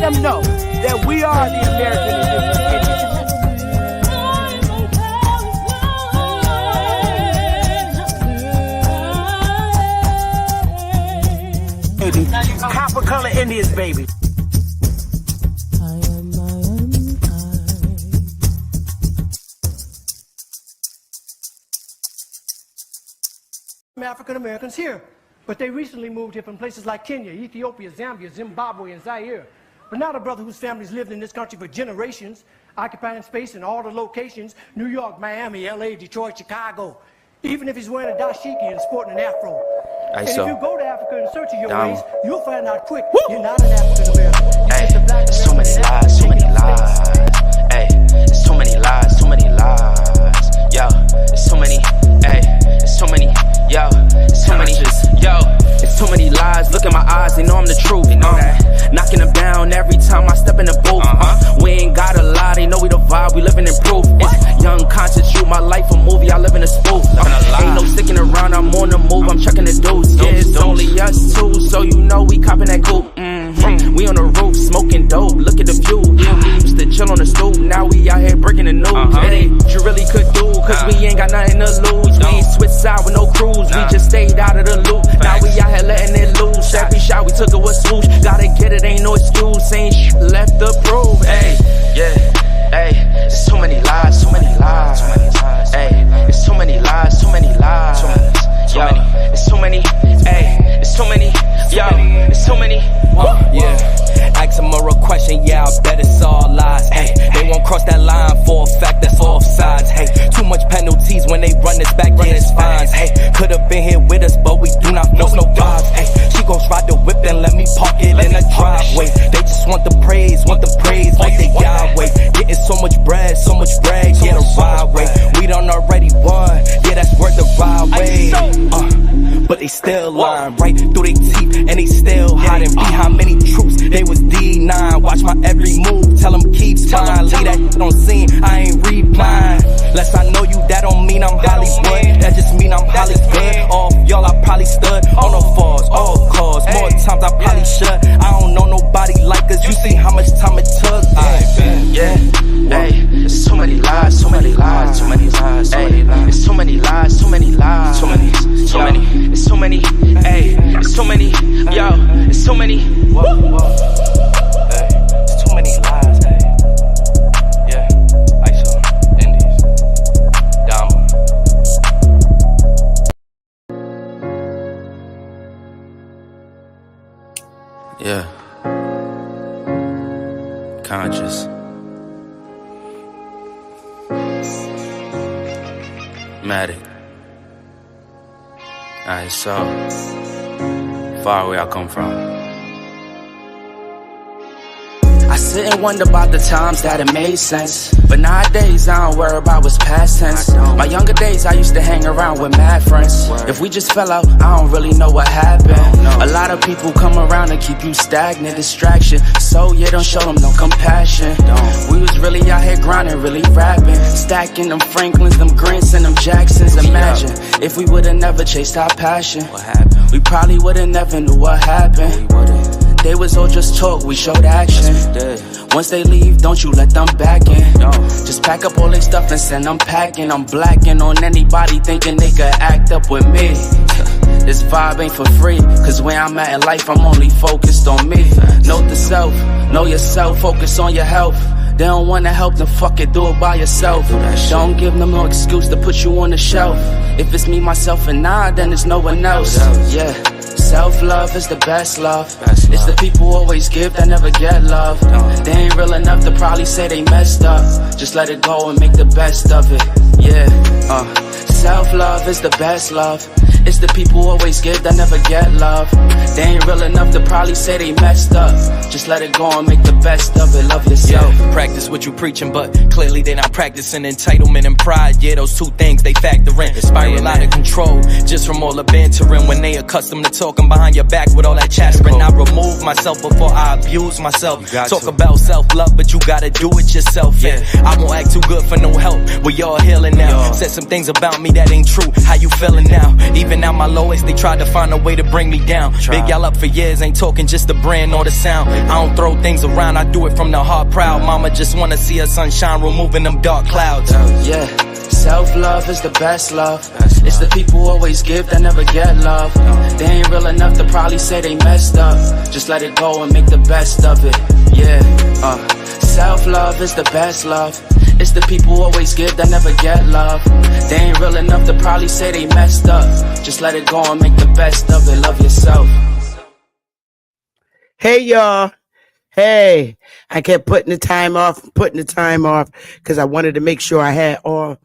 them know that we are the American Indians. Copper color Indians, baby. African Americans here, but they recently moved here from places like Kenya, Ethiopia, Zambia, Zimbabwe, and Zaire. But now the brother whose family's lived in this country for generations, occupying space in all the locations, New York, Miami, LA, Detroit, Chicago, even if he's wearing a dashiki and sporting an afro. And if you go to Africa in search of your ways, you'll find out quick you're not an African American. You're just a black American. So many lies, so many lies. Hey, there's so many lies, so many lies. Yo, there's so many, hey, there's so many, yo, there's so many, yo, there's so many lies. Look in my eyes, they know I'm the truth. They know that. Knocking them down every time I step in the booth. We ain't gotta lie, they know we the vibe, we living in proof. It's young conscious, shoot my life a movie, I live in a spoof. Ain't no sticking around, I'm on the move, I'm checking the dudes. Yeah, it's only us two, so you know we copping that coupe. We on the roof, smoking dope, look at the view. Yeah, we used to chill on the stoop, now we out here breaking the news. It ain't what you really could do, cause we ain't got nothing to lose. We ain't switch side with no cruise, we just stayed out of the loop. Now we out here letting it loose, every shot we took it was swoosh. Gotta get it, ain't no excuse, ain't left to prove. Hey, yeah, hey, there's so many lies, so many lies. Hey, there's so many lies, so many lies. Yo, there's so many, hey, there's so many, yo, there's so many. Yeah, ask them a real question, yeah, I bet it's all lies. Hey, they won't cross that line for a fact, that's offsides. Hey, too much penalties when they run this back, yeah, it's fines. Hey, could've been here with us, but we do not force no vibes. Hey, she gon' ride the whip and let me park it in the driveway. They just want the praise like they Yahweh. Getting so much bread, yeah, the ride way. We done already won, yeah, that's worth the ride way. But they still lying right through their teeth, and they still hiding behind many truths. They was D9, watch my every move, tell them keep fine. Leave that shit on scene, I ain't replying. Less I know you, that don't mean I'm Hollywood. That just mean I'm Hollywood. All y'all, I probably stood on the falls, all cause. More times I probably should. I don't know nobody like us. You see how much time it took. Yeah, hey, there's so many lies, so many lies, so many lies. Hey, there's so many lies, so many lies, so many, there's so many, hey, there's so many, yo, there's so many. Whoa. Hey, there's too many lies. Hey, yeah, ISO, Indies, Dama. Yeah, conscious. Matic. Alright, so far away I come from. I sit and wonder about the times that it made sense, but nowadays I don't worry about what's past tense. My younger days I used to hang around with mad friends. If we just fell out, I don't really know what happened. A lot of people come around and keep you stagnant, distraction. So yeah, don't show them no compassion. We was really out here grinding, really rapping, stacking them Franklins, them Grants, and them Jacksons. Imagine if we would've never chased our passion. We probably would've never knew what happened. They was all just talk, we showed action. Once they leave, don't you let them back in. Just pack up all their stuff and send them packing. I'm blacking on anybody thinking they could act up with me. This vibe ain't for free, cause where I'm at in life, I'm only focused on me. Note the self, know yourself, focus on your health. They don't wanna help, then fuck it, do it by yourself. Don't give them no excuse to put you on the shelf. If it's me, myself, and I, then it's no one else. Yeah. Self-love is the best love. It's the people who always give that never get love. They ain't real enough to probably say they messed up. Just let it go and make the best of it. Yeah, self-love is the best love. It's the people who always give that never get love. They ain't real enough to probably say they messed up. Just let it go and make the best of it. Love yourself. Yeah, practice what you preaching, but clearly they not practicing entitlement and pride. Yeah, those two things they factor in. Spiral out of control just from all the bantering. When they accustomed to talking behind your back with all that chattering, I remove myself before I abuse myself. Talk about self-love, but you gotta do it yourself. Yeah, I won't act too good for no help. We all healing now. Said some things about me that ain't true. How you feeling now? Even Even at my lowest, they tried to find a way to bring me down. Big y'all up for years, ain't talking just the brand or the sound. I don't throw things around, I do it from the heart proud. Mama just wanna see her sunshine, removing them dark clouds. Yeah, self-love is the best love. It's the people who always give that never get love. They ain't real enough to probably say they messed up. Just let it go and make the best of it. Yeah, self-love is the best love. It's the people who always give that never get love. They ain't real enough to probably say they messed up. Just let it go and make the best of it. Love yourself. Hey, y'all. Hey, I kept putting the time off because I wanted to make sure I had all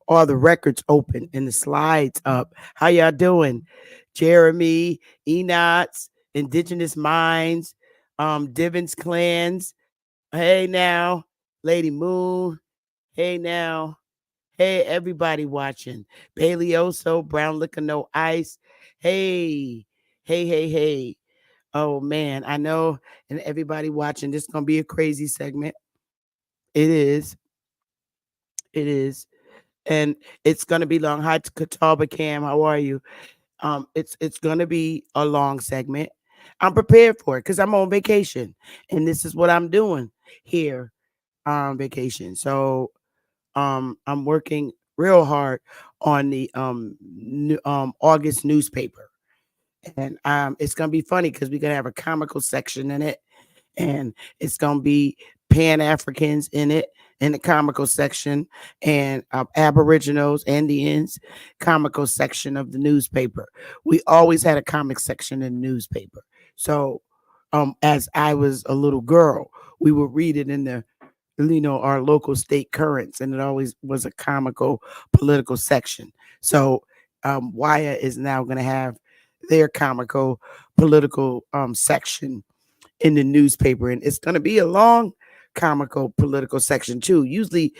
the records open and the slides up. How y'all doing? Jeremy, Enots, Indigenous Minds, Divins Clans. Hey now, Lady Moon. Hey now. Hey, everybody watching. Bailey-oso, Brown Liquor No Ice. Hey. Hey. Oh, man, I know, and everybody watching, this is going to be a crazy segment. It is. And it's going to be long. Hi, Catawba Cam. How are you? It's going to be a long segment. I'm prepared for it because I'm on vacation, and this is what I'm doing here on vacation. So I'm working real hard on the August newspaper. And it's going to be funny because we're going to have a comical section in it. And it's going to be Pan-Africans in it, in the comical section, and Aboriginals, Indians, comical section of the newspaper. We always had a comic section in the newspaper. So as I was a little girl, we would read it in the, our local state currents, and it always was a comical political section. So Waya is now going to have their comical political section in the newspaper, and it's going to be a long comical political section too. Usually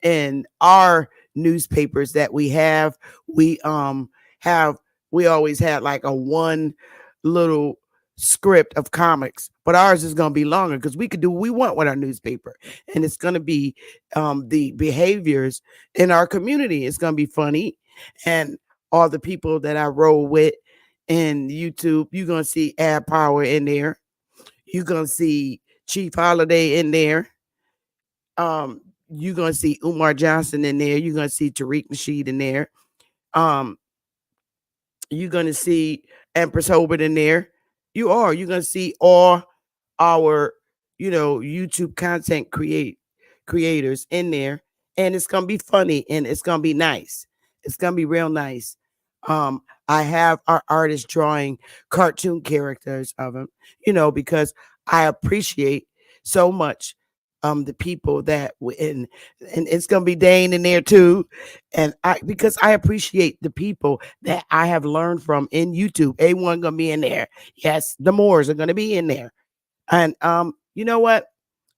in our newspapers that we have, we always had like a one little script of comics, but ours is going to be longer because we could do what we want with our newspaper, and it's going to be the behaviors in our community. It's going to be funny, and all the people that I roll with in YouTube, you're going to see Ad Power in there. You're going to see Chief Holiday in there. You're going to see Umar Johnson in there. You're going to see Tariq Nasheed in there. You're going to see Empress Hobart in there. You're going to see all our, YouTube content creators in there. And it's going to be funny, and it's going to be nice. It's going to be real nice. I have our artists drawing cartoon characters of them, because I appreciate so much the people that and it's gonna be Dane in there too, and because I appreciate the people that I have learned from in YouTube. A1 gonna be in there. Yes, the Moors are gonna be in there, and you know what?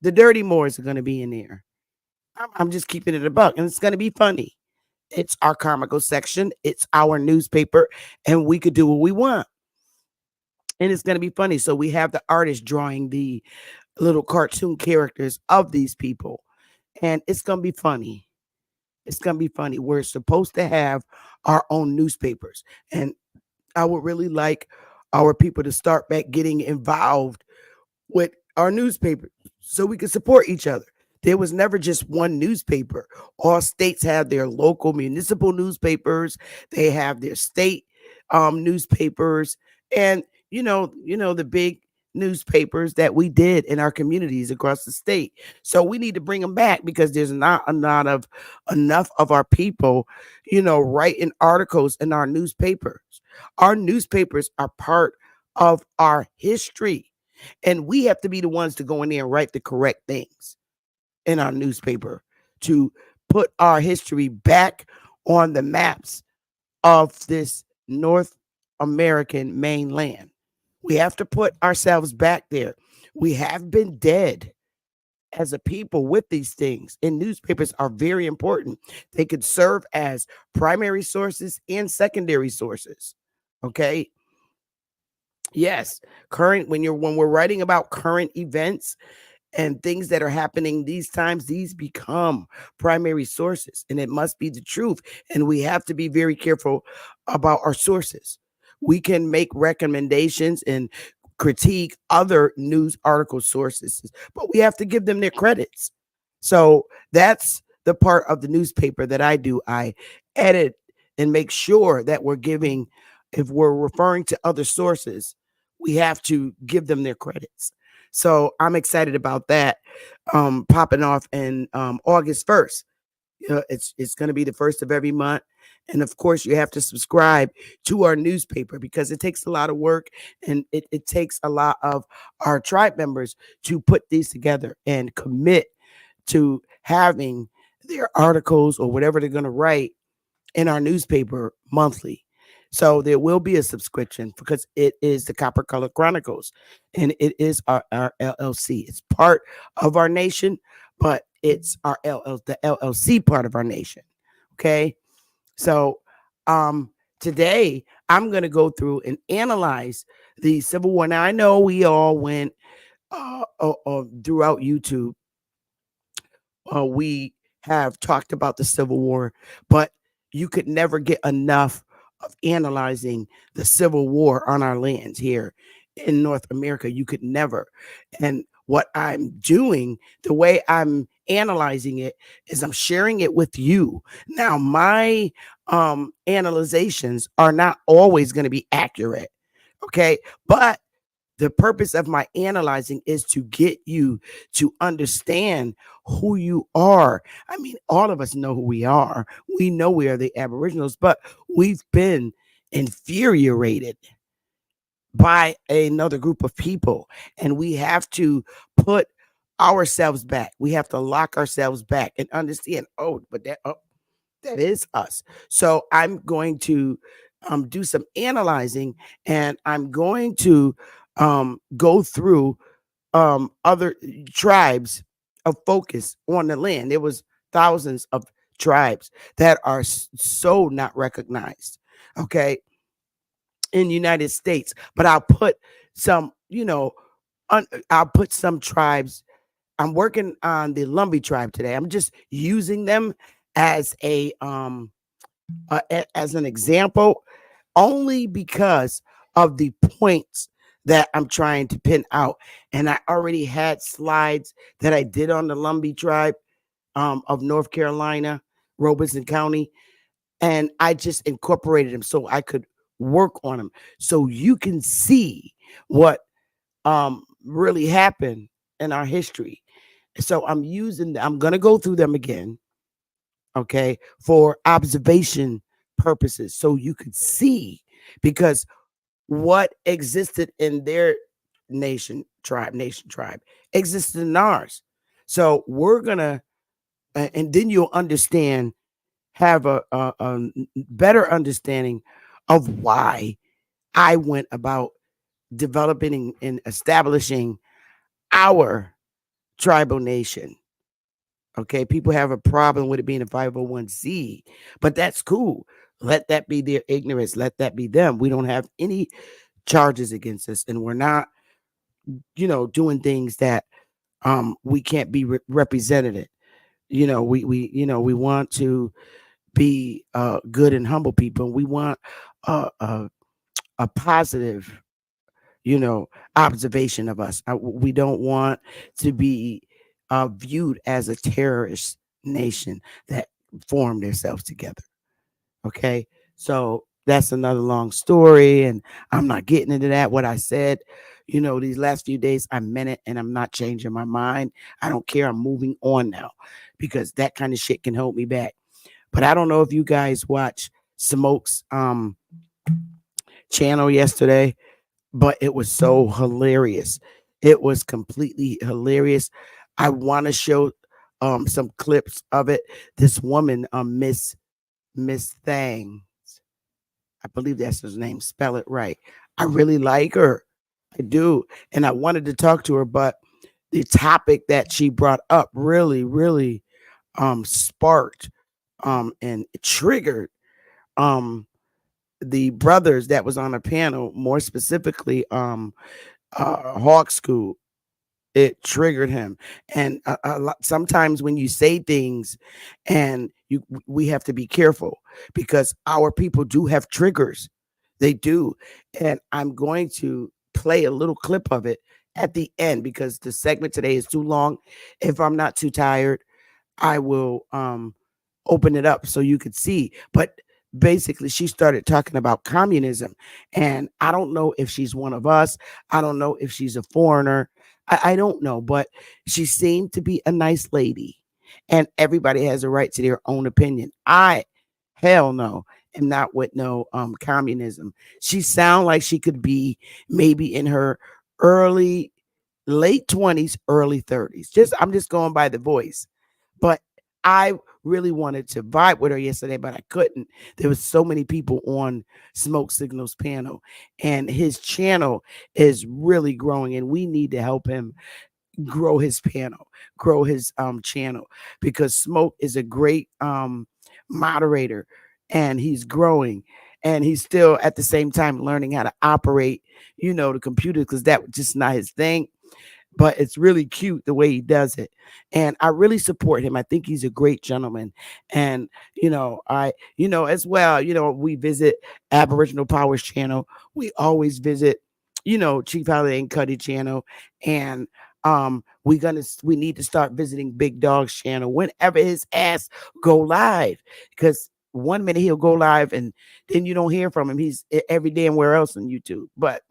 The Dirty Moors are gonna be in there. I'm just keeping it a buck, and it's gonna be funny. It's our comical section. It's our newspaper, and we could do what we want. And it's going to be funny. So we have the artist drawing the little cartoon characters of these people. And it's going to be funny. It's going to be funny. We're supposed to have our own newspapers. And I would really like our people to start back getting involved with our newspaper so we can support each other. There was never just one newspaper. All states have their local municipal newspapers. They have their state newspapers, and the big newspapers that we did in our communities across the state. So we need to bring them back because there's not enough of our people, writing articles in our newspapers. Our newspapers are part of our history, and we have to be the ones to go in there and write the correct things in our newspaper to put our history back on the maps of this North American mainland. We have to put ourselves back there. We have been dead as a people with these things, and newspapers are very important. They could serve as primary sources and secondary sources. Okay. Yes. When we're writing about current events and things that are happening these times, these become primary sources, and it must be the truth. And we have to be very careful about our sources. We can make recommendations and critique other news article sources, but we have to give them their credits. So that's the part of the newspaper that I do. I edit and make sure that we're giving, if we're referring to other sources, we have to give them their credits. So I'm excited about that popping off in August 1st. It's going to be the first of every month. And of course, you have to subscribe to our newspaper because it takes a lot of work, and it takes a lot of our tribe members to put these together and commit to having their articles or whatever they're going to write in our newspaper monthly. So there will be a subscription because it is the Copper Color Chronicles, and it is our LLC. It's part of our nation, but it's the LLC part of our nation. Okay. So today I'm going to go through and analyze the Civil War. Now I know we all went throughout YouTube. We have talked about the Civil War, but you could never get enough of analyzing the Civil War on our lands here in North America. You could never. And what I'm doing, the way I'm analyzing it, is I'm sharing it with you. Now, my analyzations are not always going to be accurate, okay? But the purpose of my analyzing is to get you to understand who you are. I mean, all of us know who we are. We know we are the Aboriginals, but we've been infuriated by another group of people, and we have to put ourselves back. We have to lock ourselves back and understand, but that is us. So I'm going to do some analyzing, and I'm going to go through other tribes of focus on the land. There was thousands of tribes that are so not recognized, okay, in the United States. But I'll put some, I'll put some tribes. I'm working on the Lumbee tribe today. I'm just using them as as an example, only because of the points that I'm trying to pin out. And I already had slides that I did on the Lumbee tribe of North Carolina, Robeson County, and I just incorporated them so I could work on them, so you can see what really happened in our history. So I'm going to go through them again, okay, for observation purposes, so you could see, because what existed in their nation tribe existed in ours. So we're gonna and then you'll understand, have a better understanding of why I went about developing and establishing our tribal nation. Okay, people have a problem with it being a 501c, but that's cool. Let that be their ignorance. Let that be them. We don't have any charges against us, and we're not, doing things that we can't be represented. We want to be good and humble people. We want a positive, observation of us. We don't want to be viewed as a terrorist nation that formed themselves together. Okay, so that's another long story, and I'm not getting into that. What I said, these last few days, I meant it, and I'm not changing my mind. I don't care. I'm moving on now, because that kind of shit can hold me back. But I don't know if you guys watch Smoke's channel yesterday, but it was so hilarious. It was completely hilarious. I want to show some clips of it. This woman, Miss Thang, I believe that's his name. Spell it right. I really like her. I do. And I wanted to talk to her, but the topic that she brought up really, really sparked and triggered the brothers that was on the panel, more specifically Hawk School it triggered him. And sometimes when you say things, and we have to be careful because our people do have triggers. They do. And I'm going to play a little clip of it at the end because the segment today is too long. If I'm not too tired, I will open it up so you could see. But basically, she started talking about communism. And I don't know if she's one of us. I don't know if she's a foreigner. I don't know. But she seemed to be a nice lady. And everybody has a right to their own opinion. Hell no, am not with no communism. She sound like she could be maybe in her early, late 20s, early 30s. I'm just going by the voice. But I really wanted to vibe with her yesterday, but I couldn't. There was so many people on Smoke Signals panel, and his channel is really growing, and we need to help him grow his panel, grow his channel, because Smoke is a great moderator, and he's growing, and he's still at the same time learning how to operate, the computer, because that was just not his thing. But it's really cute the way he does it. And I really support him. I think he's a great gentleman. And, as well, we visit Aboriginal Powers channel. We always visit, Chief Holiday and Cuddy channel. And we need to start visiting Big Dog's channel whenever his ass go live. Because 1 minute he'll go live and then you don't hear from him. He's every damn where else on YouTube. But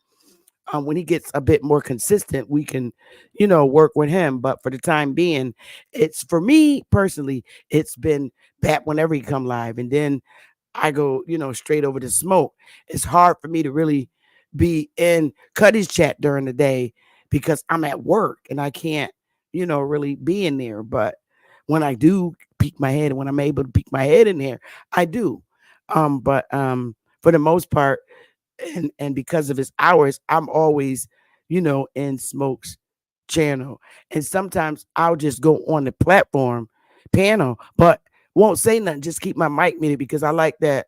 when he gets a bit more consistent, we can, work with him. But for the time being, it's, for me personally, it's been back whenever he come live. And then I go, straight over to Smoke. It's hard for me to really be in Cuddy's chat during the day because I'm at work and I can't, really be in there. But when I do peek my head, when I'm able to peek my head in there, I do. But for the most part, and because of his hours, I'm always, in Smoke's channel. And sometimes I'll just go on the platform panel, but won't say nothing, just keep my mic muted because I like that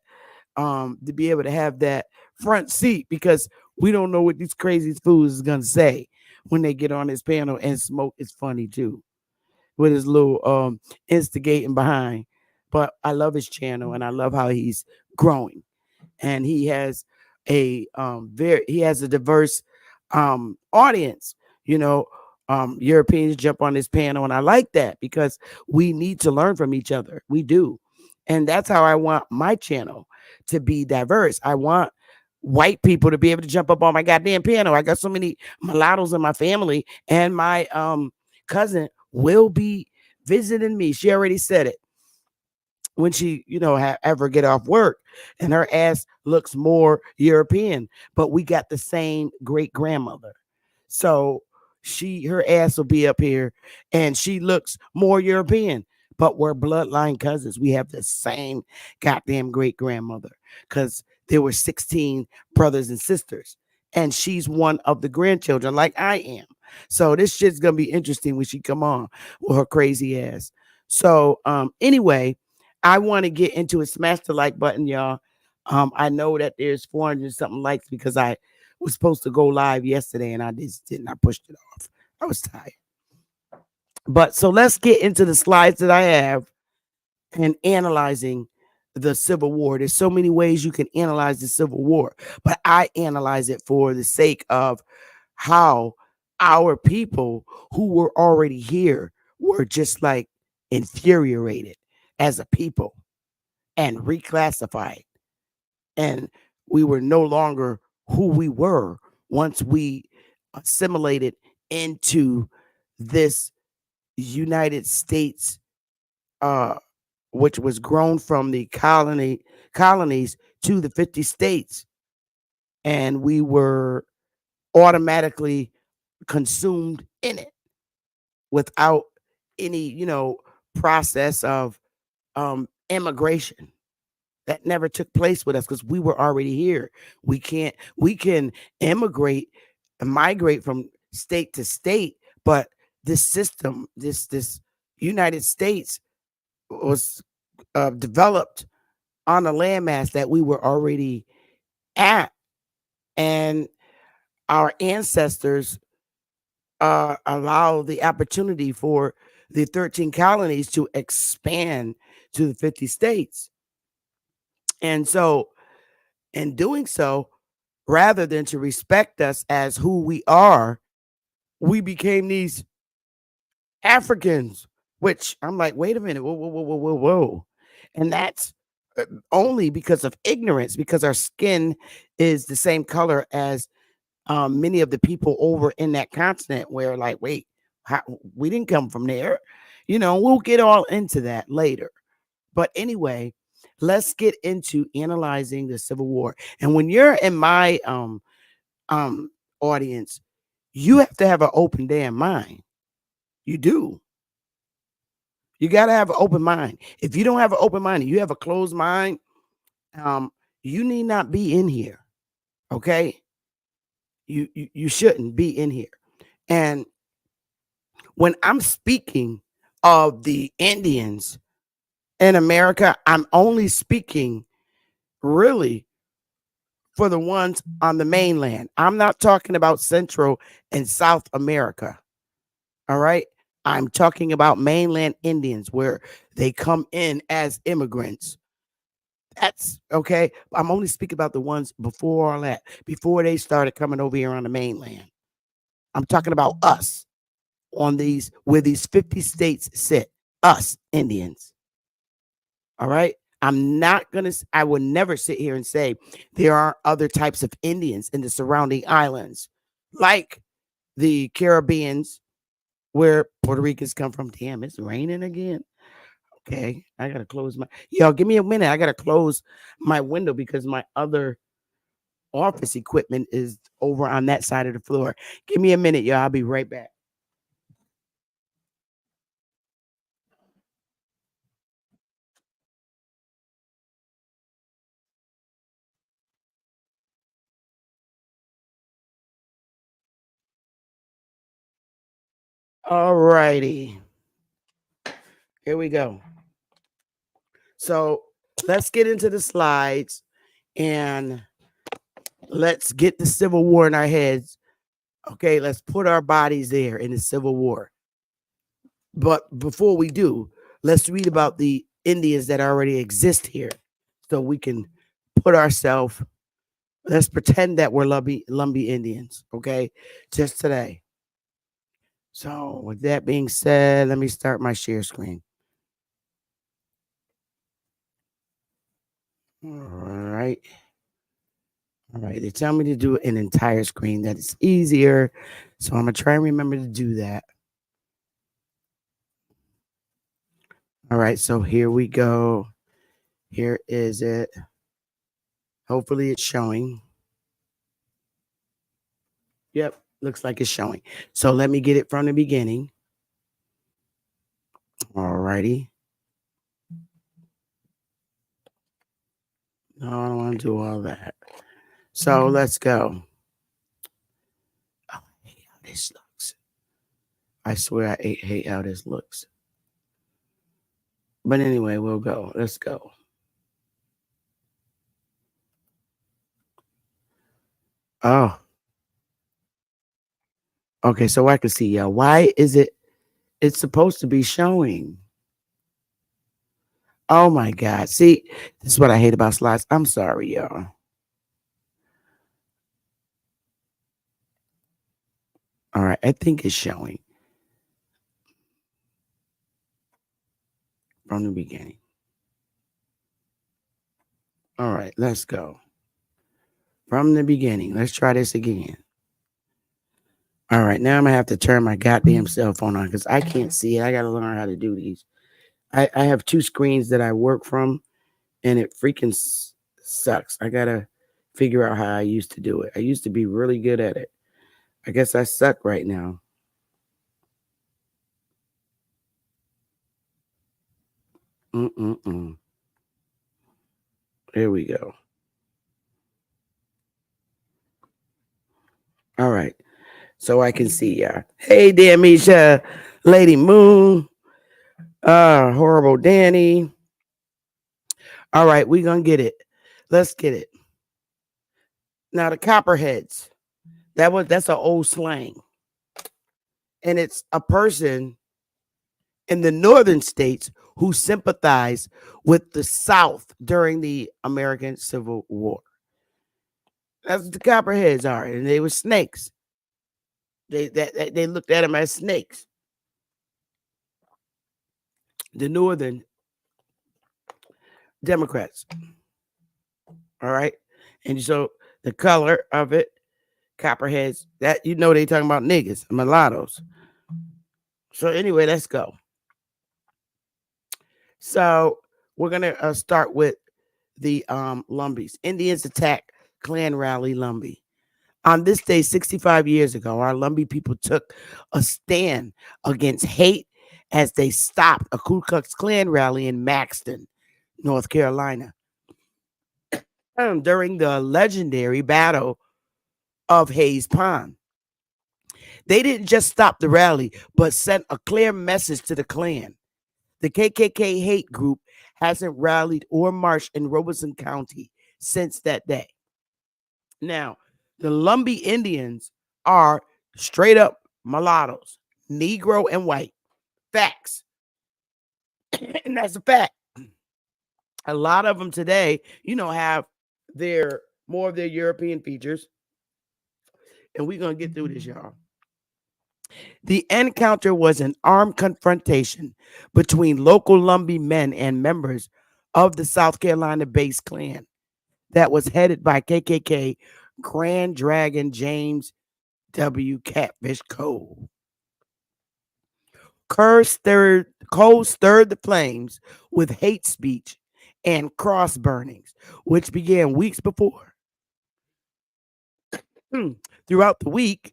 to be able to have that front seat, because we don't know what these crazy fools is gonna say when they get on his panel. And Smoke is funny too with his little instigating behind. But I love his channel and I love how he's growing. And he has a diverse audience. Europeans jump on this panel, and I like that because we need to learn from each other. We do. And that's how I want my channel to be diverse. I want white people to be able to jump up on my goddamn panel. I got so many mulattoes in my family, and my cousin will be visiting me. She already said it when she, ever get off work, and her ass looks more European, but we got the same great grandmother. So her ass will be up here and she looks more European, but we're bloodline cousins. We have the same goddamn great grandmother because there were 16 brothers and sisters, and she's one of the grandchildren like I am. So this shit's gonna be interesting when she come on with her crazy ass. So anyway, I want to get into it. Smash the like button, y'all. I know that there's 400 something likes because I was supposed to go live yesterday and I just didn't. I pushed it off. I was tired. But so let's get into the slides that I have and analyzing the Civil War. There's so many ways you can analyze the Civil War, but I analyze it for the sake of how our people who were already here were just like infuriated as a people and reclassified. And we were no longer who we were once we assimilated into this United States, which was grown from the colonies to the 50 states. And we were automatically consumed in it without any, process of immigration. That never took place with us because we were already here. We can immigrate and migrate from state to state, but this system, this United States was developed on a landmass that we were already at. And our ancestors allow the opportunity for the 13 colonies to expand to the 50 states. And so, in doing so, rather than to respect us as who we are, we became these Africans, which I'm like, wait a minute, whoa, whoa, whoa, whoa, whoa, whoa. And that's only because of ignorance, because our skin is the same color as many of the people over in that continent, where like, wait, how, we didn't come from there. We'll get all into that later. But anyway, let's get into analyzing the Civil War. And when you're in my audience, you have to have an open damn mind. You do. You got to have an open mind. If you don't have an open mind and you have a closed mind, you need not be in here. Okay? You shouldn't be in here. And when I'm speaking of the Indians in America, I'm only speaking really for the ones on the mainland. I'm not talking about Central and South America. All right? I'm talking about mainland Indians where they come in as immigrants. That's okay. I'm only speaking about the ones before all that, before they started coming over here on the mainland. I'm talking about us on these, where these 50 states sit, us Indians. All right. I will never sit here and say there are other types of Indians in the surrounding islands, like the Caribbeans, where Puerto Ricans come from. Damn, it's raining again. Okay, I gotta close y'all. Give me a minute. I gotta close my window because my other office equipment is over on that side of the floor. Give me a minute, y'all. I'll be right back. All righty. Here we go. So let's get into the slides and let's get the Civil War in our heads. Okay, let's put our bodies there in the Civil War. But before we do, let's read about the Indians that already exist here so we can put ourselves, let's pretend that we're Lumbee Indians, okay, just today. So with that being said, let me start my share screen. All right. All right. They tell me to do an entire screen. That is easier. So I'm going to try and remember to do that. All right. So here we go. Here is it. Hopefully it's showing. Yep. Looks like it's showing. So let me get it from the beginning. All righty. No, I don't want to do all that. So let's go. Oh, I hate how this looks. I swear I hate how this looks. But anyway, we'll go. Let's go. Oh. Okay, so I can see y'all. Why is it's supposed to be showing? Oh my God. See, this is what I hate about slides. I'm sorry, y'all. All right, I think it's showing from the beginning. All right, let's go. From the beginning. Let's try this again. All right, now I'm going to have to turn my goddamn cell phone on because I can't see it. I got to learn how to do these. I have two screens that I work from, and it freaking sucks. I got to figure out how I used to do it. I used to be really good at it. I guess I suck right now. Here we go. All right. So I can see ya. Hey there, Misha. Lady Moon. Horrible Danny. All right, we're gonna get it. Let's get it. Now the copperheads. That's an old slang. And it's a person in the northern states who sympathized with the South during the American Civil War. That's what the copperheads are, and they were snakes. They looked at them as snakes. The northern Democrats. All right. And so the color of it, copperheads, that they talking about niggas, mulattoes. So anyway, let's go. So we're gonna start with the Lumbees. Indians attack Klan rally Lumbee. On this day, 65 years ago, our Lumbee people took a stand against hate as they stopped a Ku Klux Klan rally in Maxton, North Carolina. During the legendary Battle of Hayes Pond. They didn't just stop the rally, but sent a clear message to the Klan. The KKK hate group hasn't rallied or marched in Robeson County since that day. Now, the Lumbee Indians are straight up mulattoes, Negro and white. Facts. And that's a fact. A lot of them today, have more of their European features. And we're going to get through this, y'all. The encounter was an armed confrontation between local Lumbee men and members of the South Carolina-based Klan that was headed by KKK Grand Dragon James W. Catfish Cole. Cole stirred the flames with hate speech and cross burnings, which began weeks before. Throughout the week,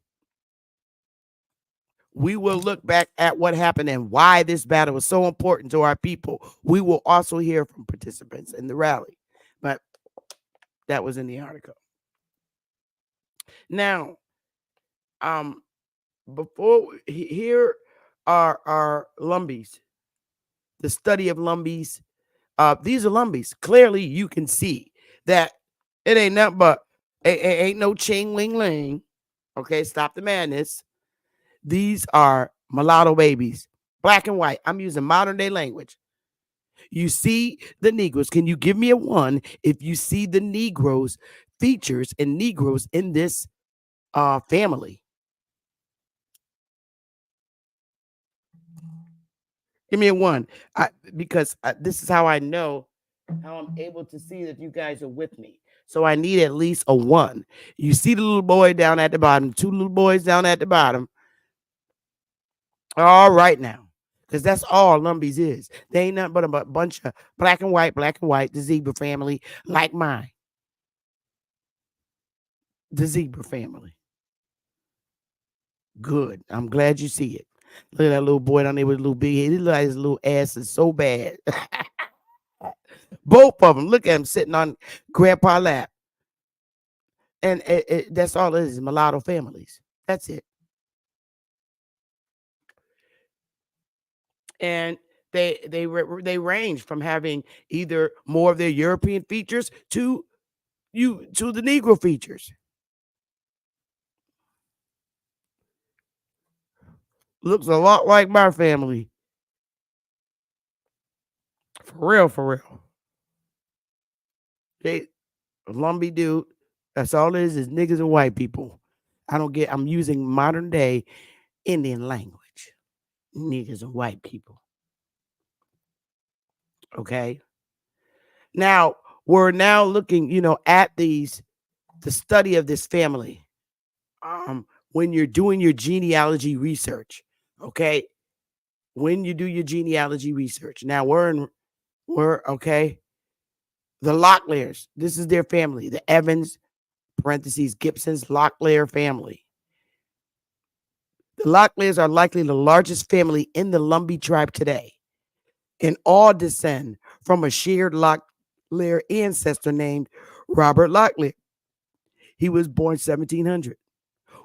we will look back at what happened and why this battle was so important to our people. We will also hear from participants in the rally, but that was in the article. Now, here are our Lumbees, the study of Lumbees. These are Lumbees. Clearly, you can see that it ain't nothing but ain't no ching wing ling. Okay, stop the madness. These are mulatto babies, black and white. I'm using modern day language. You see the Negroes. Can you give me a 1 if you see the Negroes features and Negroes in this family? Give me a 1. Because this is how I know how I'm able to see that you guys are with me. So I need at least a 1. You see the little boy down at the bottom, 2 little boys down at the bottom. All right now, because that's all Lumbees is. They ain't nothing but a bunch of black and white, the zebra family, like mine. The zebra family. Good. I'm glad you see it. Look at that little boy down there with a little big head. He looks like his little ass is so bad. Both of them. Look at him sitting on Grandpa's lap. And that's all it is, mulatto families. That's it. And they range from having either more of their European features to the Negro features. Looks a lot like my family. For real. They Lumbee dude. That's all it is niggas and white people. I'm using modern day Indian language. Niggas and white people. Okay. Now we're now looking, at the study of this family. When you're doing your genealogy research, okay. When you do your genealogy research, now we're okay. The Locklairs, this is their family. The Evans, parentheses, Gibson's Locklear family. The Locklairs are likely the largest family in the Lumbee tribe today, and all descend from a shared Locklear ancestor named Robert Locklear. He was born 1700,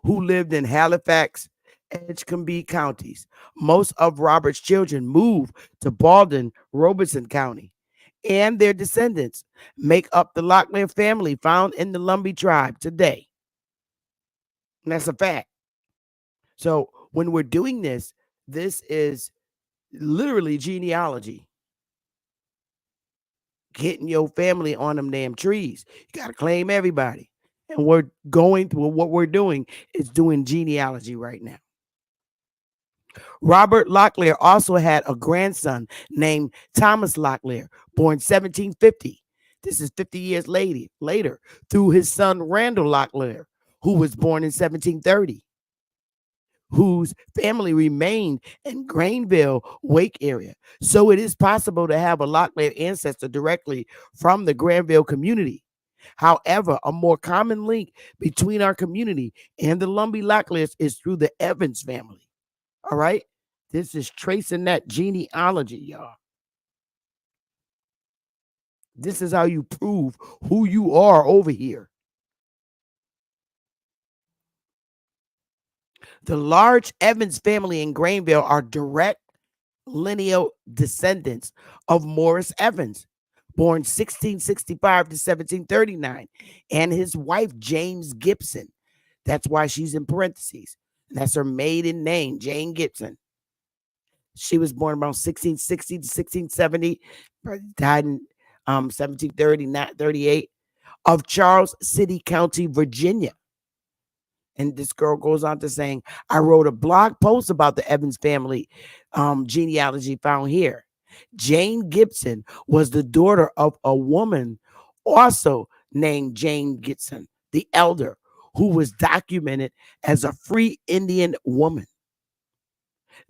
who lived in Halifax, Edgecumbe counties. Most of Robert's children moved to Baldwin, Robeson County, and their descendants make up the Locklear family found in the Lumbee tribe today. And that's a fact. So when we're doing this, this is literally genealogy. Getting your family on them damn trees. You got to claim everybody. And we're going through what we're doing is doing genealogy right now. Robert Locklear also had a grandson named Thomas Locklear, born 1750. This is 50 years later, through his son Randall Locklear, who was born in 1730, whose family remained in Grainville, Wake area. So it is possible to have a Locklear ancestor directly from the Granville community. However, a more common link between our community and the Lumbee Locklears is through the Evans family. All right? This is tracing that genealogy, y'all. This is how you prove who you are over here. The large Evans family in Grainville are direct lineal descendants of Morris Evans, born 1665 to 1739, and his wife, James Gibson. That's why she's in parentheses. That's her maiden name, Jane Gibson. She was born around 1660 to 1670, died in 1738, of Charles City County, Virginia. And this girl goes on to saying, I wrote a blog post about the Evans family genealogy found here. Jane Gibson was the daughter of a woman also named Jane Gibson, the elder, who was documented as a free Indian woman.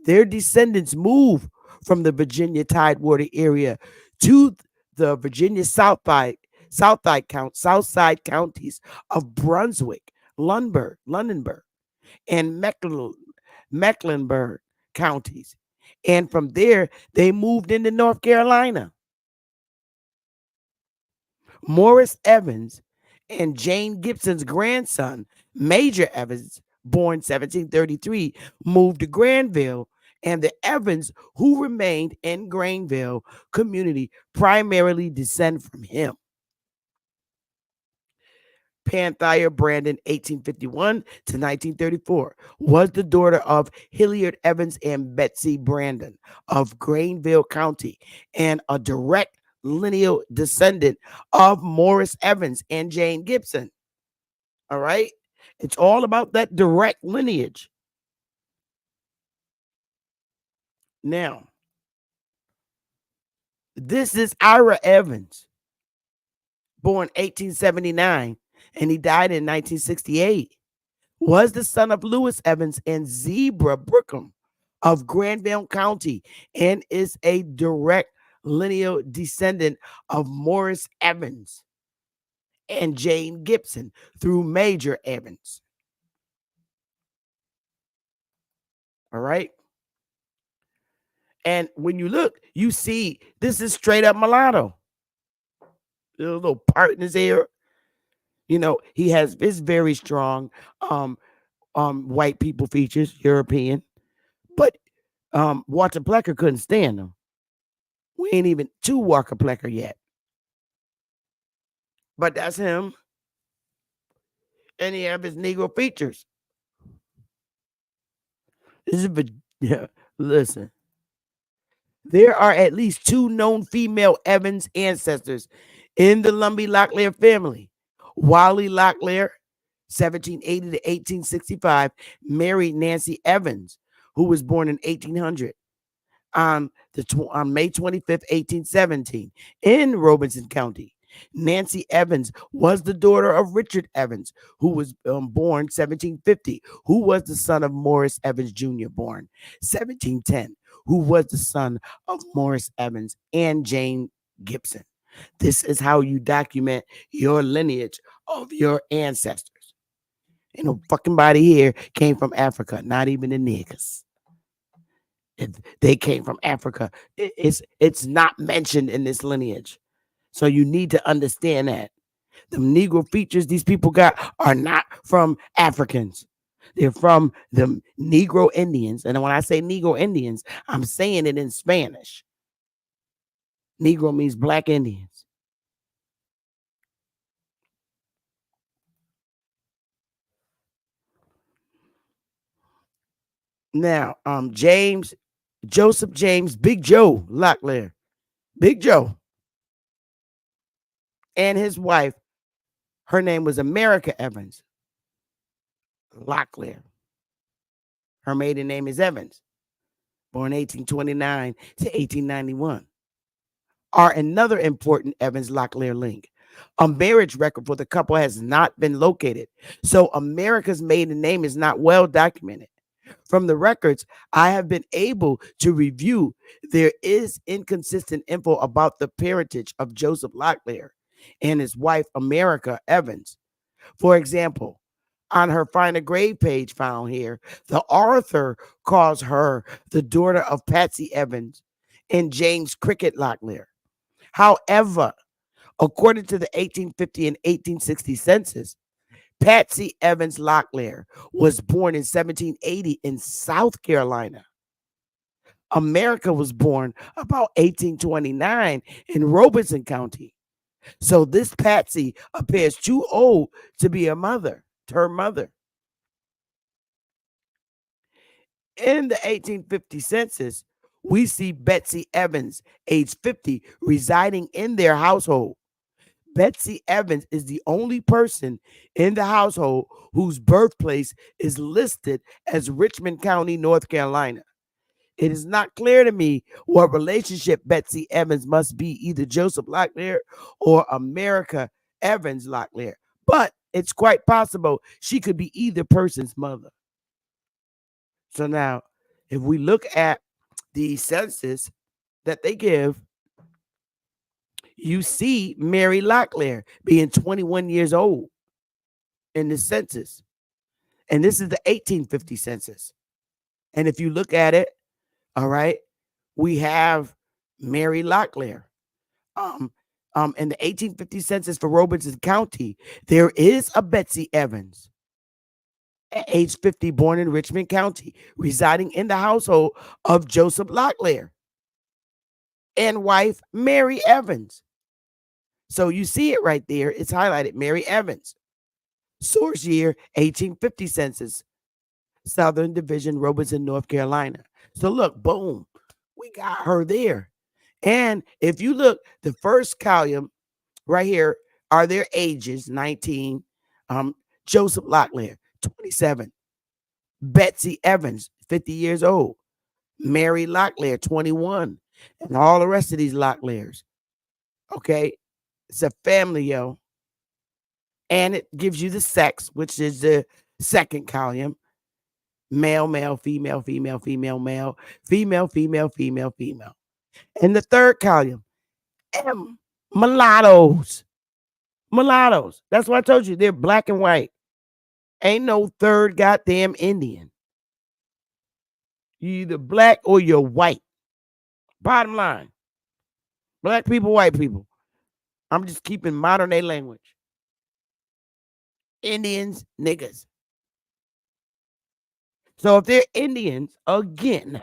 Their descendants moved from the Virginia Tidewater area to the Virginia Southside counties of Brunswick, Lunenburg, and Mecklenburg counties. And from there, they moved into North Carolina. Morris Evans and Jane Gibson's grandson, Major Evans, born 1733, moved to Granville, and the Evans who remained in Grainville community primarily descend from him. Panthia Brandon, 1851 to 1934, was the daughter of Hilliard Evans and Betsy Brandon of Grainville County, and a direct lineal descendant of Morris Evans and Jane Gibson. All right? It's all about that direct lineage. Now, this is Ira Evans, born 1879, and he died in 1968. Was the son of Lewis Evans and Zebra Brookham of Granville County, and is a direct lineal descendant of Morris Evans and Jane Gibson through Major Evans. All right. And when you look, you see this is straight up mulatto. There's a little part in his ear. You know, he has this very strong white people features, European. But Walter Plecker couldn't stand him. We ain't even to Walker Plecker yet. But that's him. And he have his Negro features. This is listen. There are at least 2 known female Evans ancestors in the Lumbee Locklear family. Wally Locklear, 1780 to 1865, married Nancy Evans, who was born in 1800. On May 25th, 1817, in Robinson County. Nancy Evans was the daughter of Richard Evans, who was born 1750, who was the son of Morris Evans Jr., born 1710, who was the son of Morris Evans and Jane Gibson. This is how you document your lineage of your ancestors. Ain't no fucking body here came from Africa, not even the niggas. If they came from Africa, it's not mentioned in this lineage. So you need to understand that. The Negro features these people got are not from Africans. They're from the Negro Indians. And when I say Negro Indians, I'm saying it in Spanish. Negro means black Indians. Now, Joseph James, Big Joe Locklear, Big Joe, and his wife, her name was America Evans Locklear. Her maiden name is Evans, born 1829 to 1891. Are another important Evans Locklear link. A marriage record for the couple has not been located, so America's maiden name is not well documented. From the records I have been able to review, there is inconsistent info about the parentage of Joseph Locklear and his wife, America Evans. For example, on her Find a Grave page found here, the author calls her the daughter of Patsy Evans and James Cricket Locklear. However, according to the 1850 and 1860 census, Patsy Evans Locklear was born in 1780 in South Carolina. America was born about 1829 in Robeson County. So this Patsy appears too old to be her mother. In the 1850 census, we see Betsy Evans, age 50, residing in their household. Betsy Evans is the only person in the household whose birthplace is listed as Richmond County, North Carolina. It is not clear to me what relationship Betsy Evans must be, either Joseph Locklear or America Evans Locklear, but it's quite possible she could be either person's mother. So now, if we look at the census that they give, you see Mary Locklear being 21 years old in the census. And this is the 1850 census. And if you look at it, all right, we have Mary Locklear. In the 1850 census for Robeson County, there is a Betsy Evans at age 50, born in Richmond County, residing in the household of Joseph Locklear and wife Mary Evans. So you see it right there. It's highlighted, Mary Evans. Source year, 1850 census, Southern Division, Robeson, North Carolina. So look, boom, we got her there. And if you look, the first column right here are their ages, 19. Joseph Locklear, 27. Betsy Evans, 50 years old. Mary Locklear, 21. And all the rest of these Locklears. Okay? It's a family, yo. And it gives you the sex, which is the second column. Male, male, female, female, female, male, female, female, female, female. And the third column, mulattoes. Mulattoes. That's what I told you. They're black and white. Ain't no third goddamn Indian. You're either black or you're white. Bottom line. Black people, white people. I'm just keeping modern day language. Indians, niggas. So if they're Indians, again,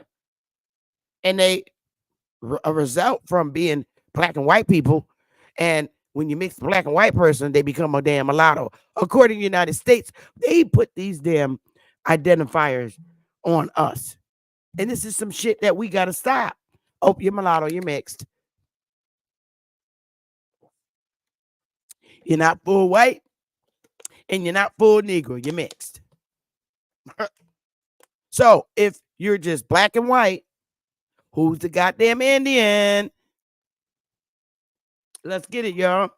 and they result from being black and white people, and when you mix black and white person, they become a damn mulatto. According to the United States, they put these damn identifiers on us. And this is some shit that we got to stop. Oh, you're mulatto, you're mixed. You're not full white, and you're not full Negro, you're mixed. So if you're just black and white, who's the goddamn Indian? Let's get it, y'all.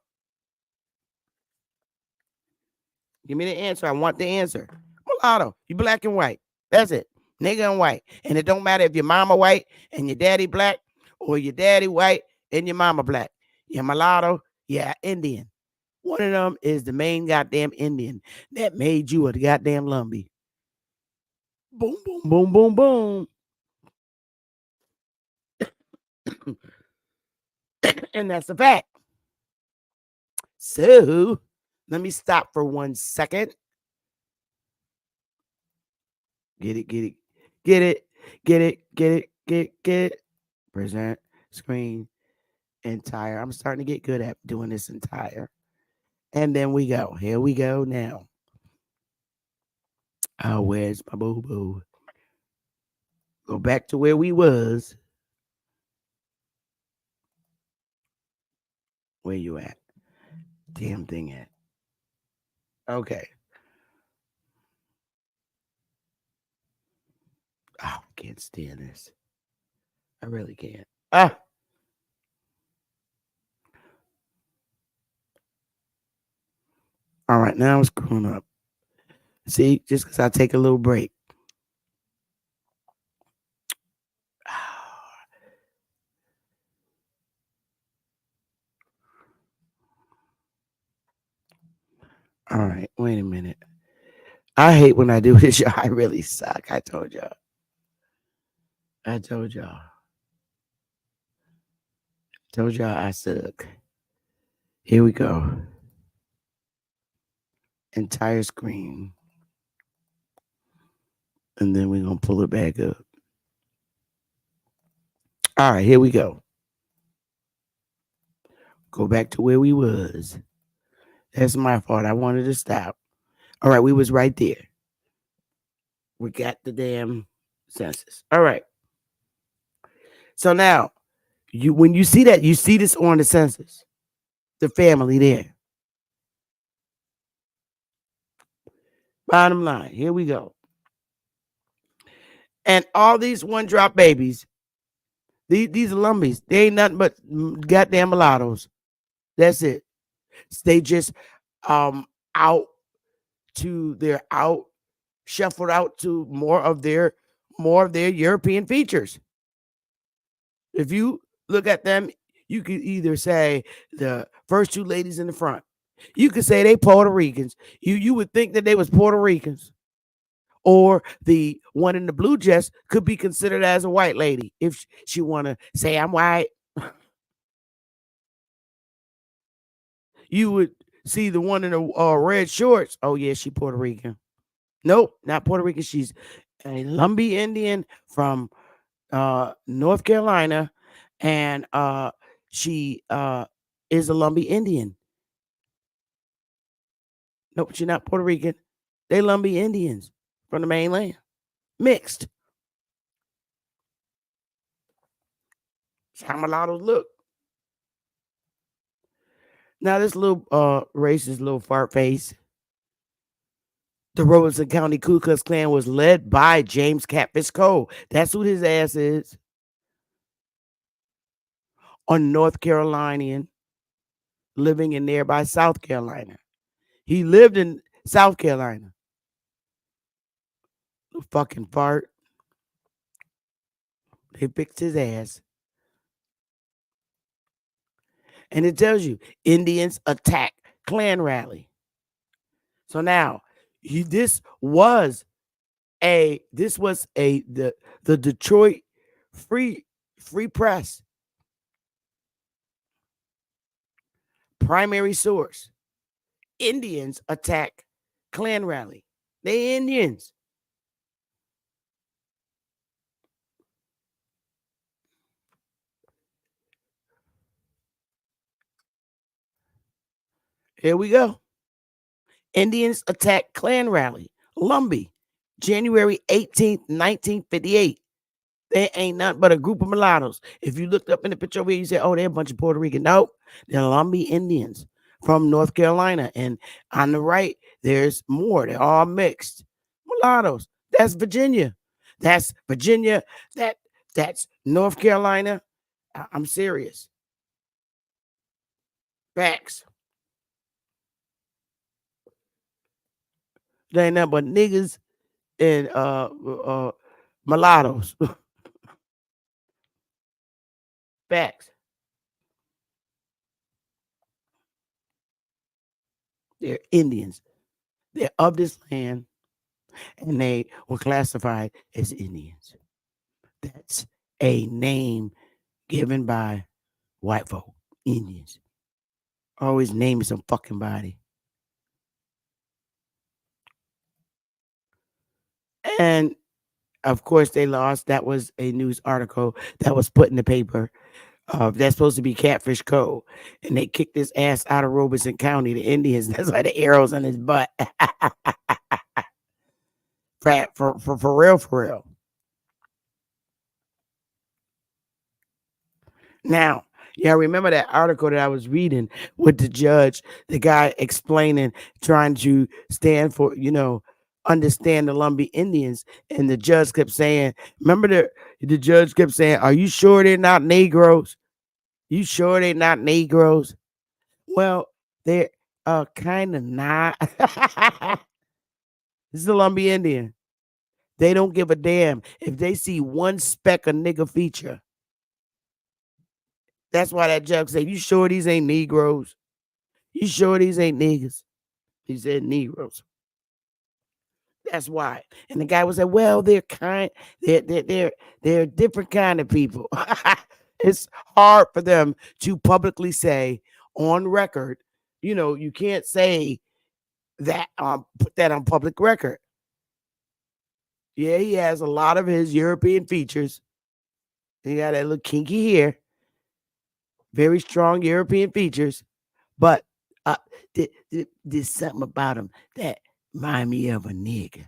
Give me the answer. I want the answer. Mulatto, you black and white. That's it. Nigga and white. And it don't matter if your mama white and your daddy black, or your daddy white and your mama black. You're mulatto, yeah, Indian. One of them is the main goddamn Indian that made you a goddamn Lumbee. Boom, boom, boom, boom, boom. And that's a fact. So let me stop for 1 second. Get it. Present screen entire. I'm starting to get good at doing this entire. And then we go. Here we go now. Oh, where's my boo-boo? Go back to where we was. Where you at? Damn thing at. Okay. Oh, I can't stand this. I really can't. Ah. All right, now it's screwing up. See, just because I take a little break. All right, wait a minute. I hate when I do this, y'all. I really suck. I told y'all. Told y'all I suck. Here we go. Entire screen. And then we're going to pull it back up. All right, here we go. Go back to where we was. That's my fault. I wanted to stop. All right, we was right there. We got the damn census. All right. So now, when you see that, you see this on the census. The family there. Bottom line, here we go. And all these one-drop babies, these are Lumbees. They ain't nothing but goddamn mulattoes. That's it. They just out to they're out shuffled out to more of their European features. If you look at them, you could either say the first two ladies in the front. You could say they Puerto Ricans. You would think that they was Puerto Ricans. Or the one in the blue dress could be considered as a white lady if she want to say I'm white. You would see the one in the red shorts. Oh, yeah, she Puerto Rican. Nope, not Puerto Rican. She's a Lumbee Indian from North Carolina, and she is a Lumbee Indian. Nope, she's not Puerto Rican. They Lumbee Indians from the mainland. Mixed. That's how mulattoes look. Now, this little racist little fart face, the Robeson County Ku Klux Klan was led by James Catfish Cole. That's who his ass is. A North Carolinian living in nearby South Carolina. He lived in South Carolina. Fucking fart. They fixed his ass. And it tells you Indians attack Klan rally. So now this was the Detroit Free Press primary source. Indians attack Klan rally. They Indians. Here we go. Indians attack Klan rally. Lumbee, January 18th, 1958. They ain't nothing but a group of mulattoes. If you looked up in the picture over here, you say, oh, they're a bunch of Puerto Rican. Nope. They're Lumbee Indians from North Carolina. And on the right, there's more. They're all mixed. Mulattoes. That's Virginia. That's Virginia. That's North Carolina. I'm serious. Facts. They ain't nothing but niggas and mulattoes. Facts. They're Indians. They're of this land, and they were classified as Indians. That's a name given by white folk, Indians. Always naming some fucking body. And of course, they lost. That was a news article that was put in the paper. That's supposed to be Catfish Cole. And they kicked his ass out of Robeson County, the Indians. That's why the arrows in his butt. For real, for real. Now, yeah, remember that article that I was reading with the judge, the guy explaining, trying to stand for, understand the Lumbee Indians. And the judge kept saying, remember the judge kept saying, are you sure they're not Negroes? You sure they're not Negroes? Well, they're kind of not. This is a Lumbee Indian. They don't give a damn if they see one speck of nigger feature. That's why that judge said, you sure these ain't Negroes? You sure these ain't niggas? He said Negroes. That's why. And the guy was like, well, they're a different kind of people. It's hard for them to publicly say on record, you can't say that, put that on public record. Yeah, he has a lot of his European features. He got that little kinky hair, very strong European features, but there's something about him that remind me of a nigga.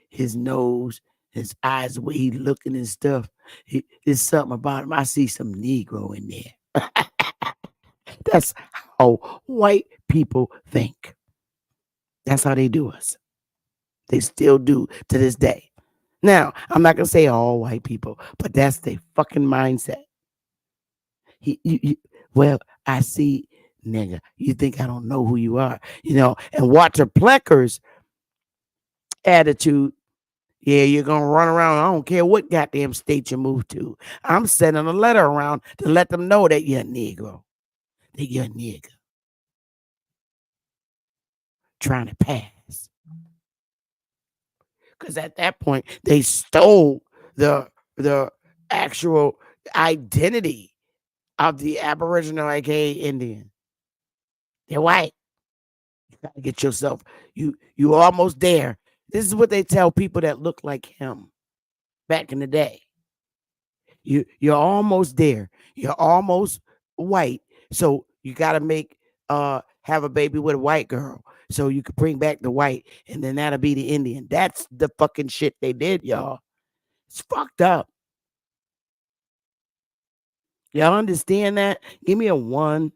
His nose, his eyes, the way he looking and stuff. There's something about him. I see some Negro in there. That's how white people think. That's how they do us. They still do to this day. Now, I'm not gonna say all white people, but that's their fucking mindset. Well, I see, nigga. You think I don't know who you are, And Walter Plecker's attitude, yeah, you're gonna run around. I don't care what goddamn state you move to. I'm sending a letter around to let them know that you're a Negro, that you're a nigga trying to pass. Because at that point, they stole the actual identity of the Aboriginal, aka Indian. They're white. You gotta get yourself. You almost there. This is what they tell people that look like him back in the day. You're almost there. You're almost white. So you gotta have a baby with a white girl. So you could bring back the white, and then that'll be the Indian. That's the fucking shit they did, y'all. It's fucked up. Y'all understand that? Give me a 1.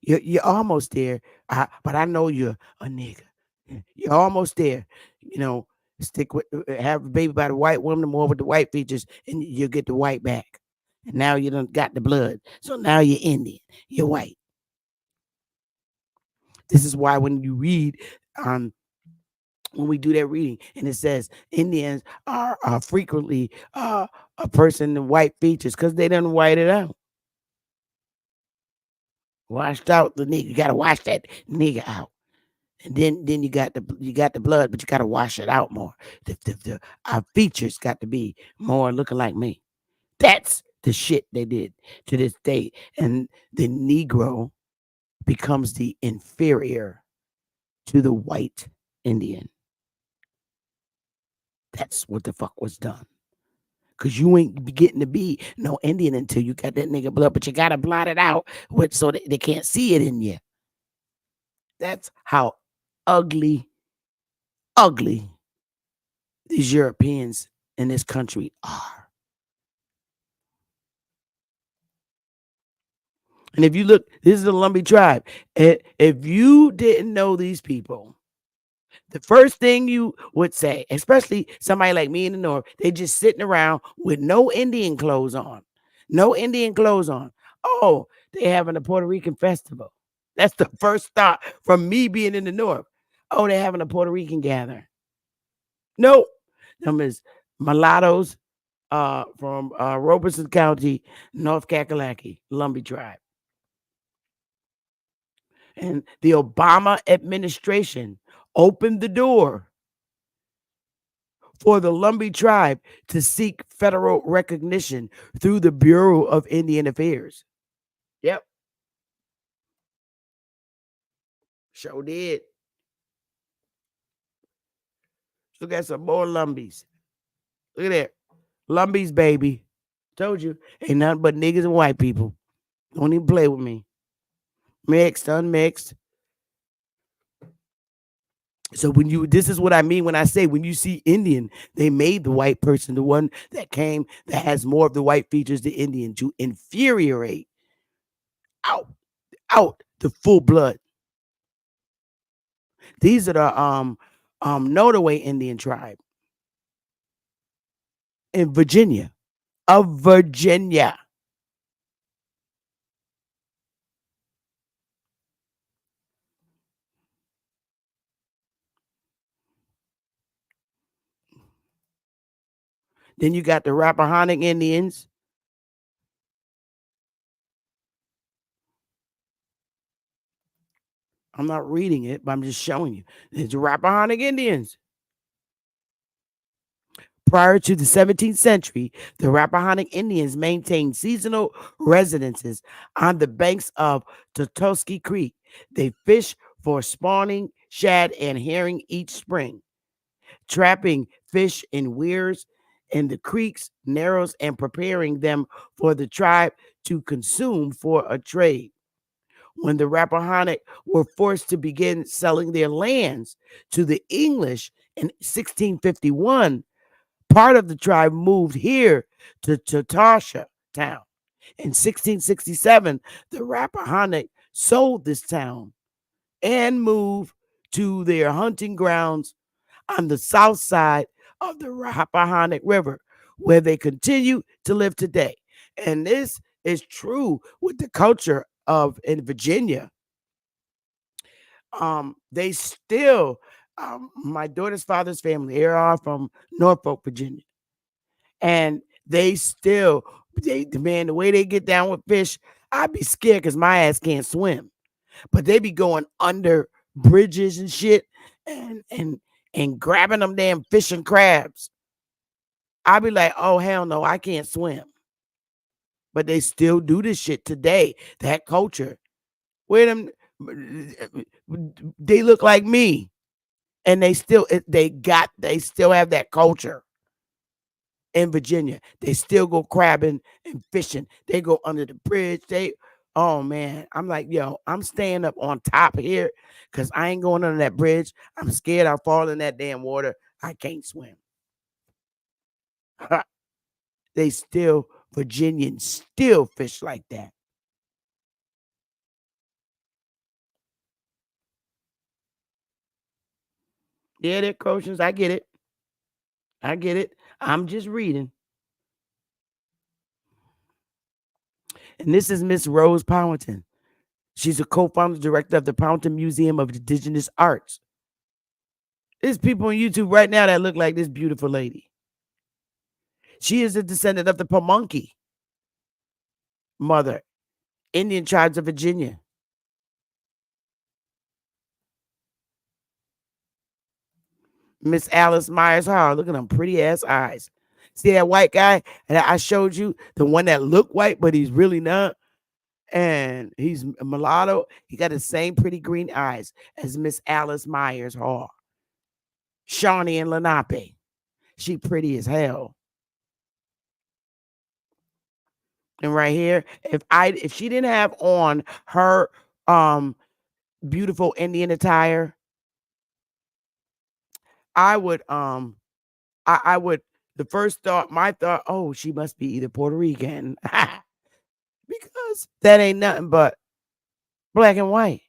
You're almost there. But I know you're a nigga. You're almost there. Stick with have a baby by the white woman, more with the white features, and you get the white back. And now you done got the blood. So now you're Indian. You're white. This is why when you read, when we do that reading, and it says Indians are frequently a person in white features because they done white it out. Washed out the nigga. You gotta wash that nigga out. And then you got the blood, but you gotta wash it out more. Our features got to be more looking like me. That's the shit they did to this day. And the Negro becomes the inferior to the white Indian. That's what the fuck was done. Because you ain't getting to be no Indian until you got that nigga blood, but you got to blot it out so that they can't see it in you. That's how ugly these Europeans in this country are. And if you look, this is the Lumbee tribe. If you didn't know these people, the first thing you would say, especially somebody like me in the North, they just sitting around with no Indian clothes on. No Indian clothes on. Oh, they having a Puerto Rican festival. That's the first thought from me being in the North. Oh, they're having a Puerto Rican gathering. Nope. Them is mulattoes from Robeson County, North Kakalaki, Lumbee tribe. And the Obama administration opened the door for the Lumbee tribe to seek federal recognition through the Bureau of Indian Affairs. Yep. Sure did. Look at some more Lumbees. Look at that. Lumbees, baby. Told you. Ain't nothing but niggas and white people. Don't even play with me. Mixed, unmixed. So this is what I mean when I say when you see Indian, they made the white person, the one that came that has more of the white features, the Indian, to infuriate out the full blood. These are the Nottoway Indian tribe in Virginia, of Virginia. Then you got the Rappahannock Indians. I'm not reading it, but I'm just showing you. It's the Rappahannock Indians. Prior to the 17th century, the Rappahannock Indians maintained seasonal residences on the banks of Totoski Creek. They fished for spawning shad and herring each spring, trapping fish in weirs in the creeks, narrows, and preparing them for the tribe to consume for a trade. When the Rappahannock were forced to begin selling their lands to the English in 1651, part of the tribe moved here to Chautauqua town. In 1667, the Rappahannock sold this town and moved to their hunting grounds on the south side of the Rappahannock River, where they continue to live today. And this is true with the culture of in Virginia. They still, my daughter's father's family, they are from Norfolk, Virginia. And they demand the way they get down with fish. I'd be scared because my ass can't swim. But they be going under bridges and shit and grabbing them damn fish and crabs. I'd be like, oh hell no, I can't swim. But they still do this shit today. That culture. Where them they look like me. And they still have that culture. In Virginia, they still go crabbing and fishing. They go under the bridge. Oh man, I'm like, yo, I'm staying up on top here because I ain't going under that bridge. I'm scared I'll fall in that damn water. I can't swim. Virginians still fish like that. Yeah, they're Croatians. I get it. I'm just reading. And this is Miss Rose Powington. She's a co-founder director of the Powington Museum of Indigenous Arts. There's people on YouTube right now that look like this beautiful lady. She is a descendant of the Pamunkey mother, Indian tribes of Virginia. Miss Alice Myers Howard. Look at them pretty ass eyes. See that white guy that I showed you? The one that looked white, but he's really not. And he's a mulatto. He got the same pretty green eyes as Miss Alice Myers Hall. Shawnee and Lenape. She pretty as hell. And right here, if she didn't have on her beautiful Indian attire, I would the first thought, my thought, oh, she must be either Puerto Rican. Because that ain't nothing but black and white.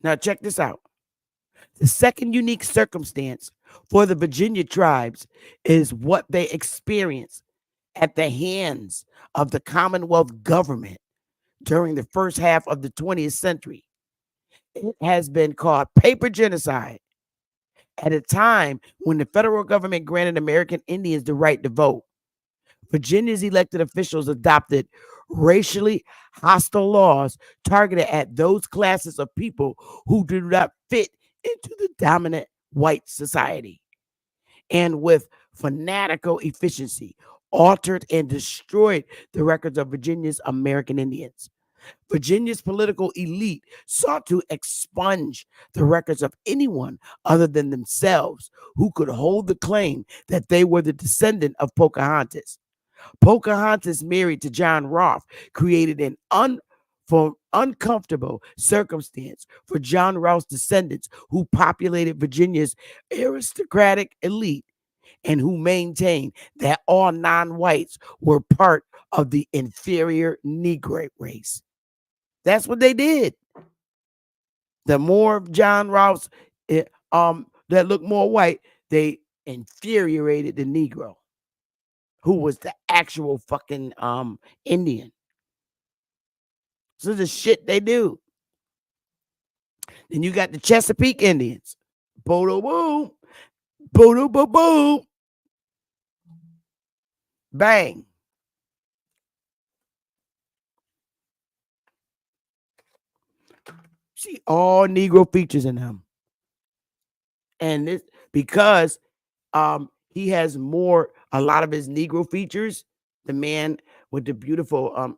Now check this out. The second unique circumstance for the Virginia tribes is what they experience at the hands of the Commonwealth government during the first half of the 20th century. It has been called paper genocide at a time when the federal government granted American Indians the right to vote. Virginia's elected officials adopted racially hostile laws targeted at those classes of people who do not fit into the dominant white society, and with fanatical efficiency altered and destroyed the records of Virginia's American Indians. Virginia's political elite sought to expunge the records of anyone other than themselves who could hold the claim that they were the descendant of Pocahontas. Pocahontas, married to John Rolfe, created an for uncomfortable circumstance for John Ross descendants who populated Virginia's aristocratic elite and who maintained that all non-whites were part of the inferior Negro race. That's what they did. The more of John Ross that looked more white, they infuriated the Negro, who was the actual fucking Indian. So the shit they do. Then you got the Chesapeake Indians. Bodo boom. Bodo boom boom. Bang. See all Negro features in him. And this because he has a lot of his Negro features. The man with the beautiful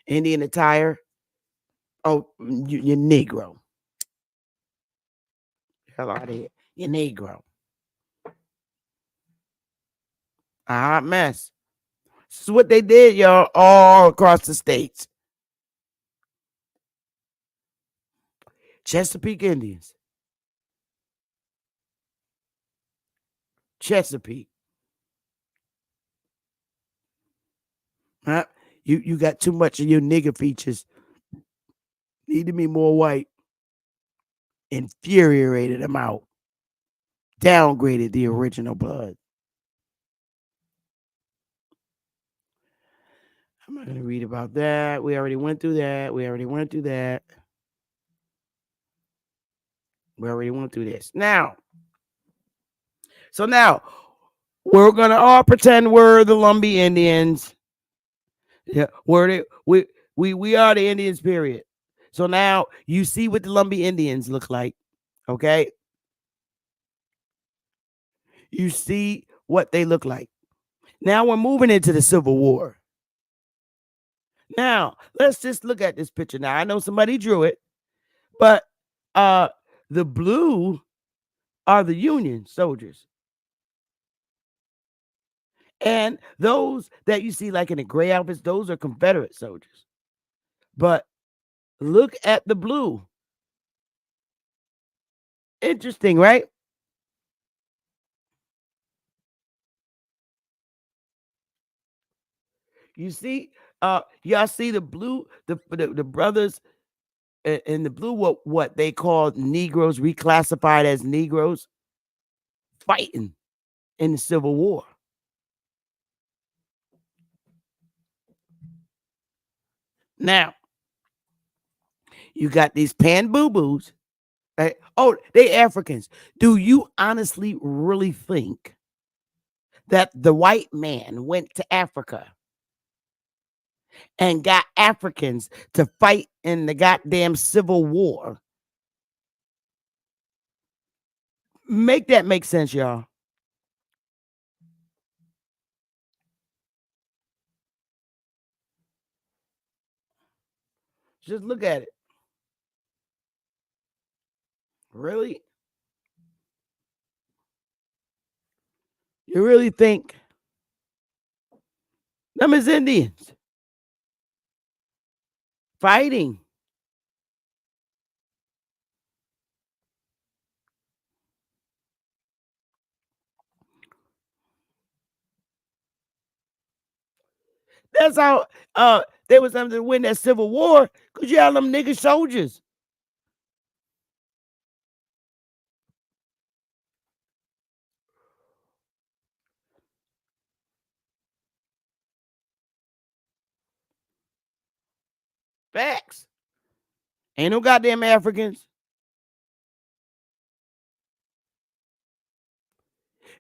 Indian attire. Oh, you're Negro. Hell out of here. You're Negro. A hot mess. This is what they did, y'all, all across the states. Chesapeake Indians. Chesapeake. Huh? You got too much of your nigger features. Need to be more white. Infuriated them out. Downgraded the original blood. I'm not going to read about that. We already went through that. We already went through this. Now, we're going to all pretend we're the Lumbee Indians. Yeah, we are the Indians, period. So now you see what the Lumbee Indians look like, okay? You see what they look like. Now we're moving into the Civil War. Now, let's just look at this picture. Now, I know somebody drew it, but the blue are the Union soldiers. And those that you see like in the gray outfits, those are Confederate soldiers. But look at the blue. Interesting, right? You see, y'all see the blue, the brothers in the blue, what they called Negroes, reclassified as Negroes, fighting in the Civil War. Now, you got these pan boo-boos. Right? Oh, they Africans. Do you honestly really think that the white man went to Africa and got Africans to fight in the goddamn Civil War? Make that make sense, y'all. Just look at it. Really? You really think them is Indians fighting? That's how they was able to win that Civil War, because you had them nigga soldiers. Facts. Ain't no goddamn Africans.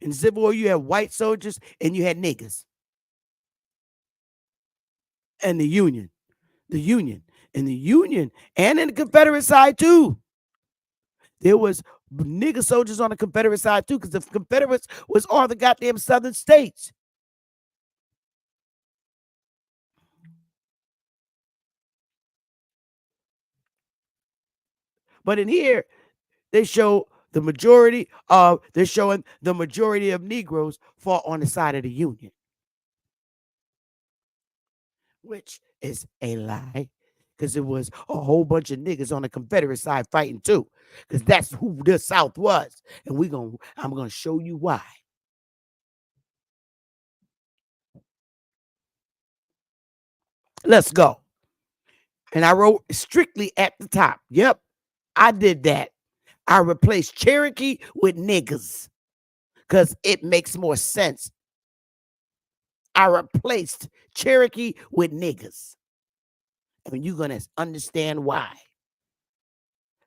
In the Civil War, you had white soldiers and you had niggas. And the Union. And in the Confederate side too. There was nigger soldiers on the Confederate side too, because the Confederates was all the goddamn southern states. But in here, they're showing the majority of Negroes fought on the side of the Union, which is a lie, because it was a whole bunch of niggas on the Confederate side fighting too, because that's who the South was. And I'm gonna show you why. Let's go. And I wrote strictly at the top. Yep, I did that. I replaced Cherokee with niggas because it makes more sense. I replaced Cherokee with niggas. And you're going to understand why.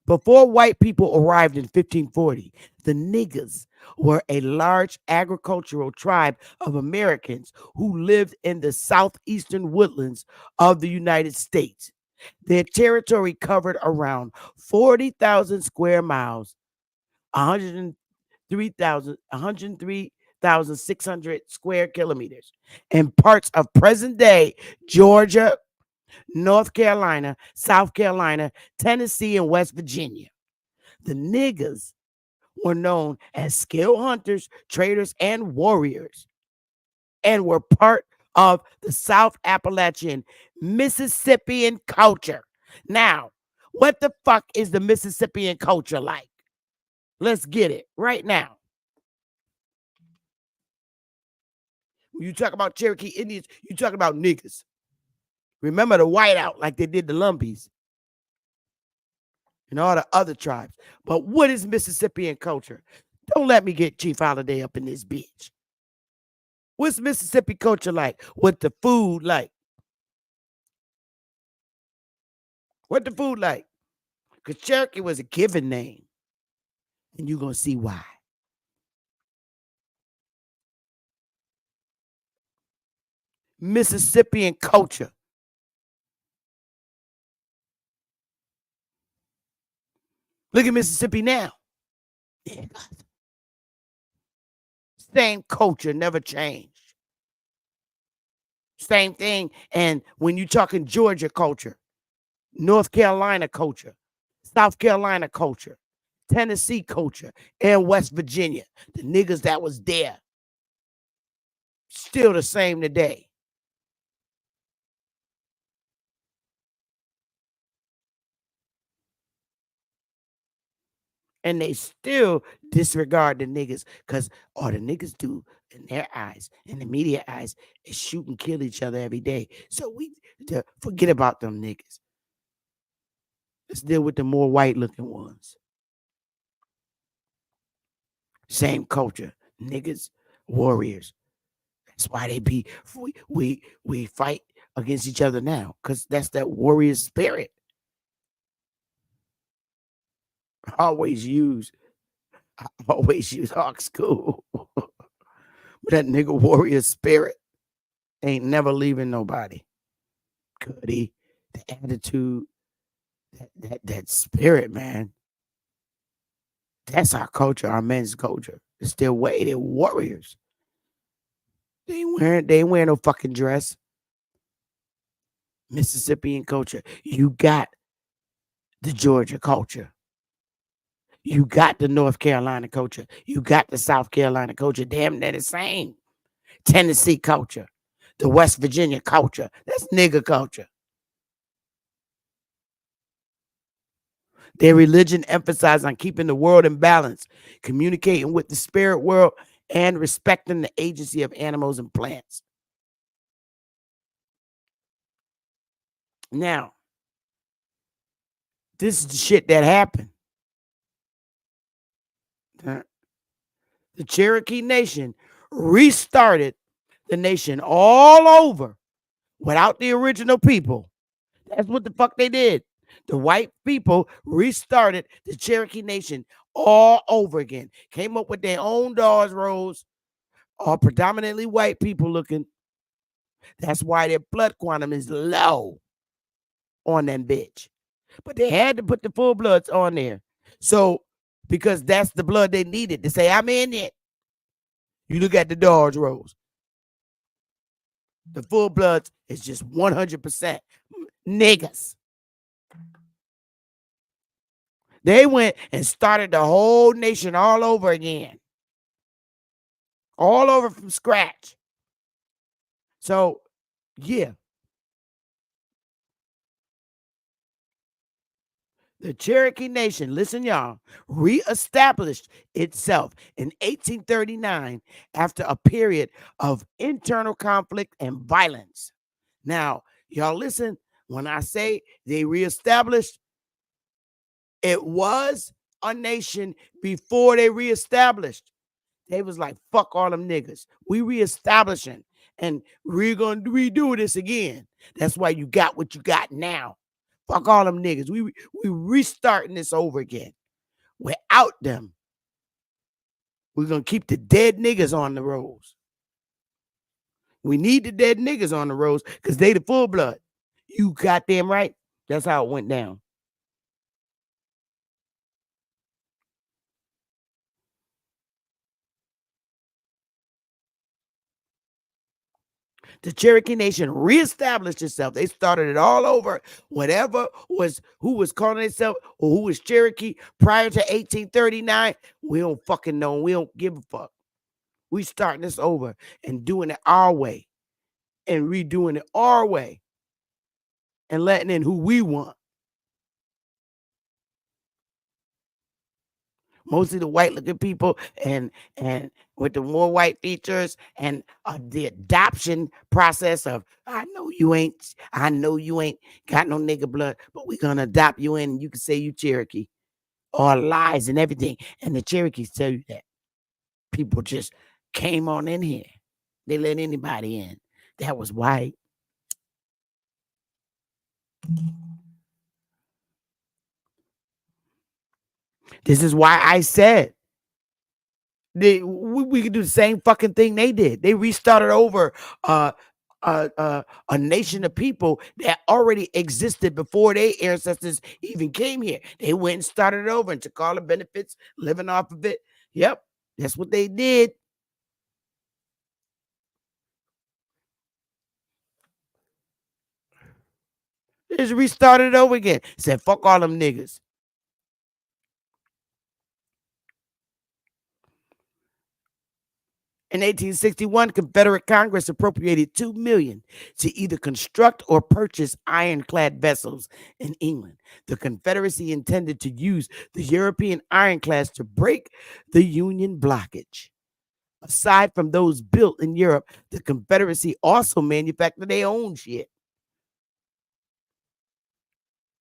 Before white people arrived in 1540, the niggas were a large agricultural tribe of Americans who lived in the southeastern woodlands of the United States. Their territory covered around 40,000 square miles, 103,600 square kilometers, and parts of present-day Georgia, North Carolina, South Carolina, Tennessee, and West Virginia. The niggas were known as skilled hunters, traders, and warriors, and were part of the South Appalachian Mississippian culture. Now, what the fuck is the Mississippian culture like? Let's get it right now. When you talk about Cherokee Indians, you talk about niggas. Remember the whiteout like they did the Lumbees and all the other tribes. But what is Mississippian culture? Don't let me get Chief Holiday up in this bitch. What's Mississippi culture like? What the food like? What the food like? Because Cherokee was a given name. And you're going to see why. Mississippian culture. Look at Mississippi now. Yeah. Same culture, never changed. Same thing. And when you're talking Georgia culture, North Carolina culture, South Carolina culture, Tennessee culture, and West Virginia, the niggas that was there, still the same today. And they still disregard the niggas because all the niggas do in their eyes, in the media eyes, is shoot and kill each other every day. So we forget about them niggas. Let's deal with the more white looking ones. Same culture, niggas, warriors. That's why they be we fight against each other now, because that's that warrior spirit. I always use Hawk School. But that nigga warrior spirit ain't never leaving nobody. Goody, the attitude, that spirit, man. That's our culture, our men's culture. It's their way. They're warriors. They ain't wearing no fucking dress. Mississippian culture. You got the Georgia culture. You got the North Carolina culture. You got the South Carolina culture. Damn, they're the same. Tennessee culture. The West Virginia culture. That's nigga culture. Their religion emphasizes on keeping the world in balance, communicating with the spirit world, and respecting the agency of animals and plants. Now, this is the shit that happened. The Cherokee Nation restarted the nation all over without the original people. That's what the fuck they did. The white people restarted the Cherokee Nation all over again. Came up with their own Dawes Roads, all predominantly white people looking. That's why their blood quantum is low on them bitch. But they had to put the full bloods on there. So, because that's the blood they needed to say, I'm in it. You look at the Dawes Roads. The full bloods is just 100% niggas. They went and started the whole nation all over again. All over from scratch. So, yeah. The Cherokee Nation, listen, y'all, reestablished itself in 1839 after a period of internal conflict and violence. Now, y'all listen, when I say they reestablished, it was a nation before they reestablished. They was like, fuck all them niggas. We reestablishing and we're going to redo this again. That's why you got what you got now. Fuck all them niggas. We restarting this over again. Without them, we're going to keep the dead niggas on the roads. We need the dead niggas on the roads because they the full blood. You goddamn right. That's how it went down. The Cherokee Nation reestablished itself. They started it all over. Whatever was who was calling itself or who was Cherokee prior to 1839, we don't fucking know. We don't give a fuck. We starting this over and doing it our way and redoing it our way and letting in who we want. Mostly the white looking people and with the more white features and the adoption process of I know you ain't got no nigga blood, but we gonna adopt you in and you can say you Cherokee. All lies and everything. And the Cherokees tell you that. People just came on in here. They let anybody in that was white. This is why I said we could do the same fucking thing they did. They restarted over a nation of people that already existed before their ancestors even came here. They went and started it over and took all the benefits, living off of it. Yep, that's what they did. They just restarted it over again. Said, fuck all them niggas. In 1861, Confederate Congress appropriated $2 million to either construct or purchase ironclad vessels in England. The Confederacy intended to use the European ironclads to break the Union blockage. Aside from those built in Europe, the Confederacy also manufactured their own shit.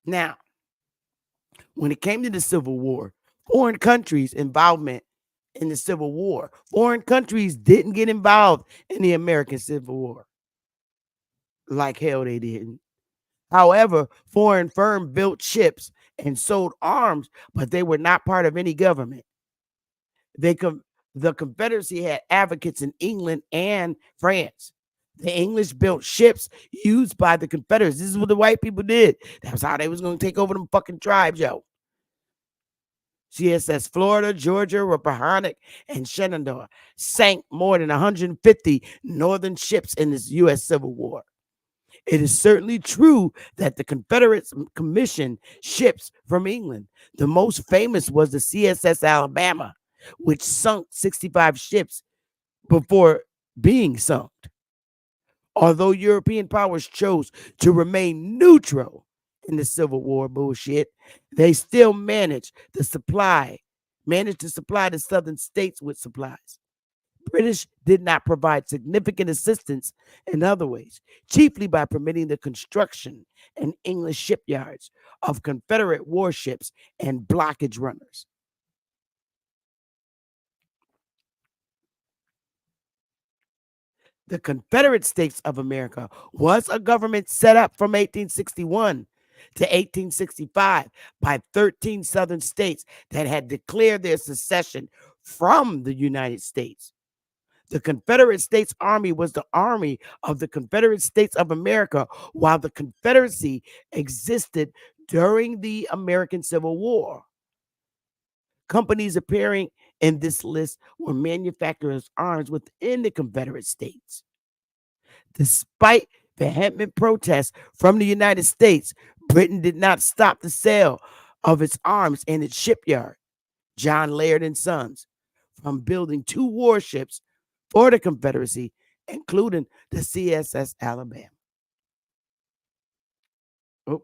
Now, when it came to the Civil War, foreign countries' involvement in the Civil War. Foreign countries didn't get involved in the American Civil War. Like hell they didn't. However, foreign firms built ships and sold arms, but they were not part of any government. The Confederacy had advocates in England and France. The English built ships used by the Confederates. This is what the white people did. That's how they was going to take over them fucking tribes, yo. CSS Florida, Georgia, Rappahannock, and Shenandoah sank more than 150 northern ships in this U.S. Civil War. It is certainly true that the Confederates commissioned ships from England. The most famous was the CSS Alabama, which sunk 65 ships before being sunk. Although European powers chose to remain neutral in the Civil War bullshit, they still managed to supply the southern states with supplies. British did not provide significant assistance in other ways, chiefly by permitting the construction in English shipyards of Confederate warships and blockage runners. The Confederate States of America was a government set up from 1861 to 1865 by 13 southern states that had declared their secession from the United States. The Confederate States Army was the army of the Confederate States of America, while the Confederacy existed during the American Civil War. Companies appearing in this list were manufacturers of arms within the Confederate States. Despite vehement protests from the United States, Britain did not stop the sale of its arms in its shipyard, John Laird and Sons, from building 2 warships for the Confederacy, including the CSS Alabama. Oh,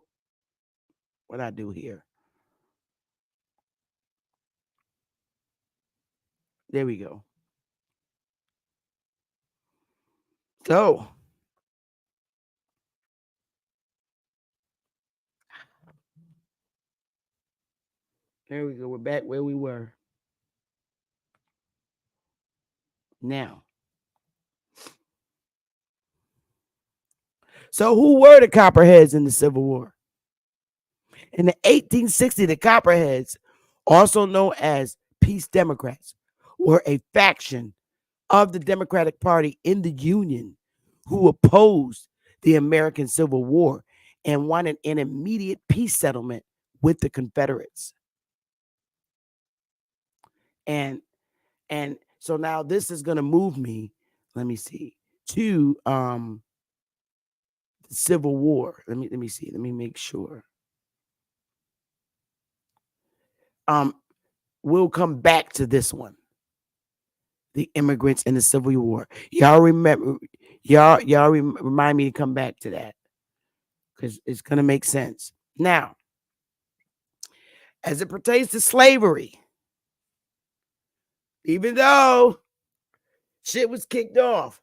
what I do here? There we go. So, there we go. We're back where we were. Now, so who were the Copperheads in the Civil War? In the 1860s, the Copperheads, also known as Peace Democrats, were a faction of the Democratic Party in the Union who opposed the American Civil War and wanted an immediate peace settlement with the Confederates. And so now this is going to move me, let me see, to the Civil War. Let me see. Let me make sure. We'll come back to this one. The immigrants in the Civil War. Y'all remember, remind me to come back to that because it's going to make sense. Now, as it pertains to slavery, even though shit was kicked off,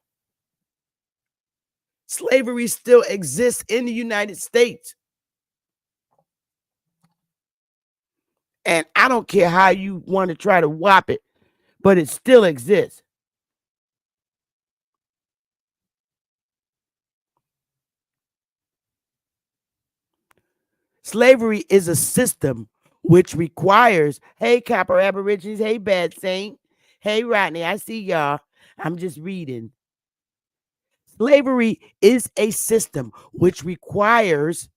slavery still exists in the United States. And I don't care how you want to try to whop it, but it still exists. Slavery is a system which requires, hey, Copper Aborigines, hey, Bad Saint, hey, Rodney, I see y'all. I'm just reading. Slavery is a system which requires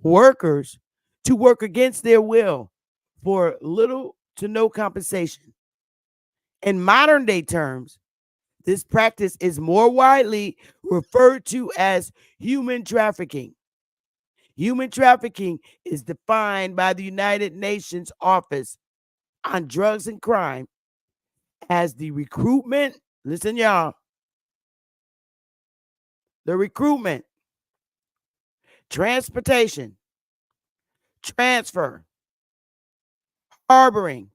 workers to work against their will for little to no compensation. In modern day terms, this practice is more widely referred to as human trafficking. Human trafficking is defined by the United Nations Office on Drugs and Crime as the recruitment, listen y'all, the recruitment, transportation, transfer, harboring,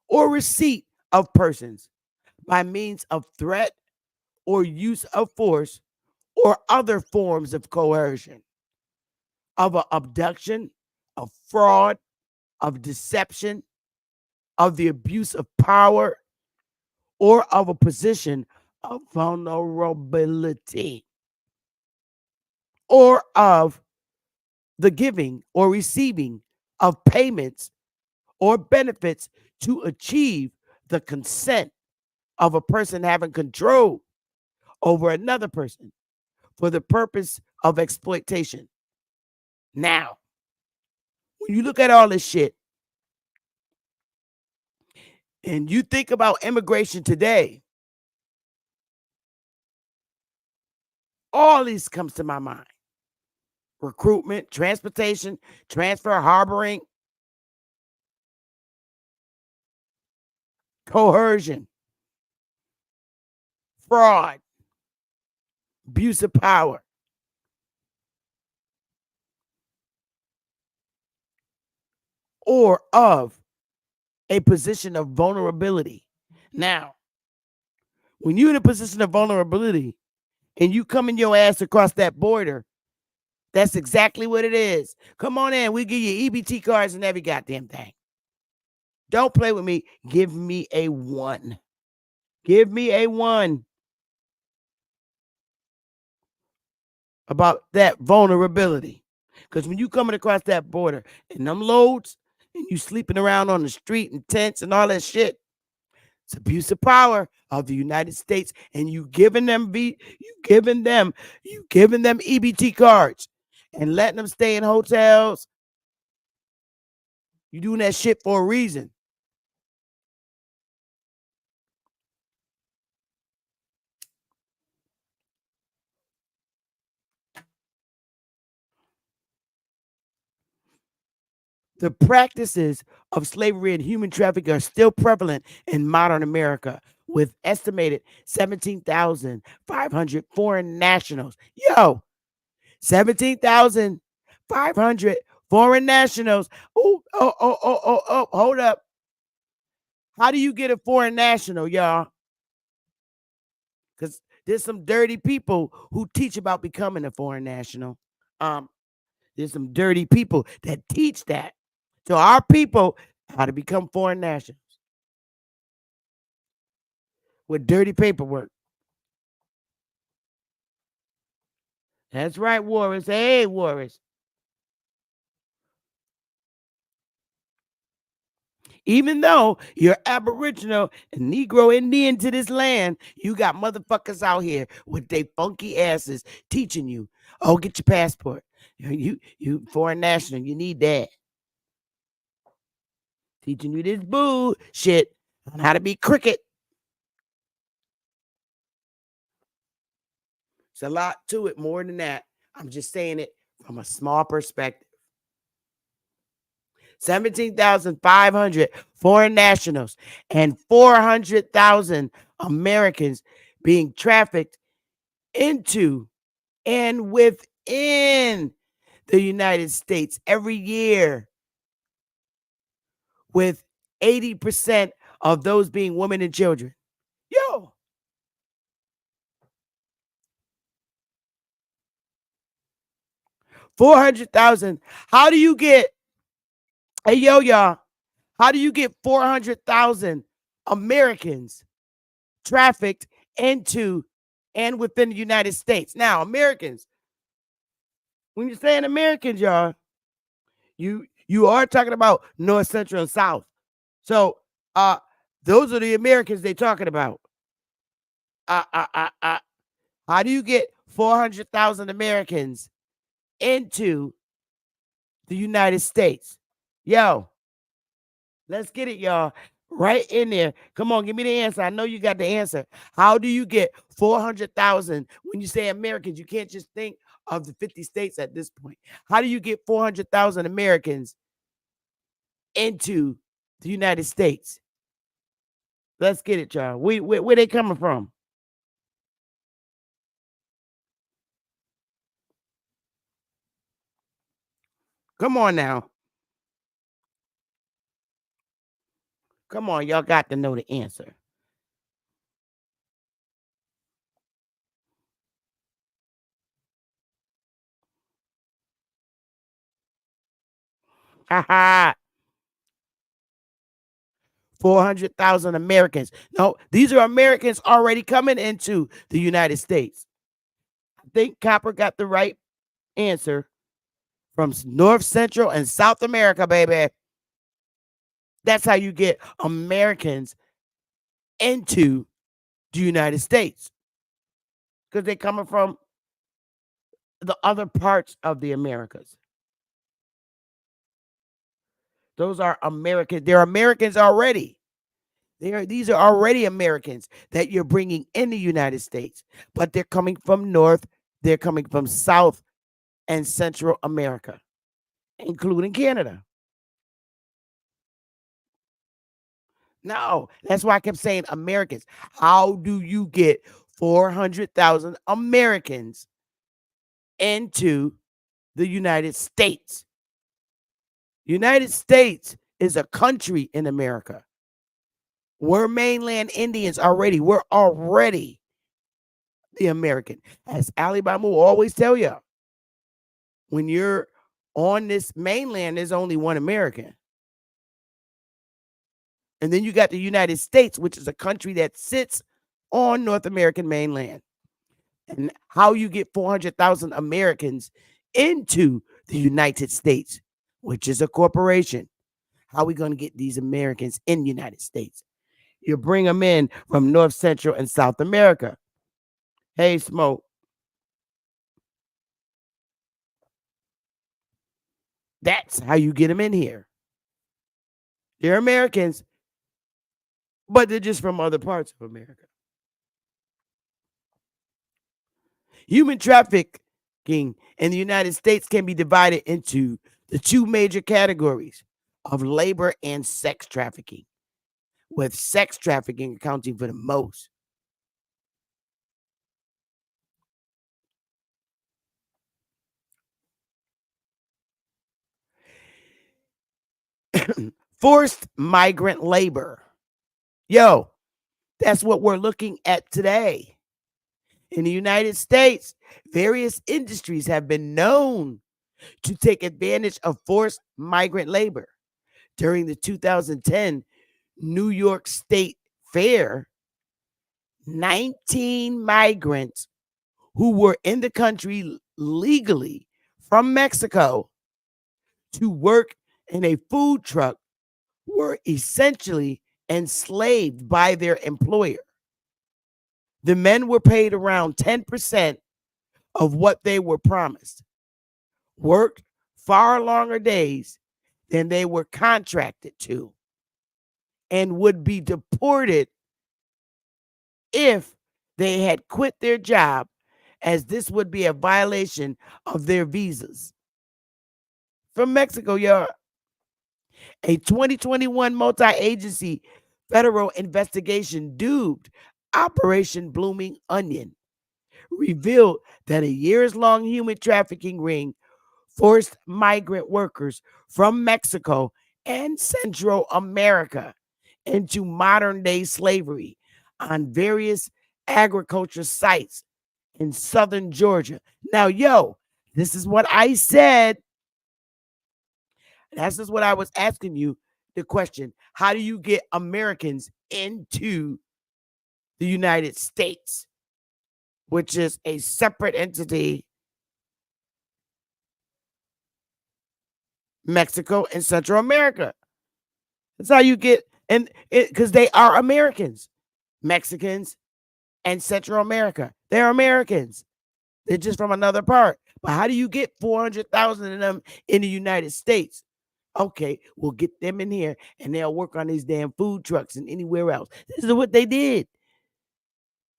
or receipt of persons by means of threat or use of force or other forms of coercion, of an abduction, of fraud, of deception, of the abuse of power, or of a position of vulnerability, or of the giving or receiving of payments or benefits to achieve the consent of a person having control over another person for the purpose of exploitation. Now, when you look at all this shit and you think about immigration today, all this comes to my mind. Recruitment, transportation, transfer, harboring, coercion, fraud, abuse of power. Or of a position of vulnerability. Now, when you're in a position of vulnerability and you coming your ass across that border, that's exactly what it is. Come on in. We give you EBT cards and every goddamn thing. Don't play with me. Give me a 1. Give me a 1 about that vulnerability. Because when you coming across that border and them loads and you sleeping around on the street in tents and all that shit, it's abuse of power of the United States, and you giving them EBT cards and letting them stay in hotels. You doing that shit for a reason. The practices of slavery and human trafficking are still prevalent in modern America, with estimated 17,500 foreign nationals. 17,500 foreign nationals. Oh, hold up. How do you get a foreign national, y'all? Because there's some dirty people who teach about becoming a foreign national. There's some dirty people that teach that to our people how to become foreign nationals with dirty paperwork. That's right, Warris. Hey, Warris. Even though you're Aboriginal and Negro Indian to this land, you got motherfuckers out here with their funky asses teaching you, oh, get your passport. You foreign national, you need that. Teaching you this bullshit on how to be cricket. It's a lot to it, more than that. I'm just saying it from a small perspective. 17,500 foreign nationals and 400,000 Americans being trafficked into and within the United States every year, with 80% of those being women and children. Yo, 400,000. How do you get, hey, yo, y'all, how do you get 400,000 Americans trafficked into and within the United States? Now, Americans, when you're saying Americans, y'all, you are talking about North, Central, and South. So those are the Americans they're talking about. How do you get 400,000 Americans into the United States? Yo, let's get it, y'all. Right in there. Come on, give me the answer. I know you got the answer. How do you get 400,000? When you say Americans, you can't just think of the 50 states at this point. How do you get 400,000 Americans into the United States? Let's get it, y'all. Where they coming from? Come on now. Come on, y'all got to know the answer. Ha ha. 400,000 Americans. No, these are Americans already coming into the United States. I think Copper got the right answer from North, Central, and South America, baby. That's how you get Americans into the United States, because they're coming from the other parts of the Americas. Those are Americans. They're Americans already. These are already Americans that you're bringing in the United States, but they're coming from North, they're coming from South and Central America, including Canada. No, that's why I kept saying Americans. How do you get 400,000 Americans into the United States? United States is a country in America. We're mainland Indians already. We're already the American. As Alibaba will always tell you, when you're on this mainland, there's only one American. And then you got the United States, which is a country that sits on North American mainland. And how you get 400,000 Americans into the United States, which is a corporation. How are we going to get these Americans in the United States? You bring them in from North, Central, and South America. Hey, Smoke. That's how you get them in here. They're Americans, but they're just from other parts of America. Human trafficking in the United States can be divided into the two major categories of labor and sex trafficking, with sex trafficking accounting for the most. Forced migrant labor Yo, that's what we're looking at today. In the United States, various industries have been known to take advantage of forced migrant labor. During the 2010 New York State Fair, 19 migrants who were in the country legally from Mexico to work in a food truck were essentially enslaved by their employer. The men were paid around 10% of what they were promised, worked far longer days than they were contracted to, and would be deported if they had quit their job, as this would be a violation of their visas. From Mexico, y'all. A 2021 multi-agency federal investigation dubbed Operation Blooming Onion revealed that a years-long human trafficking ring forced migrant workers from Mexico and Central America into modern-day slavery on various agriculture sites in southern Georgia. Now, yo, this is what I said. That's just what I was asking you the question. How do you get Americans into the United States, which is a separate entity, Mexico and Central America? That's how you get, and because they are Americans, Mexicans and Central America. They're Americans. They're just from another part. But how do you get 400,000 of them in the United States? Okay, we'll get them in here and they'll work on these damn food trucks and anywhere else. This is what they did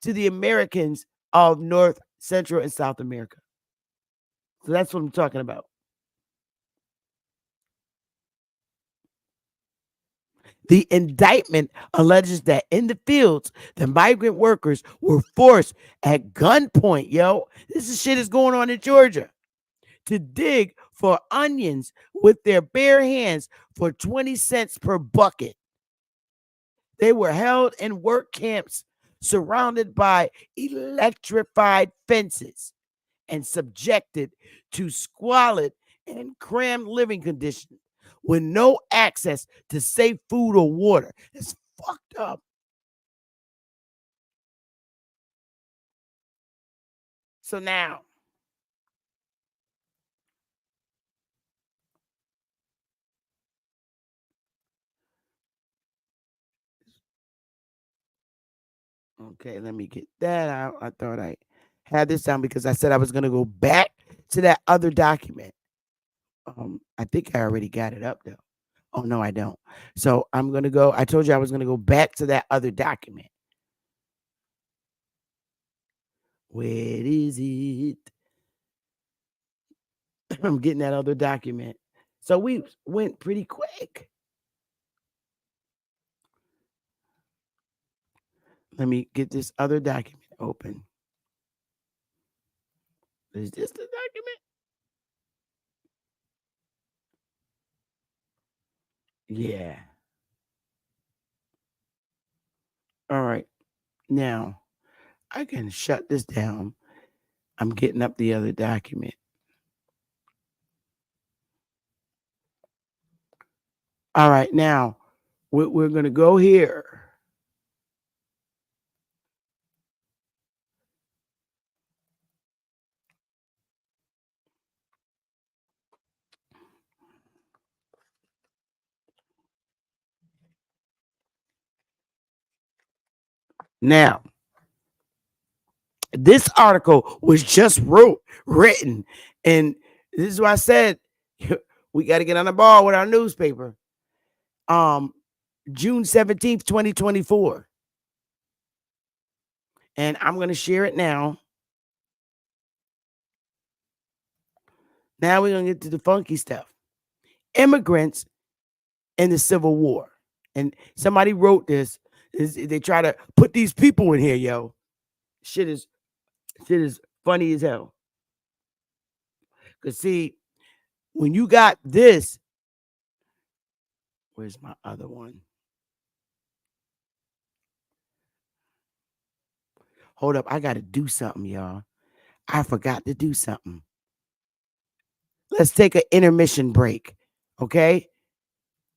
to the Americans of North, Central, and South America. So that's what I'm talking about. The indictment alleges that in the fields, the migrant workers were forced at gunpoint, yo. This shit is going on in Georgia, to dig for onions with their bare hands for 20 cents per bucket. They were held in work camps surrounded by electrified fences and subjected to squalid and cramped living conditions with no access to safe food or water. It's fucked up. So now, okay, let me get that out. I thought I had this down because I said I was going to go back to that other document. I think I already got it up though. Oh no, I don't. So I'm going to go. I told you I was going to go back to that other document. Where is it? I'm getting that other document. So we went pretty quick. Let me get this other document open. Is this the document? Yeah. All right. Now, I can shut this down. I'm getting up the other document. All right. Now, we're going to go here. Now, this article was just written, and this is why I said we got to get on the ball with our newspaper. June 17th, 2024. And I'm going to share it now. Now we're going to get to the funky stuff. Immigrants in the Civil War. And somebody wrote this. They try to put these people in here, yo. Shit is funny as hell. Because see, when you got this, where's my other one? Hold up. I got to do something, y'all. I forgot to do something. Let's take an intermission break. Okay?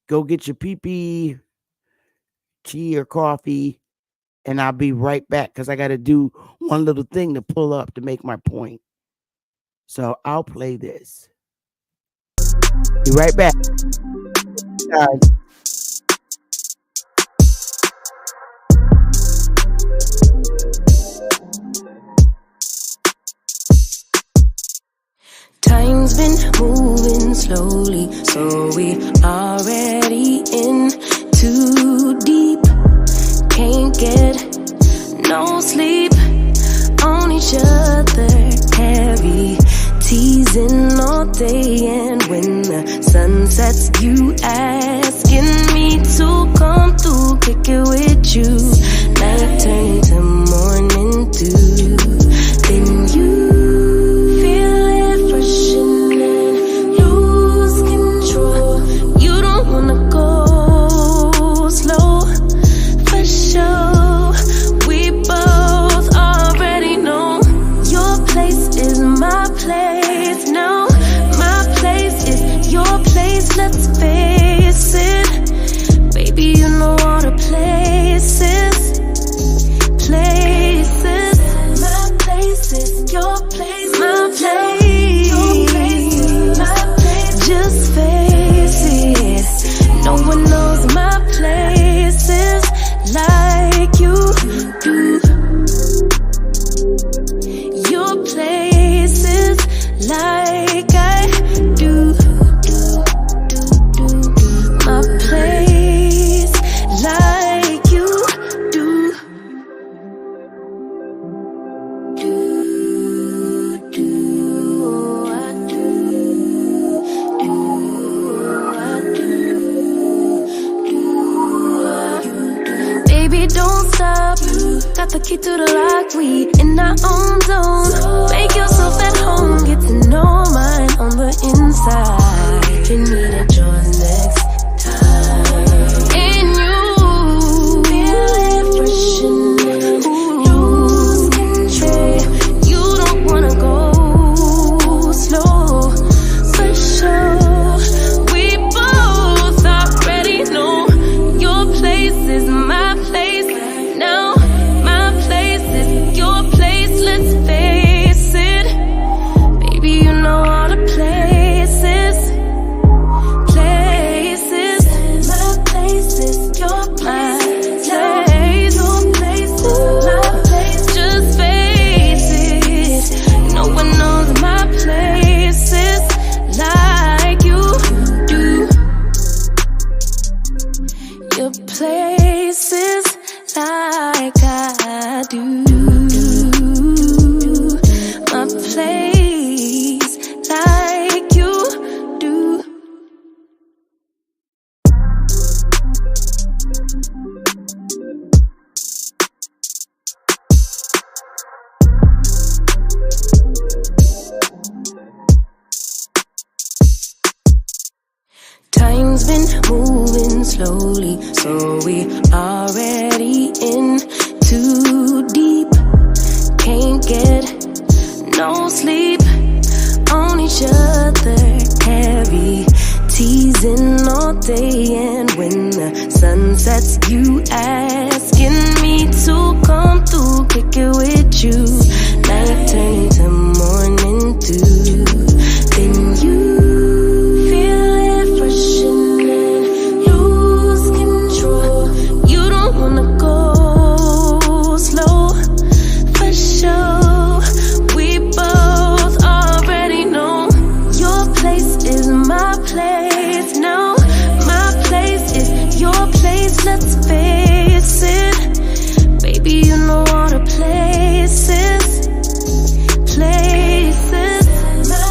Go get your pee-pee, tea or coffee, and I'll be right back because I got to do one little thing to pull up to make my point. So I'll play this. Be right back. Time's been moving slowly, so we already in too deep. Can't get no sleep on each other, heavy teasing all day, and when the sun sets, you asking me to come through, kick it with you. Night turn to morning dew, then you let's face it, baby, you know all the places, my places, your place, my place, your place, my place, just face it, no one knows my places like you do, your places like I do. Don't stop, got the key to the lock, we in our own zone. Make yourself at home, get to know mine on the inside. You need it yours next time. And you feel it freshening, lose control. You don't wanna go slow, for sure. We both already know your place is my place. Now my place is your place, let's face it, baby, you know all the places, my place is your place, your place, just face it, no one knows my places like you do, your places like I do, my place like you do. Time's been moving slowly, so we already in too deep. Can't get no sleep on each other, heavy teasing all day, and when the sun sets, you asking me to come through, kick it with you. Night turn to morning dew, then you let's face it, baby, you know all the places, my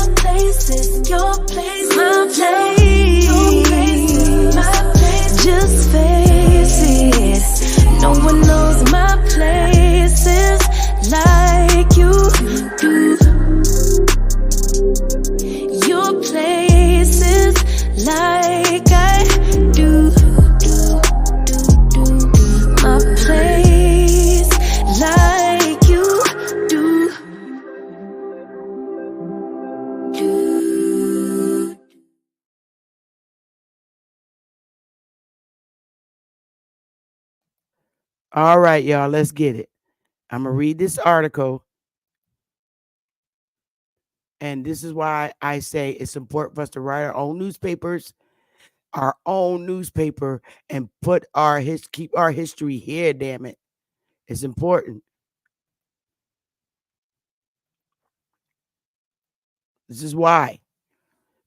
All right, y'all, let's get it. I'm going to read this article. And this is why I say it's important for us to write our own newspapers, and keep our history here, damn it. It's important. This is why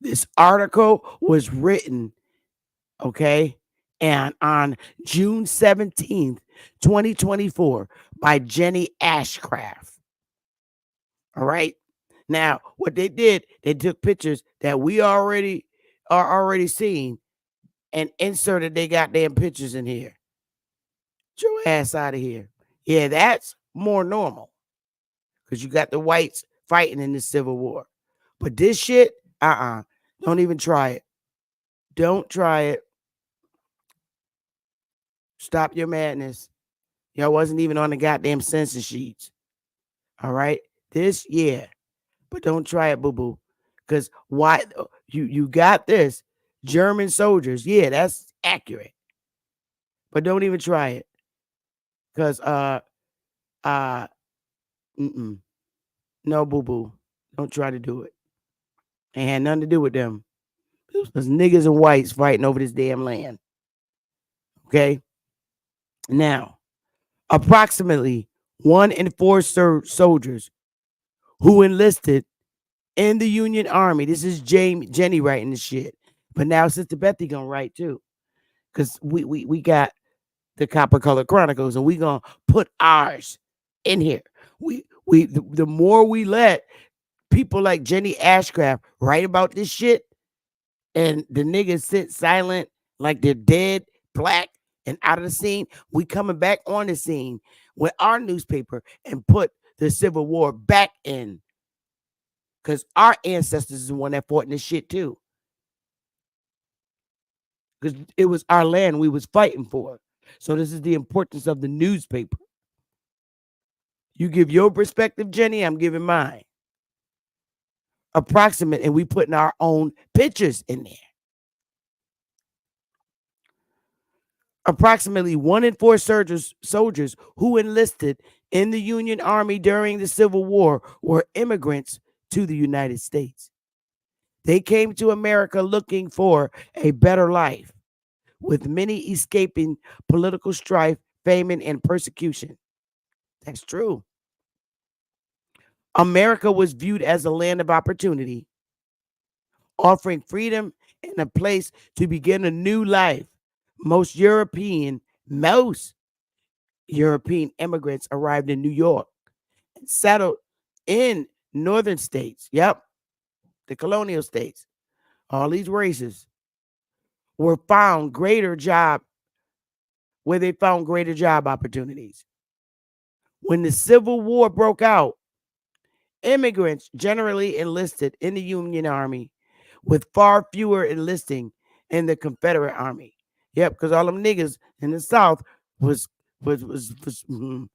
this article was written, okay, and on June 17th, 2024 by Jenny Ashcraft. All right. Now, what they did, they took pictures that we are already seeing and inserted their goddamn pictures in here. Get your ass out of here. Yeah, that's more normal. Because you got the whites fighting in the Civil War. But this shit, don't even try it. Don't try it. Stop your madness. Y'all wasn't even on the goddamn census sheets. All right? This, yeah. But don't try it, boo-boo. Because why you got this. German soldiers. Yeah, that's accurate. But don't even try it. Because no, boo-boo. Don't try to do it. Ain't had nothing to do with them. It was niggas and whites fighting over this damn land. Okay? Now, approximately 1 in 4 soldiers who enlisted in the Union Army. This is Jenny writing this shit. But now Sister Bethy gonna write too. Because we got the Copper Color Chronicles and we gonna put ours in here. The more we let people like Jenny Ashcraft write about this shit, and the niggas sit silent like they're dead, black, and out of the scene, we coming back on the scene with our newspaper and put the Civil War back in. Because our ancestors is the one that fought in this shit too. Because it was our land we was fighting for. So this is the importance of the newspaper. You give your perspective, Jenny, I'm giving mine. Approximate, and we putting our own pictures in there. Approximately 1 in 4 soldiers who enlisted in the Union Army during the Civil War were immigrants to the United States. They came to America looking for a better life, with many escaping political strife, famine, and persecution. That's true. America was viewed as a land of opportunity, offering freedom and a place to begin a new life. Most European immigrants arrived in New York and settled in northern states. Yep, the colonial states. All these races where they found greater job opportunities. When the Civil War broke out, immigrants generally enlisted in the Union Army, with far fewer enlisting in the Confederate Army. Yep, because all them niggas in the South was the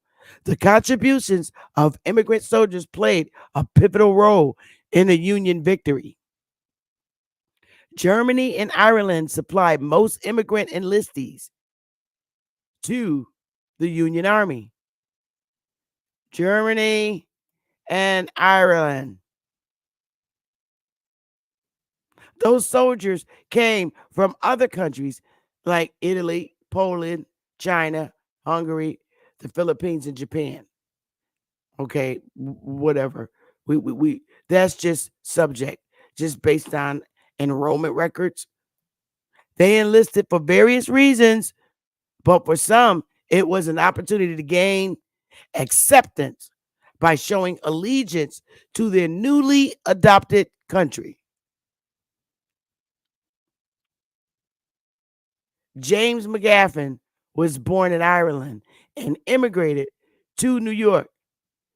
contributions of immigrant soldiers played a pivotal role in the Union victory. Germany and Ireland supplied most immigrant enlistees to the Union Army. Germany and Ireland. Those soldiers came from other countries like Italy, Poland, China, Hungary, the Philippines, and Japan. Okay, whatever. We that's just subject, just based on enrollment records. They enlisted for various reasons, but for some, it was an opportunity to gain acceptance by showing allegiance to their newly adopted country. James McGaffin was born in Ireland and immigrated to New York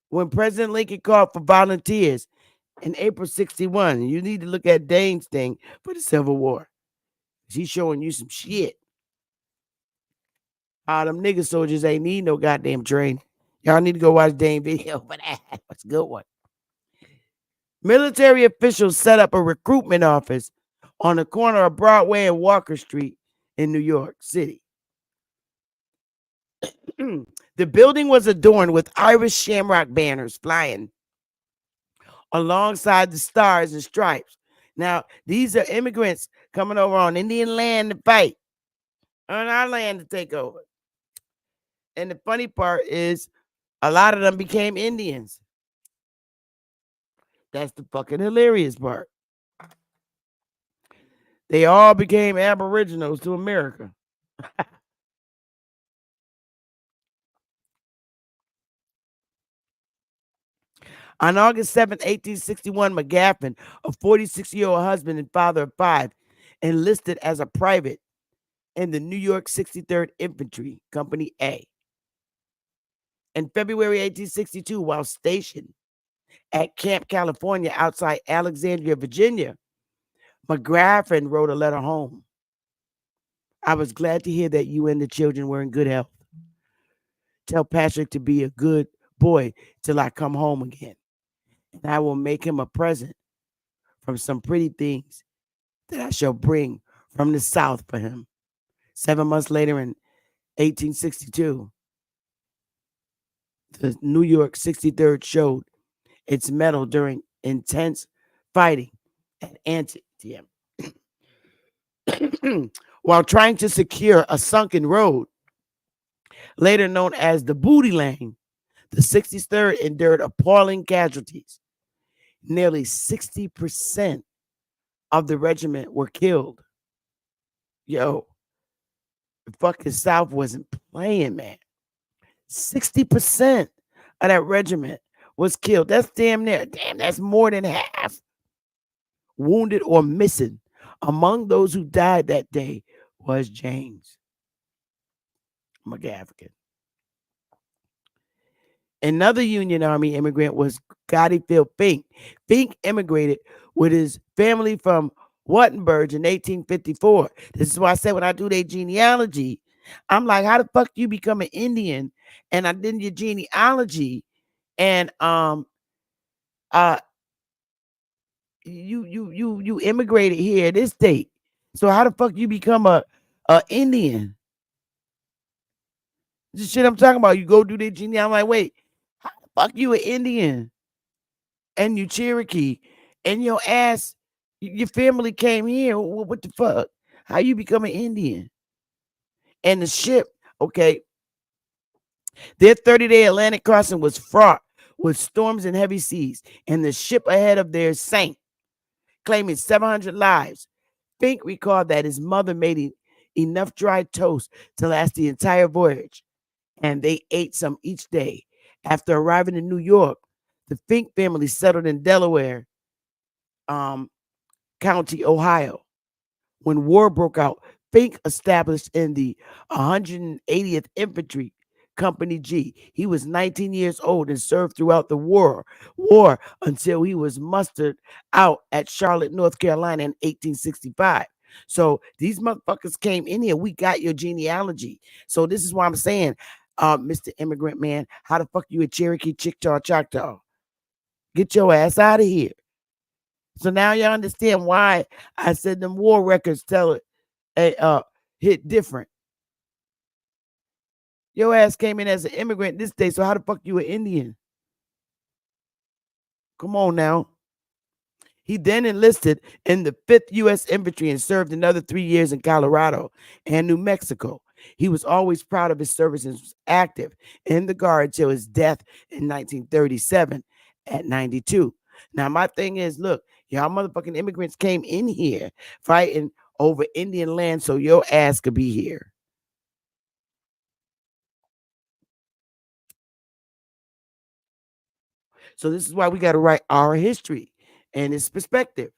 when President Lincoln called for volunteers in April 61. You need to look at Dane's thing for the Civil War. He's showing you some shit. All them nigga soldiers ain't need no goddamn training. Y'all need to go watch Dane video for that. That's a good one. Military officials set up a recruitment office on the corner of Broadway and Walker Street in New York City. The building was adorned with Irish shamrock banners flying alongside the stars and stripes. Now, these are immigrants coming over on Indian land to fight, on our land to take over. And the funny part is, a lot of them became Indians. That's the fucking hilarious part. They all became aboriginals to America. On August 7th, 1861, McGaffin, a 46-year-old husband and father of 5, enlisted as a private in the New York 63rd Infantry, Company A. In February 1862, while stationed at Camp California outside Alexandria, Virginia, McGaffin wrote a letter home. I was glad to hear that you and the children were in good health. Tell Patrick to be a good boy till I come home again. And I will make him a present from some pretty things that I shall bring from the South for him. 7 months later, in 1862, the New York 63rd showed its mettle during intense fighting at Antietam. While trying to secure a sunken road, later known as the Booty Lane, the 63rd endured appalling casualties. Nearly 60% of the regiment were killed. Yo, the fucking South wasn't playing, man. 60% of that regiment was killed. That's that's more than half. Wounded or missing. Among those who died that day was James McGaffin. Another Union Army immigrant was Godeyfield Fink. Fink immigrated with his family from Wattenberg in 1854. This is why I said when I do their genealogy, I'm like, how the fuck you become an Indian? And I did your genealogy, and you immigrated here this date. So how the fuck you become a Indian? This shit I'm talking about. You go do their genealogy. I'm like, wait, how the fuck you an Indian? And you Cherokee, and your ass, your family came here. What the fuck? How you become an Indian? And the ship, okay, their 30-day Atlantic crossing was fraught with storms and heavy seas, and the ship ahead of theirs sank, claiming 700 lives. Fink recalled that his mother made enough dry toast to last the entire voyage, and they ate some each day. After arriving in New York, the Fink family settled in Delaware County, Ohio. When war broke out, Fink established in the 180th Infantry, Company G. He was 19 years old and served throughout the war until he was mustered out at Charlotte, North Carolina in 1865. So these motherfuckers came in here. We got your genealogy. So this is why I'm saying, Mr. Immigrant Man, how the fuck you a Cherokee, Chickasaw, Choctaw? Get your ass out of here. So now y'all understand why I said them war records tell it hit different. Your ass came in as an immigrant this day, so how the fuck you an Indian? Come on now. He then enlisted in the 5th U.S. Infantry and served another 3 years in Colorado and New Mexico. He was always proud of his service and was active in the Guard until his death in 1937 at 92. Now, my thing is, look, y'all motherfucking immigrants came in here fighting over Indian land so your ass could be here. So this is why we got to write our history and its perspective.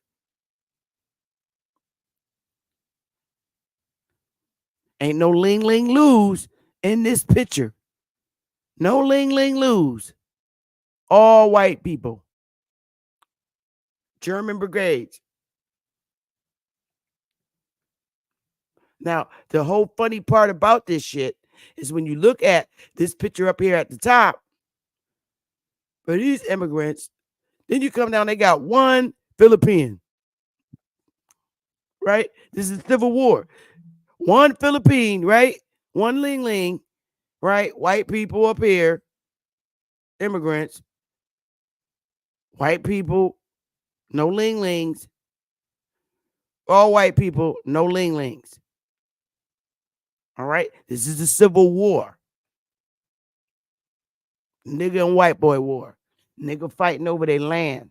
Ain't no ling ling lose in this picture. No ling ling lose. All white people. German brigades. Now, the whole funny part about this shit is when you look at this picture up here at the top, for these immigrants, then you come down, they got one Philippine, right? This is Civil War. One Philippine, right? One Ling Ling, right? White people up here, immigrants, white people, no ling-lings. All white people, no ling-lings. All right? This is the Civil War. Nigga and white boy war. Nigga fighting over their land.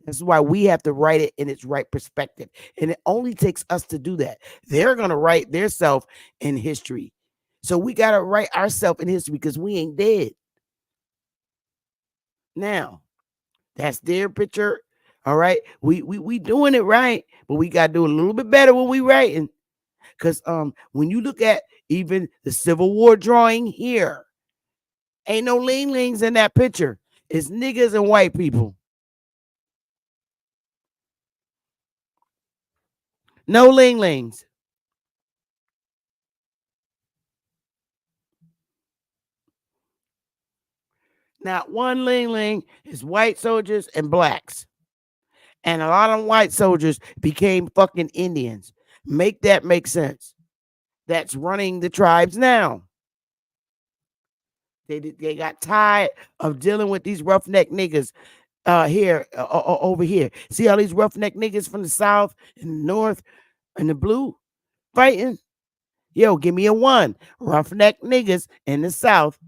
That's why we have to write it in its right perspective. And it only takes us to do that. They're going to write their self in history. So we got to write ourselves in history because we ain't dead. Now, that's their picture. All right. We doing it right, but we got to do a little bit better when we writing. Because when you look at even the Civil War drawing here, ain't no ling-lings in that picture. It's niggas and white people. No ling-lings. Not one ling-ling is white soldiers and blacks. And a lot of white soldiers became fucking Indians. Make that make sense. That's running the tribes now. They got tired of dealing with these roughneck niggas here, over here. See all these roughneck niggas from the South and the North and the Blue fighting? Yo, give me a one. Roughneck niggas in the South.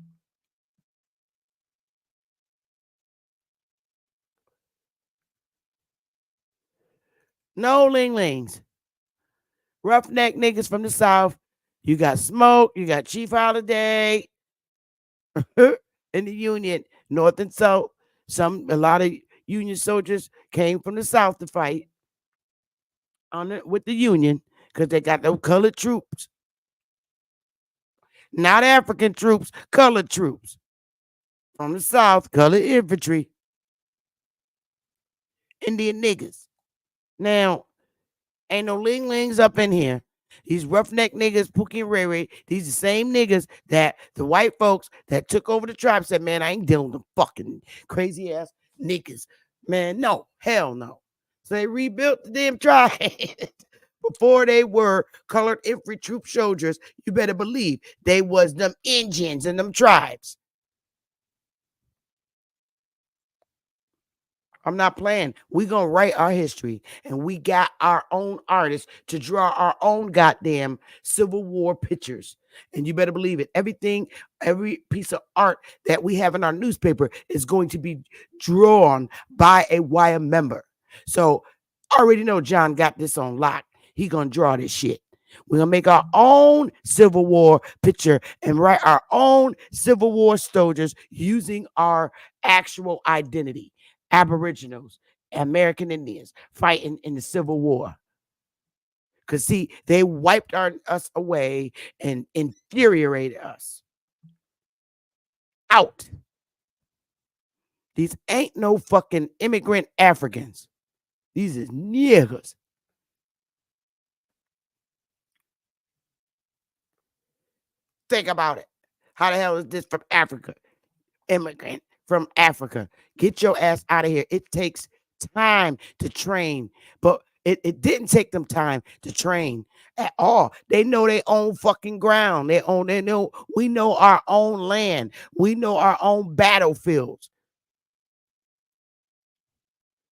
No ling-lings. Roughneck niggas from the South. You got Smoke. You got Chief Holiday. In the Union, North and South. A lot of Union soldiers came from the South to fight with the Union because they got those colored troops. Not African troops, colored troops. From the South, colored infantry. Indian niggas. Now, ain't no ling-lings up in here. These roughneck niggas, Pookie and Ray Ray, these the same niggas that the white folks that took over the tribe said, man, I ain't dealing with them fucking crazy ass niggas. Man, no, hell no. So they rebuilt the damn tribe. Before they were colored infantry troop soldiers, you better believe they was them Indians and them tribes. I'm not playing. We gonna write our history, and we got our own artists to draw our own goddamn Civil War pictures. And you better believe it. Every piece of art that we have in our newspaper is going to be drawn by a YM member. So I already know John got this on lock. He gonna draw this shit. We're gonna make our own Civil War picture and write our own Civil War soldiers using our actual identity. Aboriginals, American Indians fighting in the Civil War. Because, see, they wiped us away and infuriated us. Out. These ain't no fucking immigrant Africans. These is niggers. Think about it. How the hell is this from Africa? Immigrant from Africa. Get your ass out of here. It takes time to train, but it didn't take them time to train at all. They know their own fucking ground. We know our own land. We know our own battlefields.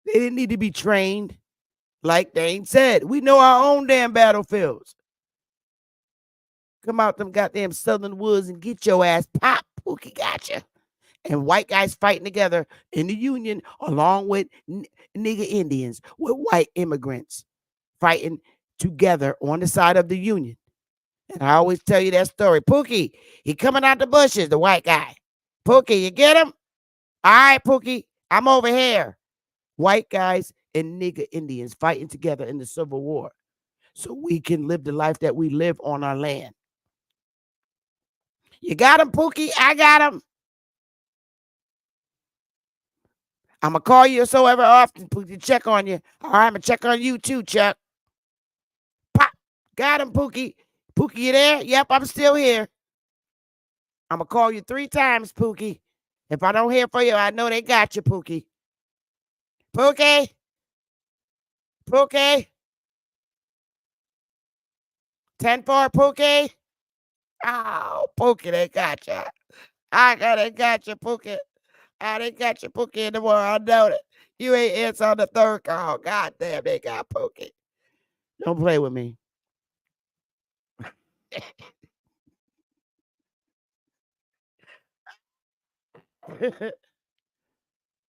They didn't need to be trained. Like Dane said, we know our own damn battlefields. Come out them goddamn southern woods and get your ass popped. Pookie gotcha. And white guys fighting together in the Union along with nigger Indians, with white immigrants fighting together on the side of the Union. And I always tell you that story. Pookie, he coming out the bushes, the white guy. Pookie, you get him? All right, Pookie, I'm over here. White guys and nigger Indians fighting together in the Civil War so we can live the life that we live on our land. You got him, Pookie? I got him. I'm going to call you so ever often to check on you. All right, I'm going to check on you too, Chuck. Pop. Got him, Pookie. Pookie, you there? Yep, I'm still here. I'm going to call you 3 times, Pookie. If I don't hear from you, I know they got you, Pookie. Pookie? Pookie? 10-4, Pookie? Oh, Pookie, they got you. I got it, got you, Pookie. I didn't got you, Pookie, in the world. I know that. You ain't answer on the third call. God damn, they got Pookie. Don't play with me.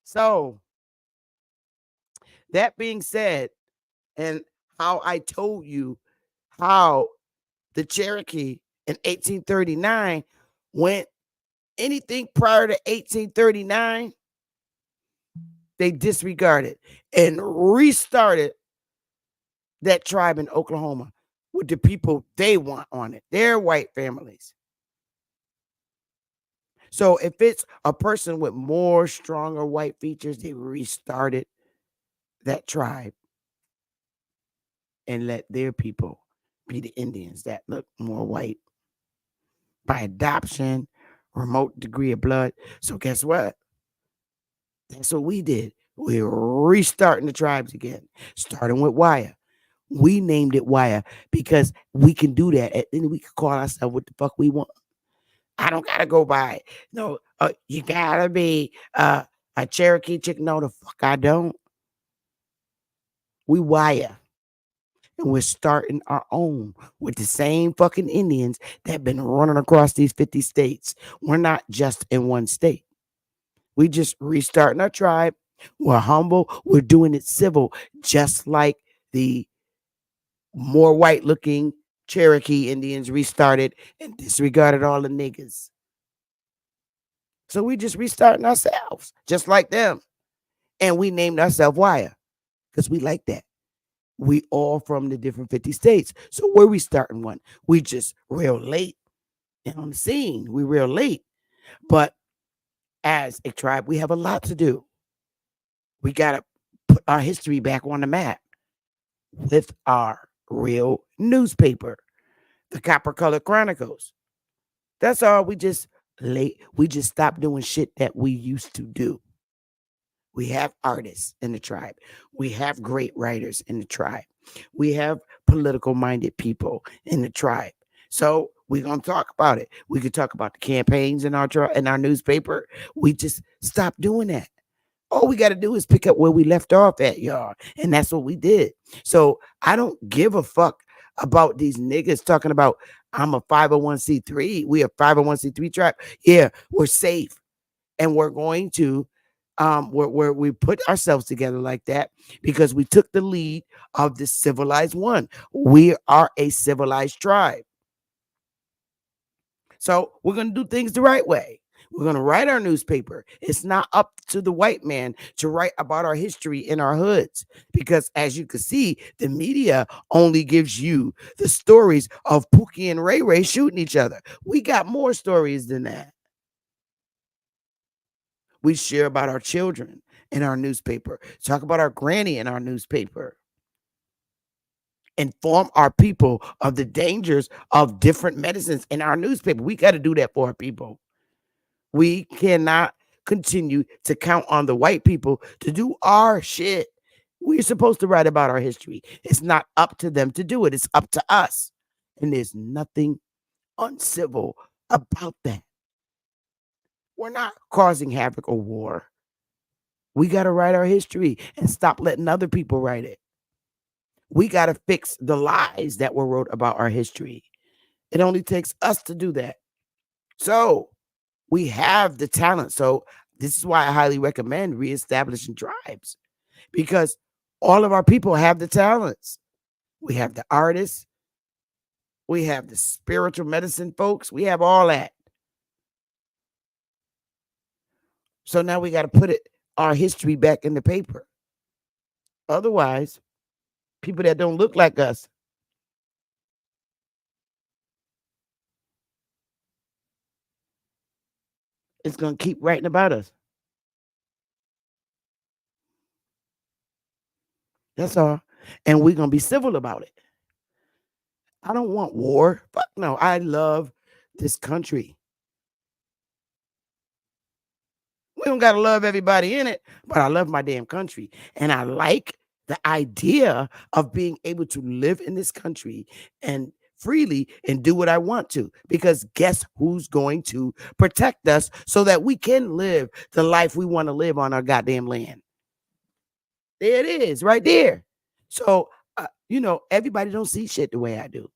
So, that being said, and how I told you how the Cherokee in 1839 went anything prior to 1839, they disregarded and restarted that tribe in Oklahoma with the people they want on it, their white families. So if it's a person with more stronger white features, they restarted that tribe and let their people be the Indians that look more white by adoption, remote degree of blood. So guess what? That's what we did. We're restarting the tribes again, starting with Wire. We named it Wire because we can do that. And then we can call ourselves what the fuck we want. I don't gotta go by no. You gotta be a Cherokee chick. No, the fuck I don't. We Wire, and we're starting our own with the same fucking Indians that been running across these 50 states. We're not just in one state. We just restarting our tribe. We're humble. We're doing it civil, just like the more white looking Cherokee Indians restarted and disregarded all the niggas. So we just restarting ourselves, just like them. And we named ourselves Wire because we like that. We all from the different 50 states. So where we starting one? We just real late and on the scene. We real late. But as a tribe, we have a lot to do. We got to put our history back on the map with our real newspaper, the Copper Color Chronicles. That's all. We just late. We just stopped doing shit that we used to do. We have artists in the tribe. We have great writers in the tribe. We have political minded people in the tribe. So we're gonna talk about it. We could talk about the campaigns in our newspaper. We just stopped doing that. All we got to do is pick up where we left off at, y'all. And that's what we did. So I don't give a fuck about these niggas talking about I'm a 501c3. We a 501c3 tribe. Yeah, we're safe. And we're going to where we put ourselves together like that because we took the lead of the civilized one. We are a civilized tribe. So we're going to do things the right way. We're going to write our newspaper. It's not up to the white man to write about our history in our hoods because as you can see, the media only gives you the stories of Pookie and Ray Ray shooting each other. We got more stories than that. We share about our children in our newspaper, talk about our granny in our newspaper, inform our people of the dangers of different medicines in our newspaper. We got to do that for our people. We cannot continue to count on the white people to do our shit. We're supposed to write about our history. It's not up to them to do it. It's up to us. And there's nothing uncivil about that. We're not causing havoc or war. We got to write our history and stop letting other people write it. We got to fix the lies that were wrote about our history. It only takes us to do that. So we have the talent. So this is why I highly recommend Reestablishing Tribes because all of our people have the talents. We have the artists. We have the spiritual medicine folks. We have all that. So now we got to put our history back in the paper. Otherwise, people that don't look like us is going to keep writing about us. That's all. And we're going to be civil about it. I don't want war. Fuck no. I love this country. We don't got to love everybody in it, but I love my damn country. And I like the idea of being able to live in this country and freely and do what I want to, because guess who's going to protect us so that we can live the life we want to live on our goddamn land? There it is, right there. So, everybody don't see shit the way I do.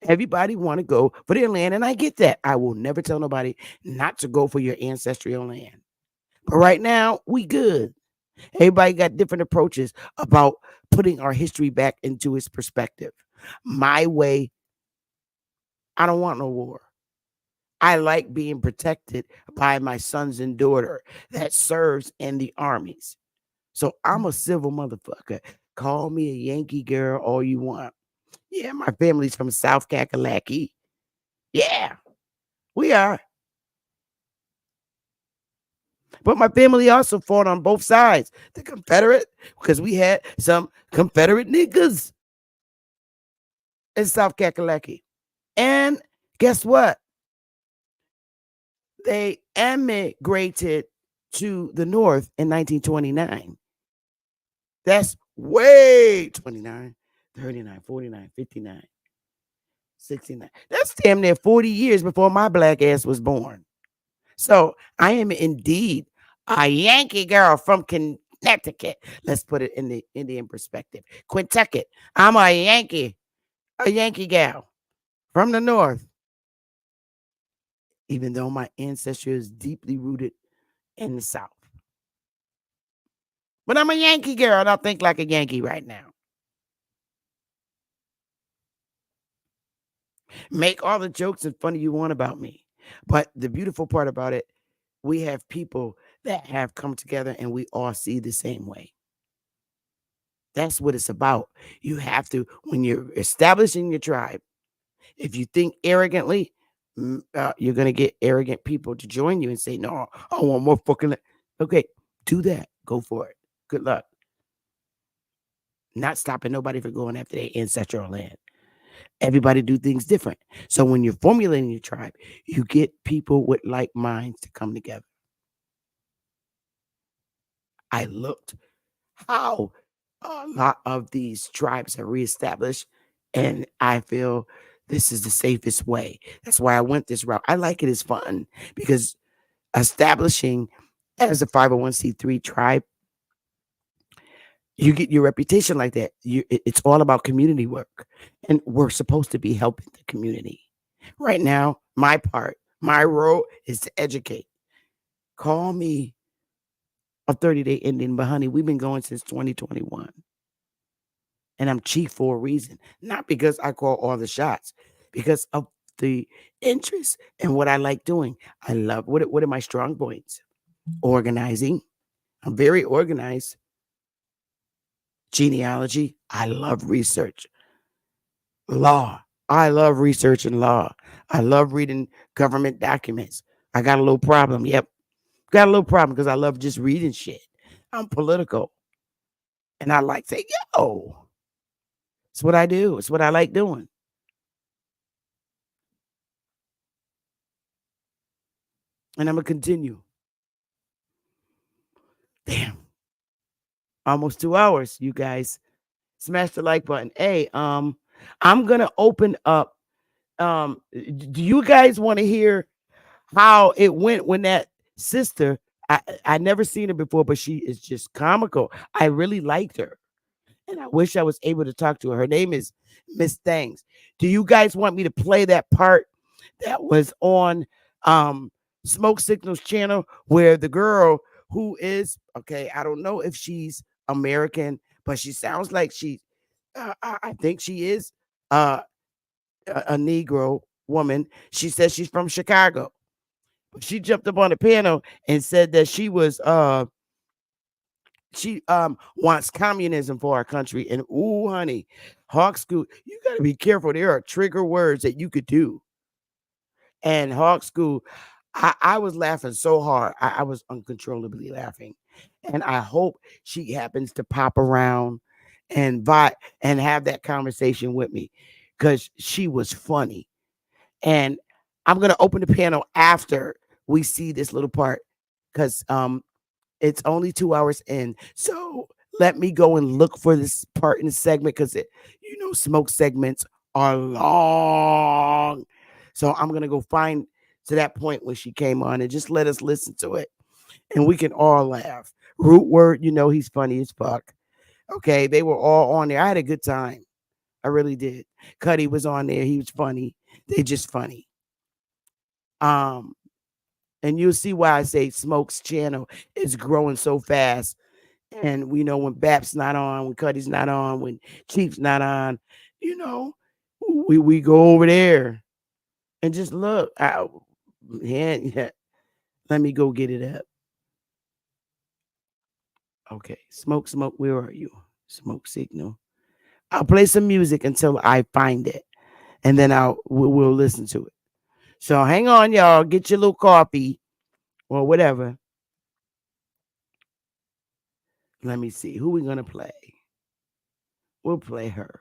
Everybody want to go for their land, and I get that. I will never tell nobody not to go for your ancestral land. But right now, we good. Everybody got different approaches about putting our history back into its perspective. My way, I don't want no war. I like being protected by my sons and daughter that serves in the armies. So I'm a civil motherfucker. Call me a Yankee girl all you want. Yeah, my family's from South Kakalaki. Yeah, we are. But my family also fought on both sides. The Confederate, because we had some Confederate niggas in South Kakalaki. And guess what? They emigrated to the North in 1929. That's way 29, 39, 49, 59, 69. That's damn near 40 years before my black ass was born. So I am indeed a Yankee girl from Connecticut. Let's put it in the Indian perspective. Quintucket. I'm a Yankee gal from the North. Even though my ancestry is deeply rooted in the South. But I'm a Yankee girl, and I think like a Yankee right now. Make all the jokes and funny you want about me. But the beautiful part about it, we have people that have come together and we all see the same way. That's what it's about. You have to, when you're establishing your tribe, if you think arrogantly, you're going to get arrogant people to join you and say, no, I want more fucking. Okay, do that. Go for it. Good luck. Not stopping nobody from going after their ancestral land. Everybody do things different. So when you're formulating your tribe, you get people with like minds to come together. I looked how a lot of these tribes are reestablished, and I feel this is the safest way. That's why I went this route. I like it. It's fun because establishing as a 501c3 tribe, you get your reputation like that. It's all about community work, and we're supposed to be helping the community. Right now, my role is to educate. Call me a 30-day Indian, but honey, we've been going since 2021. And I'm chief for a reason, not because I call all the shots, because of the interest and what I like doing. I love, what are my strong points? Organizing. I'm very organized. Genealogy. I love research. Law. I love research and law. I love reading government documents. I got a little problem. Yep. Got a little problem because I love just reading shit. I'm political. And I like to say, yo, it's what I do. It's what I like doing. And I'm going to continue. Damn. Almost 2 hours, you guys. Smash the like button. Hey, I'm going to open up. Do you guys want to hear how it went when that sister, I never seen her before, but she is just comical. I really liked her. And I wish I was able to talk to her. Her name is Miss Thangs. Do you guys want me to play that part that was on Smoke Signals channel where the girl who is, okay, I don't know if she's American, but she sounds like I think she is a Negro woman. She says she's from Chicago. But she jumped up on the panel and said that she was she wants communism for our country. And ooh, honey, Hawk School, you got to be careful. There are trigger words that you could do. And Hawk School, I was laughing so hard. I was uncontrollably laughing. And I hope she happens to pop around and have that conversation with me because she was funny. And I'm going to open the panel after we see this little part because it's only 2 hours in. So let me go and look for this part in the segment because, Smoke segments are long. So I'm gonna go find to that point when she came on and just let us listen to it, and we can all laugh. Root word, he's funny as fuck. Okay, they were all on there. I had a good time. I really did. Cuddy was on there. He was funny. They just funny. And you'll see why I say Smoke's channel is growing so fast. And we know when Bap's not on, when Cuddy's not on, when Chief's not on, we go over there and just look. Yeah. Let me go get it up. Okay, Smoke, where are you? Smoke signal. I'll play some music until I find it, and then we'll listen to it. So hang on, y'all. Get your little coffee or whatever. Let me see who we gonna play. We'll play her.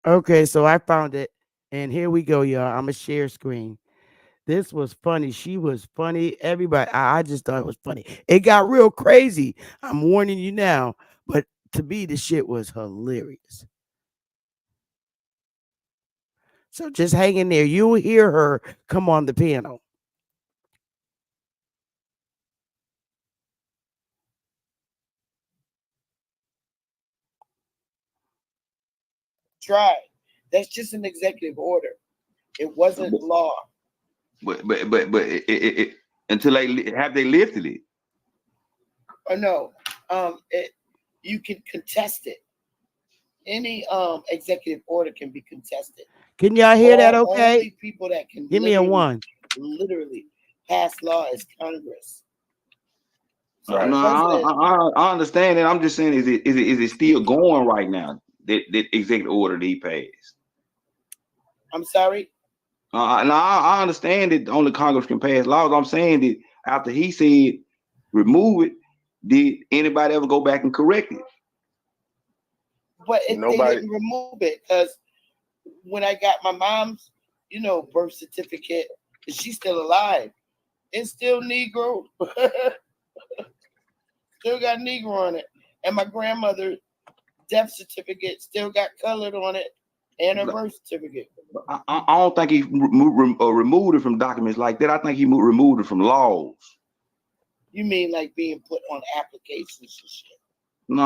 Okay, so I found it, and here we go, y'all. I'm a share screen. This was funny. She was funny. Everybody, I just thought it was funny. It got real crazy. I'm warning you now, but to me, the shit was hilarious. So just hang in there. You'll hear her come on the piano. Try. That's just an executive order. It wasn't law. But it until they lifted it. Or no, you can contest it. Any executive order can be contested. Can y'all hear that? Okay. Only people that can give me a 1. Literally pass law is Congress. So I understand it. I'm just saying, is it still going right now? That executive order that he passed. I'm sorry. I understand that only Congress can pass laws. I'm saying that after he said remove it, did anybody ever go back and correct it? But they didn't remove it, because when I got my mom's, birth certificate, she's still alive. It's still Negro. Still got Negro on it. And my grandmother's death certificate still got colored on it, and her birth certificate. I don't think he removed it from documents like that. I think he removed it from laws. You mean like being put on applications and shit? No,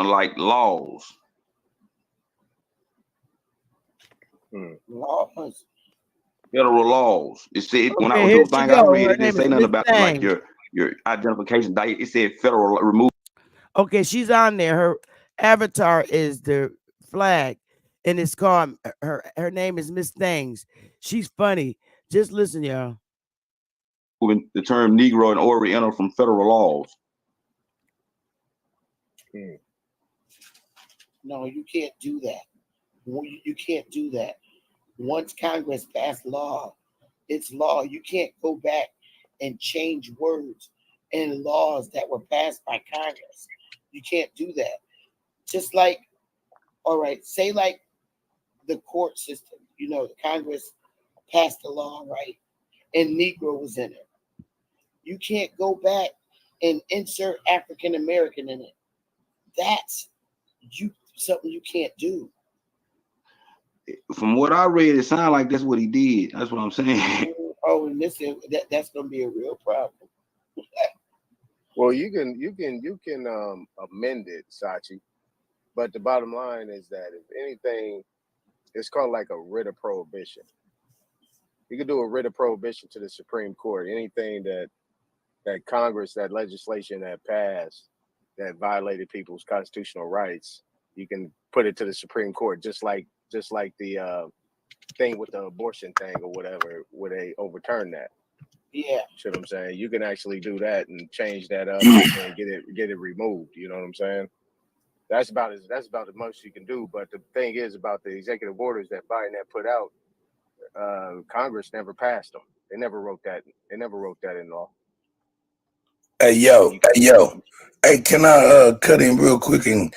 like laws. Laws. Federal laws. It said when I here was she I go. read Her it, didn't name say is nothing Miss about like Thang. your identification date. It said federal remove. Okay, she's on there. Her avatar is the flag, and it's called her name is Miss Things. She's funny. Just listen, y'all. The term Negro and Oriental from federal laws. No, you can't do that. You can't do that. Once Congress passed law, it's law. You can't go back and change words in laws that were passed by Congress. You can't do that. Just like, all right, say like the court system, the Congress passed the law, right? And Negro was in it. You can't go back and insert African American in it. That's something you can't do. From what I read, it sounded like that's what he did. That's what I'm saying. Oh, and listen, that's gonna be a real problem. Well, you can amend it, Sachi, but the bottom line is that if anything, it's called like a writ of prohibition. You can do a writ of prohibition to the Supreme Court. Anything that Congress, that legislation that passed that violated people's constitutional rights, you can put it to the Supreme Court, just like the thing with the abortion thing or whatever, where they overturn that. Yeah. See what I'm saying? You can actually do that and change that up and get it removed. You know what I'm saying? That's about the most you can do. But the thing is about the executive orders that Biden had put out, Congress never passed them. They never wrote that. They never wrote that in law. Hey yo, hey, can I cut in real quick and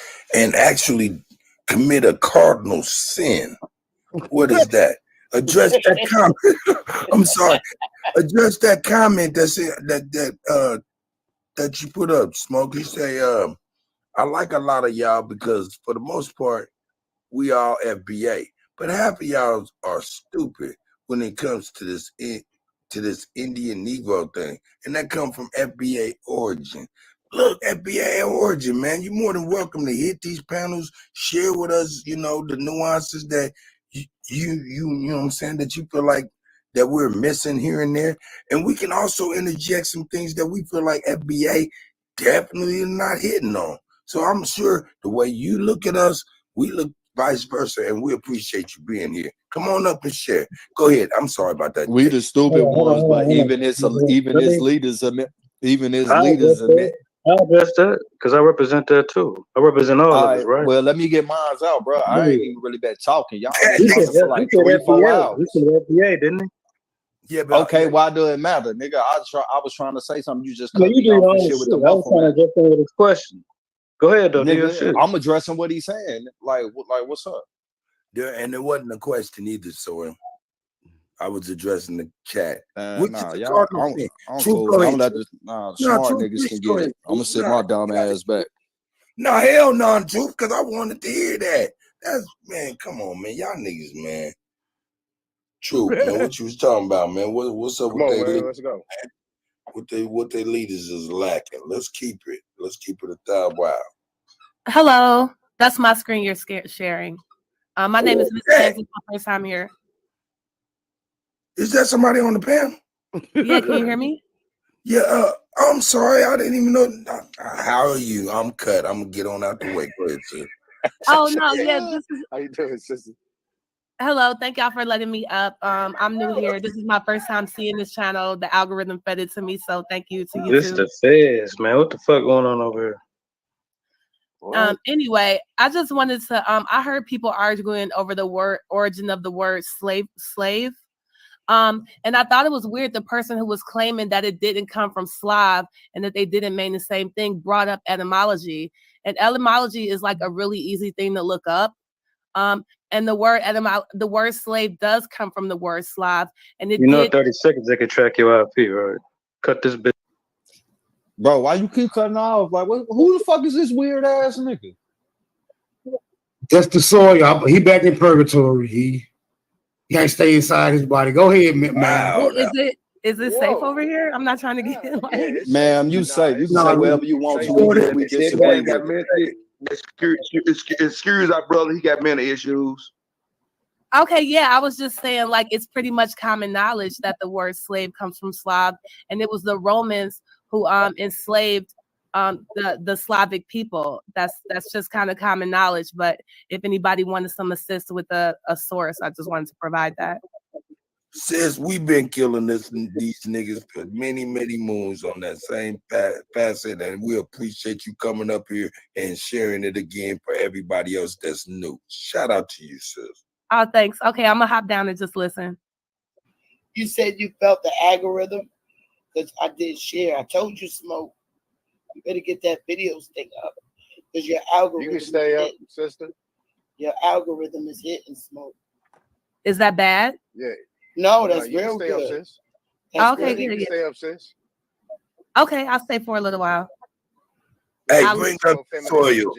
actually commit a cardinal sin? What is that? Address that comment. I'm sorry. Address that comment that you put up, Smoke. You say, I like a lot of y'all because for the most part, we all FBA, but half of y'all are stupid when it comes to this Indian Negro thing, and that come from FBA origin. Look, FBA origin, man, you're more than welcome to hit these panels, share with us, the nuances that you know what I'm saying, that you feel like that we're missing here and there. And we can also interject some things that we feel like FBA definitely not hitting on. So I'm sure the way you look at us, we look vice versa, and we appreciate you being here. Come on up and share. Go ahead. I'm sorry about that. We the stupid ones, but even his leaders admit. I'll address that because I represent that too. I represent all of us, right? Well, let me get mine out, bro. I ain't even really been talking. Y'all He been talking for like 3-4 hours. He said FBA, didn't he? Yeah, but okay, why do it matter, nigga? I was trying to say something. You just cut you me do off your and own shit shit. with the I was trying to address him with his question. Go ahead, though. Nigga, I'm addressing what he's saying. Like what's up? And it wasn't a question either, so I was addressing the chat. Nah, y'all, I'm cool. I'm let the smart niggas can get it. I'm gonna sit my dumb ass back. No, hell no, Truth, because I wanted to hear that. That's, man, come on, man. Y'all niggas, man. Truth, man, what you was talking about, man? What's up with they let's go. What they leaders is lacking. Let's keep it a thou wow. Hello, that's my screen you're sharing. My name is Miss James. It's my first time here. Is that somebody on the panel? Yeah, can you hear me? Yeah, I'm sorry, I didn't even know. How are you? I'm cut. I'm gonna get on out the way. Go ahead, sir. Oh no, yeah, this is. How you doing, sister? Hello, thank y'all for letting me up. I'm new here. This is my first time seeing this channel. The algorithm fed it to me, so thank you to This YouTube. the feds, man. What the fuck going on over here? Anyway, I just wanted to I heard people arguing over the origin of the word slave. And I thought it was weird the person who was claiming that it didn't come from Slav and that they didn't mean the same thing brought up etymology. And etymology is like a really easy thing to look up. And the word slave does come from the word Slav, and it 30 seconds they could track your IP, right? Cut this bit. Bro, why you keep cutting off? Like, who the fuck is this weird ass nigga? That's the soil. He back in purgatory. He can't stay inside his body. Go ahead, man. Wow, is it safe over here? I'm not trying to get like. Ma'am, you safe. You can say whatever you want to. We disagree with it. Excuse our brother. He got mental issues. Okay, yeah, I was just saying, like, it's pretty much common knowledge that the word slave comes from Slav, and it was the Romans who enslaved the Slavic people. That's just kind of common knowledge. But if anybody wanted some assist with a source, I just wanted to provide that. Sis, we've been killing these niggas for many, many moons on that same facet, and we appreciate you coming up here and sharing it again for everybody else that's new. Shout out to you, sis. Oh, thanks. Okay, I'm gonna hop down and just listen. You said you felt the algorithm because I did share. I told you, Smoke, you better get that video stick up because your algorithm. You can stay up, sister. Your algorithm is hitting, Smoke. Is that bad? Yeah. No, that's you real can stay good. Up, sis. Okay, you can stay up, sis. Okay, I'll stay for a little while. Hey, bring up the soil.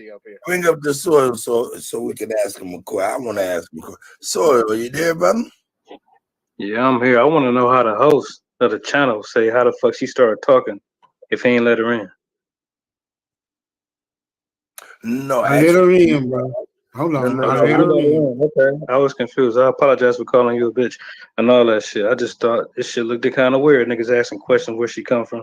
Bring up the soil so we can ask him a question. I want to ask him a question. Soil, are you there, brother? Yeah, I'm here. I want to know how the host of the channel say how the fuck she started talking if he ain't let her in. No, I let her in, bro. Hold on. I let her in. Okay. I was confused. I apologize for calling you a bitch and all that shit. I just thought this shit looked kind of weird. Niggas asking questions where she come from.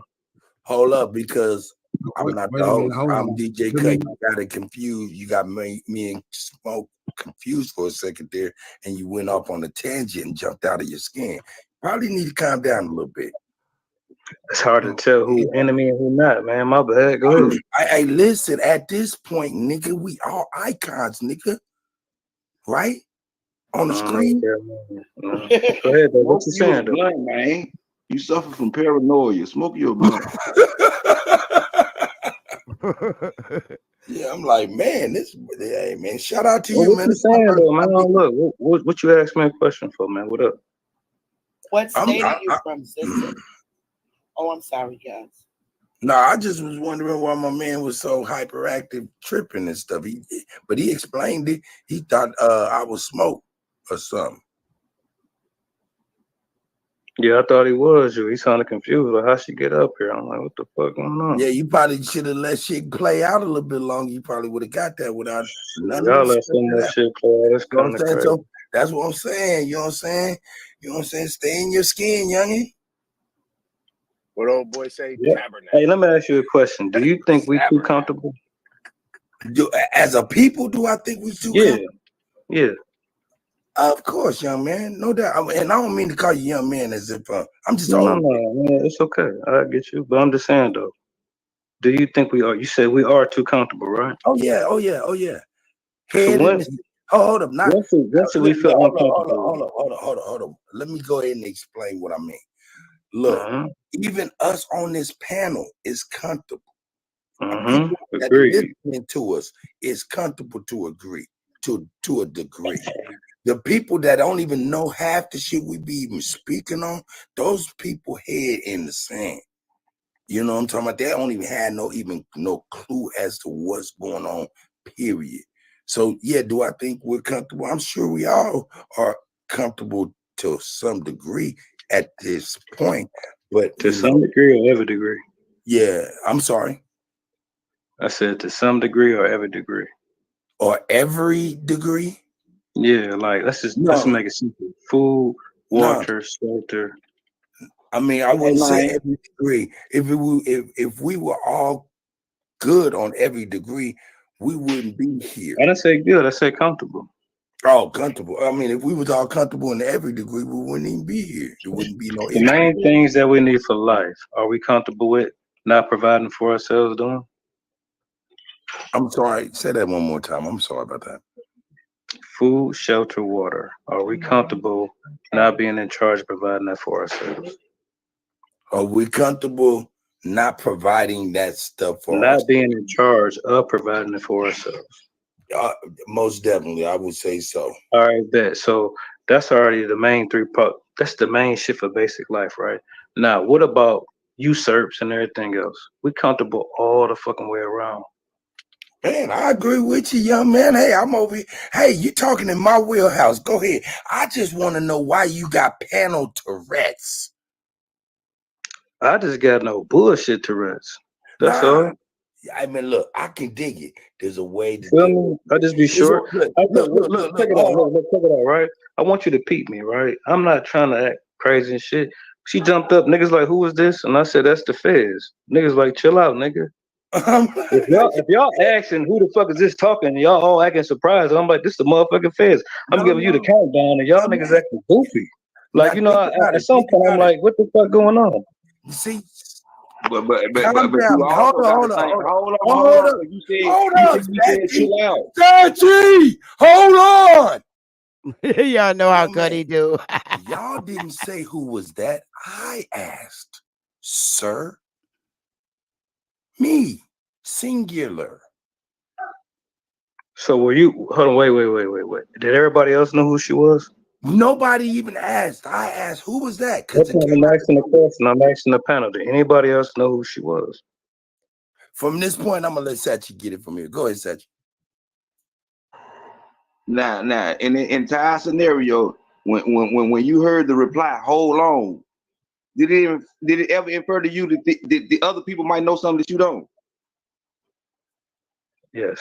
Hold up, because I'm not the host. I'm on. DJ Cut. You got it confused. You got me and Smoke confused for a second there, and you went off on a tangent and jumped out of your skin. Probably need to calm down a little bit. It's hard to tell who enemy and who not, man. My bad. Go ahead. Hey, listen, at this point, nigga, we all icons, nigga. Right? On the screen. Go ahead, though. What you saying, though? Blunt, man. You suffer from paranoia. Smoke your blunt. Yeah, I'm like, man, hey, man, shout out to Well, you, what man. you saying, though, man? Look, what you asked me a question for, man? What up? What state are you from, sister? Oh, I'm sorry, guys. No, I just was wondering why my man was so hyperactive, tripping and stuff. But he explained it. He thought I was Smoke or something. Yeah, I thought he was you. He sounded confused. Like, how she get up here? I'm like, what the fuck going on? Yeah, you probably should have let shit play out a little bit longer. You probably would have got that without none Y'all of let some of that shit play out. That's kind of crazy. So that's what I'm saying. You know what I'm saying? You know what I'm saying? Stay in your skin, youngin'. What old boy say? Yeah. Hey, let me ask you a question. Do you think we too comfortable? As a people, do I think we too comfortable? Yeah. Of course, young man, no doubt. And I don't mean to call you young man as if I'm just old. No, it's okay. I get you, but I'm just saying though. Do you think we are? You said we are too comfortable, right? Oh yeah. So hold up. Not once we feel uncomfortable. Hold up. Let me go ahead and explain what I mean. Look, even us on this panel is comfortable. People that are listening to us is comfortable to agree to a degree. The people that don't even know half the shit we be even speaking on, those people head in the sand. You know what I'm talking about? They don't even have no clue as to what's going on, period. So yeah, do I think we're comfortable? I'm sure we all are comfortable to some degree at this point. But to some degree or every degree. Yeah, I'm sorry. I said to some degree or every degree. Or every degree? Yeah, like let's make it simple. Food, water, shelter. I mean, I wouldn't say every degree. If we were all good on every degree, we wouldn't be here. I didn't say good. I said comfortable. Oh, comfortable. I mean, if we was all comfortable in every degree, we wouldn't even be here. There wouldn't be no. The main things that we need for life, are we comfortable with not providing for ourselves doing? I'm sorry. Say that one more time. I'm sorry about that. Food, shelter, water. Are we comfortable not being in charge of providing that for ourselves? Are we comfortable not providing that stuff for not being in charge of providing it for ourselves? Most definitely, I would say so. All right, bet. So that's already the main three part. That's the main shit for basic life, right? Now, what about usurps and everything else? We comfortable all the fucking way around. Man, I agree with you, young man. Hey, I'm over here. Hey, you talking in my wheelhouse. Go ahead. I just want to know why you got panel Tourette's. I just got no bullshit Tourette's. That's all. I mean, look, I can dig it. There's a way to do it. I just be short. Look, check it out, right? I want you to peep me, right? I'm not trying to act crazy and shit. She jumped up, niggas like, who is this? And I said, that's the feds. Niggas like, chill out, nigga. If y'all asking who the fuck is this talking, y'all all acting surprised. I'm like, this is the motherfucking feds. I'm giving you the countdown, and y'all niggas acting goofy. Like, you know, at some point, I'm like, what the fuck going on? You see? But hold on. You said chill out. Sachi, hold on. Y'all know how good he do. Y'all didn't say who was that. I asked, sir. Me, singular. So were you? Hold on, wait. Did everybody else know who she was? Nobody even asked. I asked, who was that? I'm asking the question. I'm asking the panel. Did anybody else know who she was? From this point, I'm gonna let Sachi get it from here. Go ahead, Sachi. Now, in the entire scenario, when you heard the reply, hold on, did it ever infer to you that the other people might know something that you don't? Yes.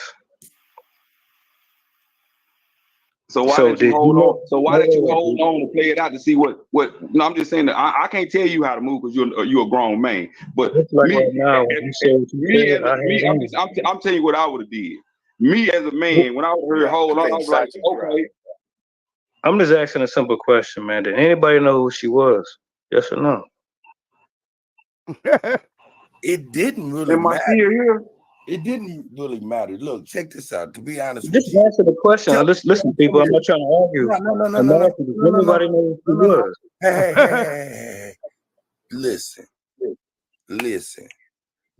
So why did you hold on? So why did you hold on to play it out to see what? No, I'm just saying that I can't tell you how to move because you're a grown man. But me, I'm telling you what I would have did. Me as a man, when I heard hold on, I was like, okay. I'm just asking a simple question, man. Did anybody know who she was? Yes or no? It didn't really matter. It didn't really matter. Look, check this out. To be honest with you, just answer the question. Listen, people. I'm not trying to argue. No. Everybody knows who she was. Hey. Listen.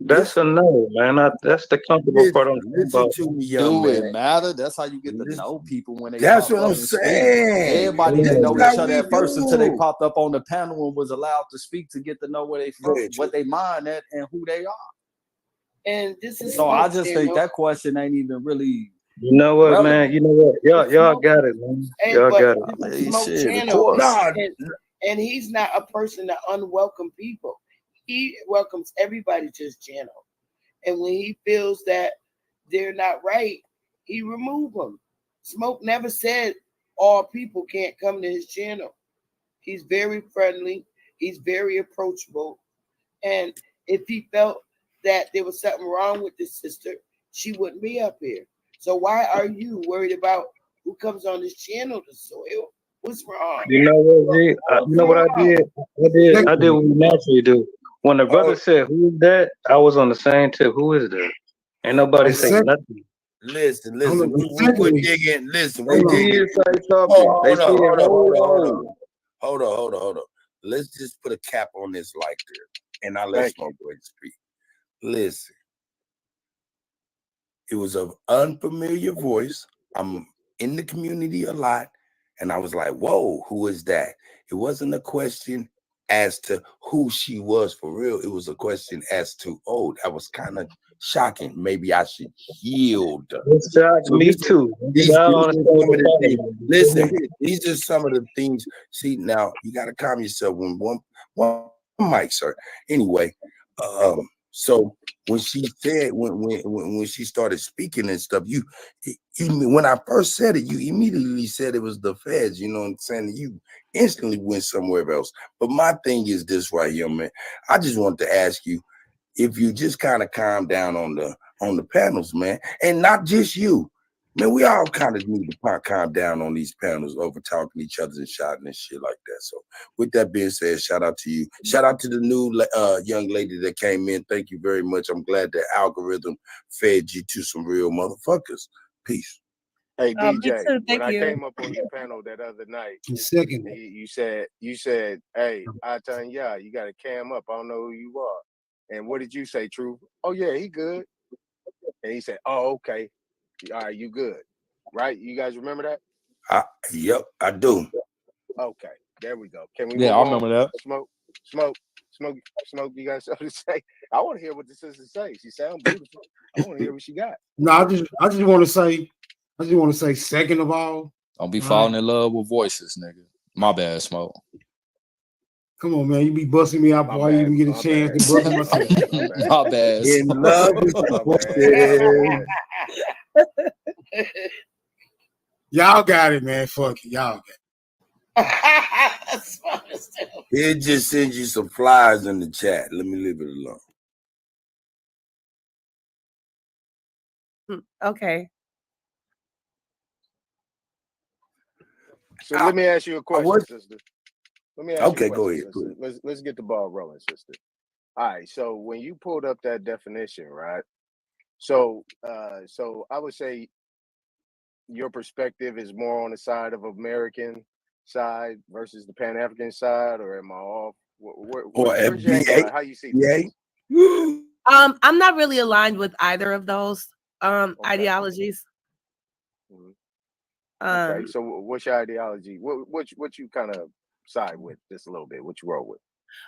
That's a no, man. That's the comfortable part. Do it matter? That's how you get to know people when they. That's what I'm saying. Everybody didn't know each other at first until they popped up on the panel and was allowed to speak to get to know where they from, what they mind at, and who they are. And this is so. I just think that question ain't even really. You know what, relevant. Man? You know what? Y'all got it, man. Y'all got it. And he's not a person that unwelcome people. He welcomes everybody to his channel. And when he feels that they're not right, he remove them. Smoke never said all people can't come to his channel. He's very friendly. He's very approachable. And if he felt that there was something wrong with this sister, she wouldn't be up here. So why are you worried about who comes on this channel to soil? What's wrong? You know what, G? You know what I did? I did what we naturally do. When the brother said, who is that? I was on the same tip. Who is that? Ain't nobody saying nothing. Listen. We're digging. Listen, we're digging. Hold on. Let's just put a cap on this like this. And I'll let Smoke Boy speak. Listen. It was an unfamiliar voice. I'm in the community a lot. And I was like, whoa, who is that? It wasn't a question as to who she was for real. It was a question as to, oh, that was kind of shocking. Maybe I should yield. It shocked me too. Listen, these are some of the things. See, now you got to calm yourself when one mic, sir. Anyway, so when she said when she started speaking and stuff, you when I first said it, you immediately said it was the feds. You know what I'm saying? You instantly went somewhere else. But my thing is this right here, man. I just want to ask you if you just kind of calm down on the panels, man, and not just you. Man, we all kind of need to calm down on these panels, over talking each other and shouting and shit like that. So with that being said, shout out to you. Shout out to the new young lady that came in. Thank you very much. I'm glad the algorithm fed you to some real motherfuckers. Peace. Hey, DJ, me too. when Thank I you. came up on your panel that other night, Second. you said, hey, I tell you, you got to cam up. I don't know who you are. And what did you say, True? Oh, yeah, he good. And he said, oh, okay. All right, you good. Right? You guys remember that? Yep, I do. Okay, there we go. Can we Yeah, move I on? remember that. Smoke. You got something to say? I want to hear what the sister say. She sounds beautiful. I want to hear what she got. No, I just want to say, second of all, Don't be falling in love with voices, nigga. My bad, Smoke. Come on, man. You be busting me out before I even get a chance to bust myself. My bad. In love with Y'all got it, man. Fuck it. Y'all got it. It just sends you some flyers in the chat. Let me leave it alone. Okay. So let me ask you a question, sister. Let me ask you a question, go ahead. Sister. Let's get the ball rolling, sister. All right. So when you pulled up that definition, right? So I would say your perspective is more on the side of American side versus the Pan-African side, or am I off? Where's your angle? How you see things? I'm not really aligned with either of those ideologies. Okay, so what's your ideology? What you kind of side with just a little bit? What you roll with?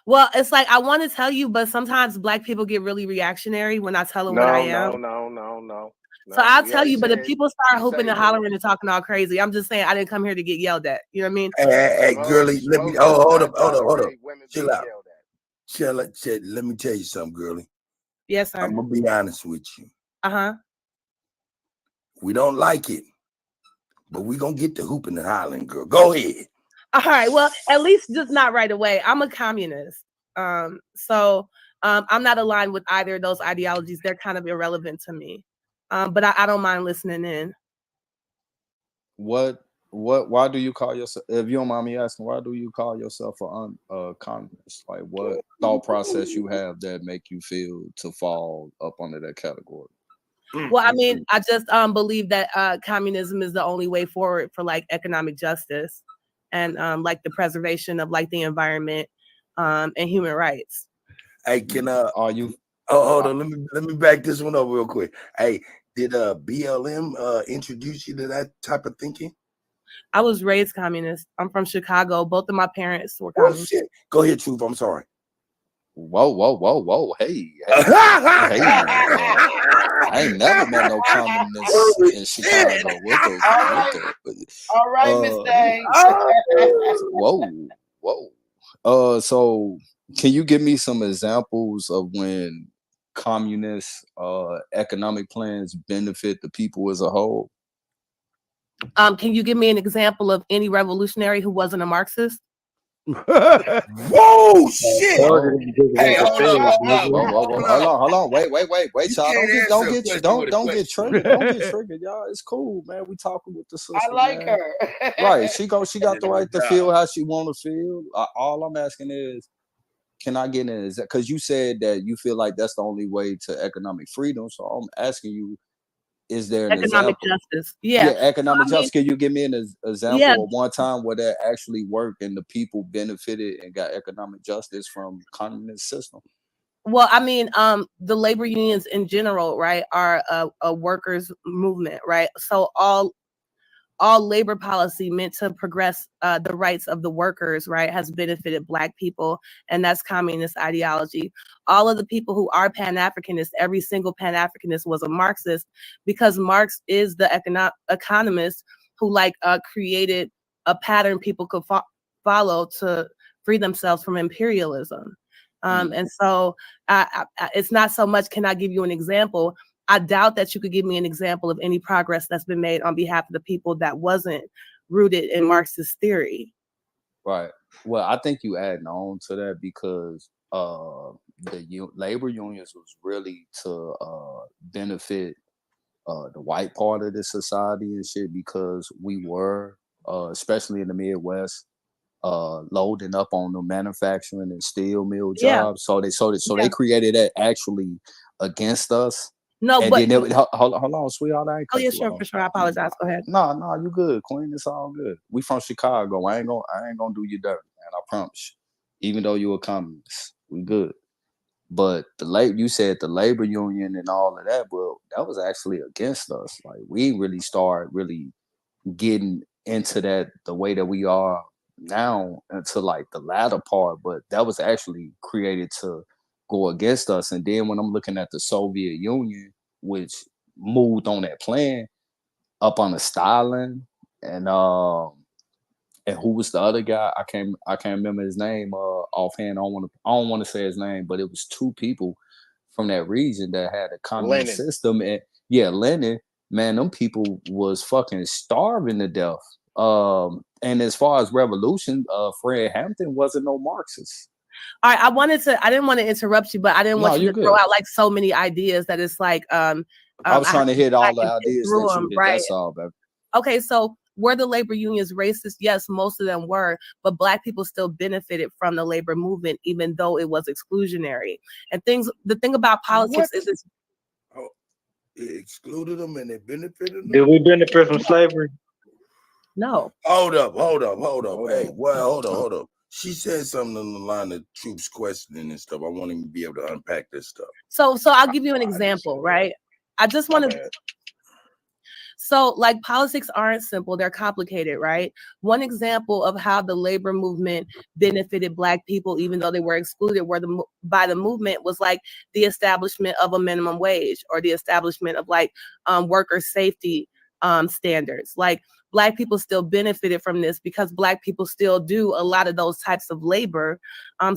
Well, it's like I want to tell you, but sometimes Black people get really reactionary when I tell them what I am. No. So I'll tell you, but if people start hooping and hollering and talking all crazy, I'm just saying I didn't come here to get yelled at. You know what I mean? Hey, girlie, let me hold up. Chill out. Let me tell you something, girlie. Yes, sir. I'm gonna be honest with you. Uh-huh. We don't like it, but we gonna get the hooping and hollering, girl. Go ahead. All right. Well, at least just not right away. I'm a communist. So I'm not aligned with either of those ideologies. They're kind of irrelevant to me. But I don't mind listening in. Why do you call yourself, if you don't mind me asking, why do you call yourself a communist? Like, what thought process you have that make you feel to fall up under that category? Well, I mean, I just believe that communism is the only way forward for like economic justice and like the preservation of like the environment and human rights. Hey, can are you? Hold on, let me back this one up real quick. Hey, did BLM introduce you to that type of thinking? I was raised communist. I'm from Chicago. Both of my parents were communists. Shit. Go ahead, Truth. I'm sorry. Whoa. Hey. I ain't never met no communists in Chicago. All right, Miss Dang. Whoa. So can you give me some examples of when communist economic plans benefit the people as a whole? Can you give me an example of any revolutionary who wasn't a Marxist? Whoa, shit! Hey, hold on. Wait. Y'all don't get triggered. Don't get triggered, y'all. It's cool, man. We talking with the sister. I like man. her. Right. She got the right to feel how she want to feel. All I'm asking is, can I get in? Because you said that you feel like that's the only way to economic freedom. So I'm asking you, is there an economic example? Justice? Yeah, economic justice. Can you give me an example of one time where that actually worked and the people benefited and got economic justice from communist system? Well, I mean, the labor unions in general, right, are a workers' movement, right? So all labor policy meant to progress the rights of the workers, right, has benefited Black people, and that's communist ideology. All of the people who are Pan-Africanists, every single Pan-Africanist was a Marxist, because Marx is the economist who created a pattern people could follow to free themselves from imperialism. And so it's not so much, can I give you an example? I doubt that you could give me an example of any progress that's been made on behalf of the people that wasn't rooted in Marxist theory. Right. Well, I think you adding on to that because labor unions was really to benefit the white part of the society and shit, because we were, especially in the Midwest, loading up on the manufacturing and steel mill jobs. So they created that actually against us. No, and but then hold on, sweetheart. I ain't oh cut yeah, you sure, off. for sure. I apologize. Go ahead. No, you good, Queen. It's all good. We from Chicago. I ain't gonna do you dirty, man. I promise you. Even though you a communist, we good. But you said the labor union and all of that, well, that was actually against us. Like we really started getting into that the way that we are now until like the latter part, but that was actually created to go against us. And then when I'm looking at the Soviet Union, which moved on that plan up on the Stalin and who was the other guy? I can't remember his name offhand. I don't want to say his name, but it was two people from that region that had a communist system. And yeah, Lenin, man, them people was fucking starving to death. And as far as revolution, Fred Hampton wasn't no Marxist. All right, I didn't want to interrupt you, but I didn't want you to throw out like so many ideas that it's like I was trying to hit all the ideas that you hit. Right? That's all, baby. Okay, so were the labor unions racist? Yes, most of them were, but Black people still benefited from the labor movement, even though it was exclusionary. And the thing about politics is it's it excluded them and it benefited them. Did we benefit from slavery? No. Hold up. Hey, well, hold up. She said something on the line of Troops questioning and stuff. I want him to be able to unpack this stuff. So I'll give you an example, right? I just want to. So, like, politics aren't simple, they're complicated, right? One example of how the labor movement benefited Black people, even though they were excluded by the movement, was like the establishment of a minimum wage or the establishment of like worker safety standards. Like, Black people still benefited from this because Black people still do a lot of those types of labor.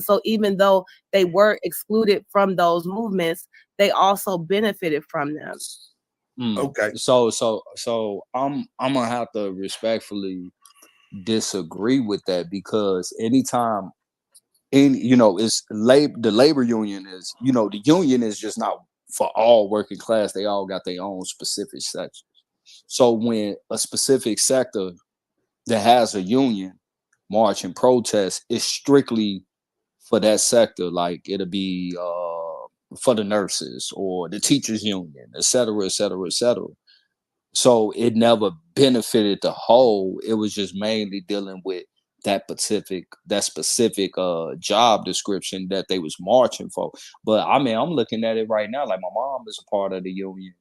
So even though they were excluded from those movements, they also benefited from them. Okay. So I'm gonna have to respectfully disagree with that, because anytime it's the labor union is, the union is just not for all working class. They all got their own specific sections. So when a specific sector that has a union march and protest is strictly for that sector, like it'll be for the nurses or the teachers union, et cetera, et cetera, et cetera. So it never benefited the whole. It was just mainly dealing with that specific job description that they was marching for. But I mean, I'm looking at it right now. Like, my mom is a part of the union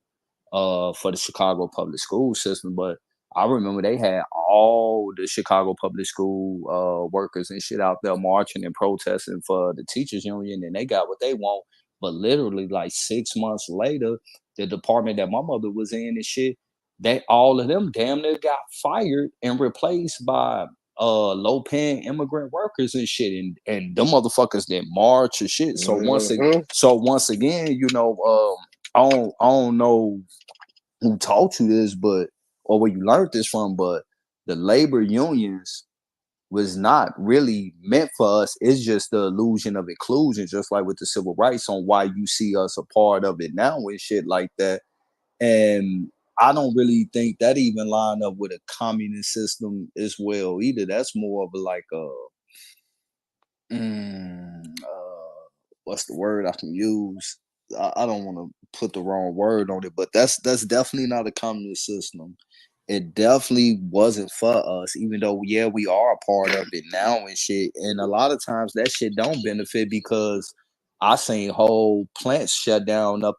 for the Chicago public school system, but I remember they had all the Chicago public school workers and shit out there marching and protesting for the teachers union, and they got what they want. But literally, like 6 months later, the department that my mother was in and shit, all of them damn near got fired and replaced by low-paying immigrant workers and shit, and them motherfuckers didn't march or shit. So once again, I don't know who taught you this, or where you learned this from, but the labor unions was not really meant for us. It's just the illusion of inclusion, just like with the civil rights, on why you see us a part of it now and shit like that. And I don't really think that even line up with a communist system as well either. That's more of like what's the word I can use? I don't want to put the wrong word on it, but that's definitely not a communist system. It definitely wasn't for us, even though, yeah, we are a part of it now and shit. And a lot of times that shit don't benefit, because I seen whole plants shut down up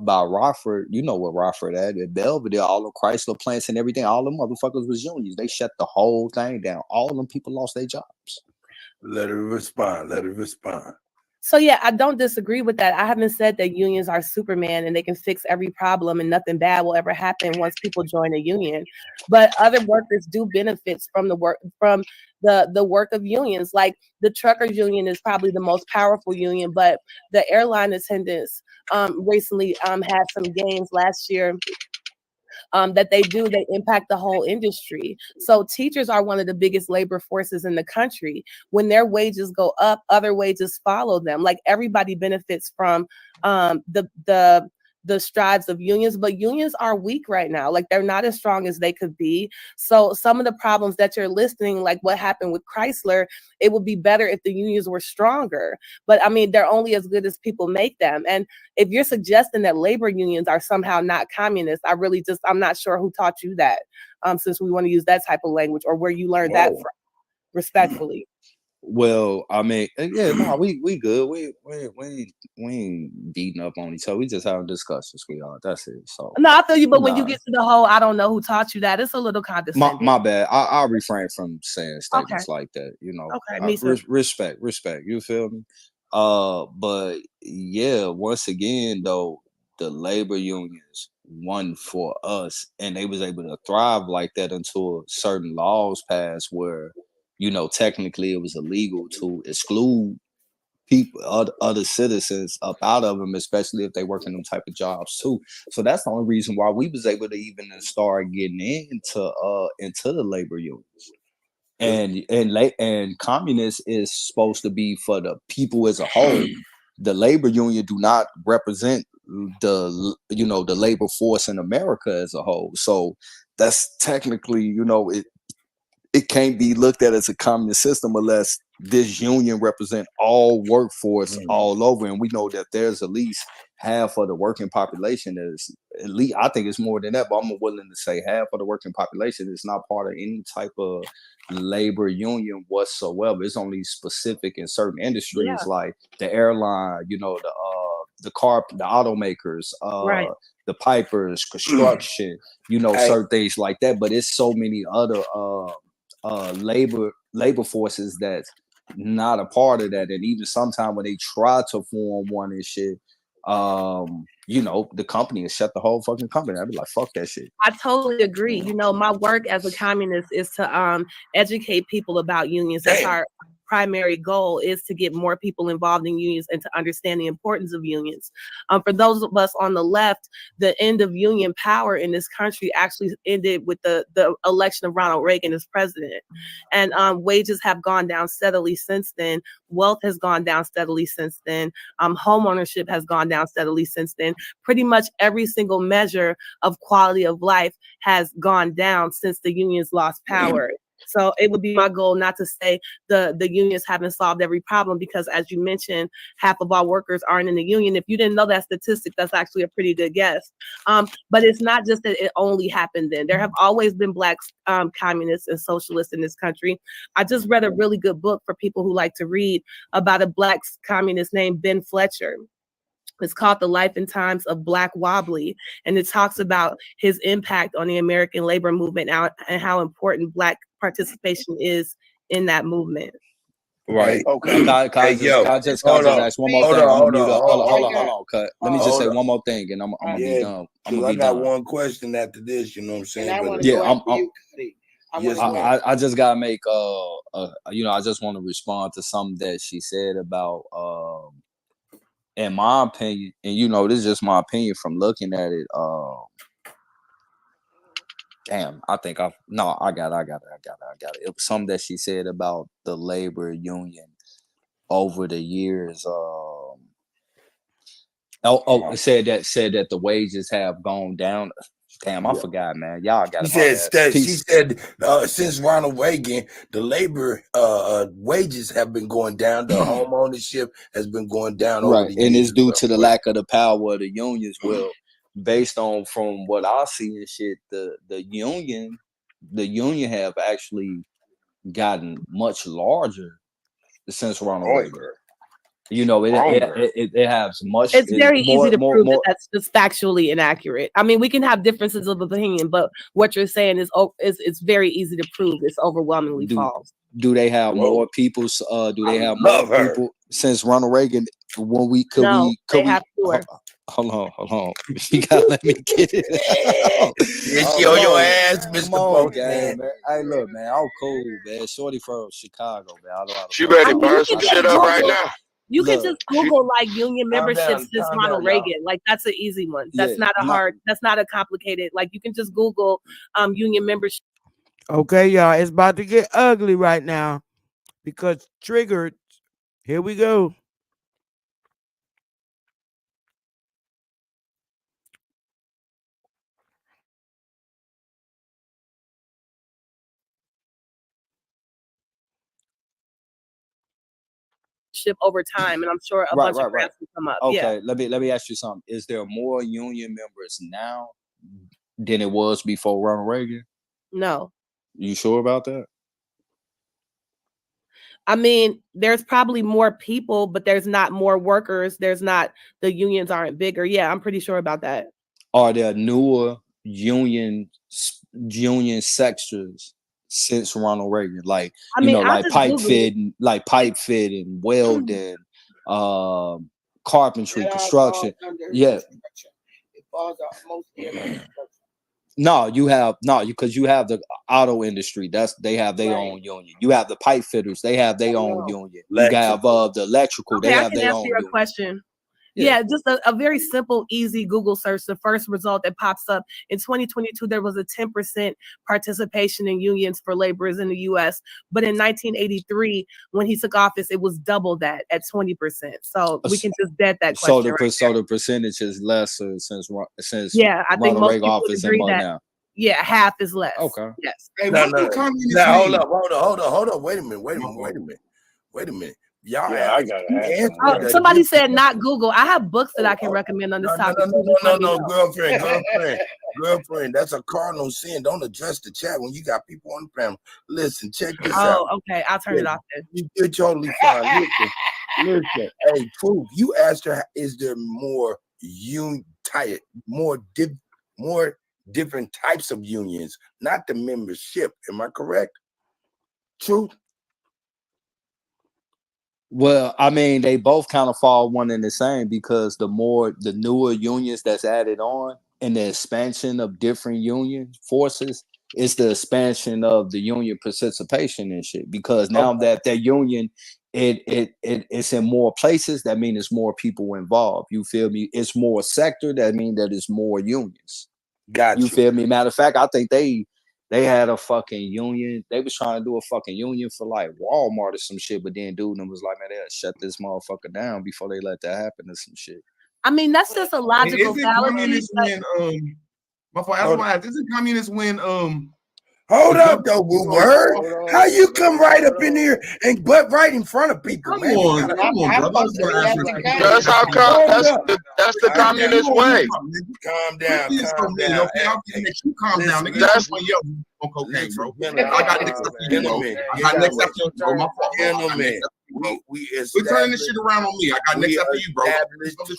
by Rockford. You know where Rockford at Belvedere, all the Chrysler plants and everything. All them motherfuckers was unions. They shut the whole thing down. All them people lost their jobs. Let her respond. So yeah, I don't disagree with that. I haven't said that unions are Superman and they can fix every problem and nothing bad will ever happen once people join a union. But other workers do benefit from the work of unions. Like the truckers union is probably the most powerful union, but the airline attendants recently had some gains last year that they impact the whole industry. So teachers are one of the biggest labor forces in the country. When their wages go up, other wages follow them. Like everybody benefits from the strides of unions, but unions are weak right now. Like they're not as strong as they could be. So some of the problems that you're listing, like what happened with Chrysler, it would be better if the unions were stronger. But I mean, they're only as good as people make them. And if you're suggesting that labor unions are somehow not communist, I'm not sure who taught you that, since we want to use that type of language, or where you learned that from, respectfully. Well, I mean, yeah, no, we good. We ain't beating up on each other. We just having discussions, sweetheart. That's it. So No, I feel you, but when you get to the whole, I don't know who taught you that, it's a little condescending. my bad. I'll refrain from saying statements like that. You know, Okay, me too. respect. You feel me? But yeah, once again, though, the labor unions won for us, and they was able to thrive like that until certain laws passed where, you know, technically it was illegal to exclude people, other citizens up out of them, especially if they work in them type of jobs too. So that's the only reason why we was able to even start getting into the labor unions. And communist is supposed to be for the people as a whole. The labor union do not represent the labor force in America as a whole. So that's technically, you know, it can't be looked at as a communist system unless this union represent all workforce all over. And we know that there's at least half of the working population that is, at least, I think it's more than that, but I'm willing to say half of the working population is not part of any type of labor union whatsoever. It's only specific in certain industries, like the airline, you know, the automakers, the pipers, construction, you know, certain things like that. But it's so many other labor forces that's not a part of that. And even sometimes when they try to form one and shit, you know, the company has shut the whole fucking company. I'd be like, fuck that shit. I totally agree. You know, my work as a communist is to educate people about unions. That's our primary goal, is to get more people involved in unions and to understand the importance of unions. For those of us on the left, the end of union power in this country actually ended with the election of Ronald Reagan as president. And wages have gone down steadily since then. Wealth has gone down steadily since then. Home ownership has gone down steadily since then. Pretty much every single measure of quality of life has gone down since the unions lost power. So it would be my goal not to say the unions haven't solved every problem, because as you mentioned, half of all workers aren't in the union. If you didn't know that statistic, that's actually a pretty good guess. But it's not just that it only happened then. There have always been Black communists and socialists in this country. I just read a really good book for people who like to read about a Black communist named Ben Fletcher. It's called The Life and Times of Black Wobbly, and it talks about his impact on the American labor movement and how important Black participation is in that movement. Right. Okay. I just ask one more thing. Hold on. Let me just say one more thing, and I'm gonna be done. I got one question after this. You know what I'm saying? I just gotta make you know, I just want to respond to something that she said about in my opinion, and you know, this is just my opinion from looking at it. Damn, I think I got it. It was something that she said about the labor union over the years. It said that the wages have gone down. Damn, I forgot, man. Y'all got it. She said since Ronald Reagan, the labor wages have been going down. The home ownership has been going down. Right, and it's due to the lack of the power of the unions. Well, based on from what I see and shit, the union have actually gotten much larger since Ronald Reagan. You know, it has much. It's very easy to prove that that's just factually inaccurate. I mean, we can have differences of opinion, but what you're saying is it's very easy to prove. It's overwhelmingly false. Do they have more people? Do they have more people since Ronald Reagan? When we could they have fewer. Hold on. You gotta let me get it out. Show your ass, Mr. Come on, Postman. man. Hey, look, man, I'm cool, man. Shorty from Chicago, man. I know how to She fuck ready to with her. burn some shit up right now. You can Look, just Google like union Calm membership down, since calm Ronald down, y'all. Reagan. Like that's an easy one. yeah, That's not a hard. That's not a complicated. Like you can just Google union membership. Okay, y'all, it's about to get ugly right now because triggered. Here we go. Over time, and I'm sure a bunch of graphs will come up. Okay, Yeah. let me ask you something. Is there more union members now than it was before Ronald Reagan? No. You sure about that? I mean, there's probably more people, but there's not more workers. There's not, the unions aren't bigger. Yeah, I'm pretty sure about that. Are there newer union sectors since Ronald Reagan? Like, I mean, like pipe Googled fitting, welding, carpentry, construction. Yeah. It falls off mostly in construction. Because you have the auto industry. They have their own union. You have the pipe fitters. They have their own union. You have the electrical. Okay, they I have can their answer own your union. question. Yeah, just a very simple, easy Google search. The first result that pops up in 2022, there was a 10% participation in unions for laborers in the U.S. But in 1983, when he took office, it was double that at 20%. So we can just bet that question. So the percentage is lesser since yeah, I think Ronald most Reagan people would office agree and that. now. Yeah, half is less. Okay. Yes. Hey, No, what do no. communists Now, mean? Hold on. Wait a minute. Y'all Yeah, I gotta ask Oh, somebody said not Google. I have books that I can recommend on this topic. No, girlfriend. That's a cardinal sin. Don't address the chat when you got people on the panel. Listen, check this out. Oh, okay. I'll turn it off then. You're totally fine. Listen. Hey, Truth, you asked her, is there more more different types of unions, not the membership? Am I correct? Truth? Well, I mean, they both kind of fall one and the same because the newer unions that's added on and the expansion of different union forces is the expansion of the union participation and shit. Because now that union, it's in more places, that means it's more people involved. You feel me? It's more sector, that means that it's more unions. Gotcha. You feel me? Matter of fact, I think they had a fucking union. They was trying to do a fucking union for like Walmart or some shit, but then dude was like, man, they'll shut this motherfucker down before they let that happen or some shit. I mean, that's just a logical fallacy. Is it communist when Hold up, though, word. How you come right up in here and butt right in front of people, man? Come on, brother. That's how come. That's the communist way. Calm down. Calm down. Nigga. That's on cocaine, bro. I got next after you, bro. I got next after you, bro. My fault. Gentlemen, we're turning this shit around on me. I got next after you, bro.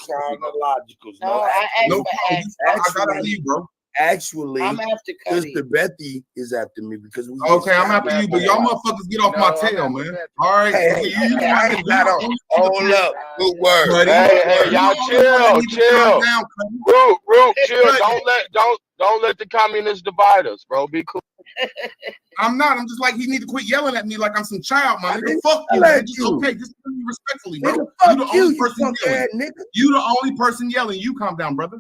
Chronological. I got after you, bro. Actually, I'm after Cuddy. Sister Bethy is after me because we. Okay, I'm after you, but y'all motherfuckers get off my tail, man. All right. I ain't got on. Hold up. Good word. Hey, y'all chill. Root, chill. Don't let the communists divide us, bro. Be cool. I'm not. I'm just like, he need to quit yelling at me like I'm some child, man. Fuck you. Okay, just tell me respectfully, bro. You the only person yelling. You the only person yelling. You calm down, brother.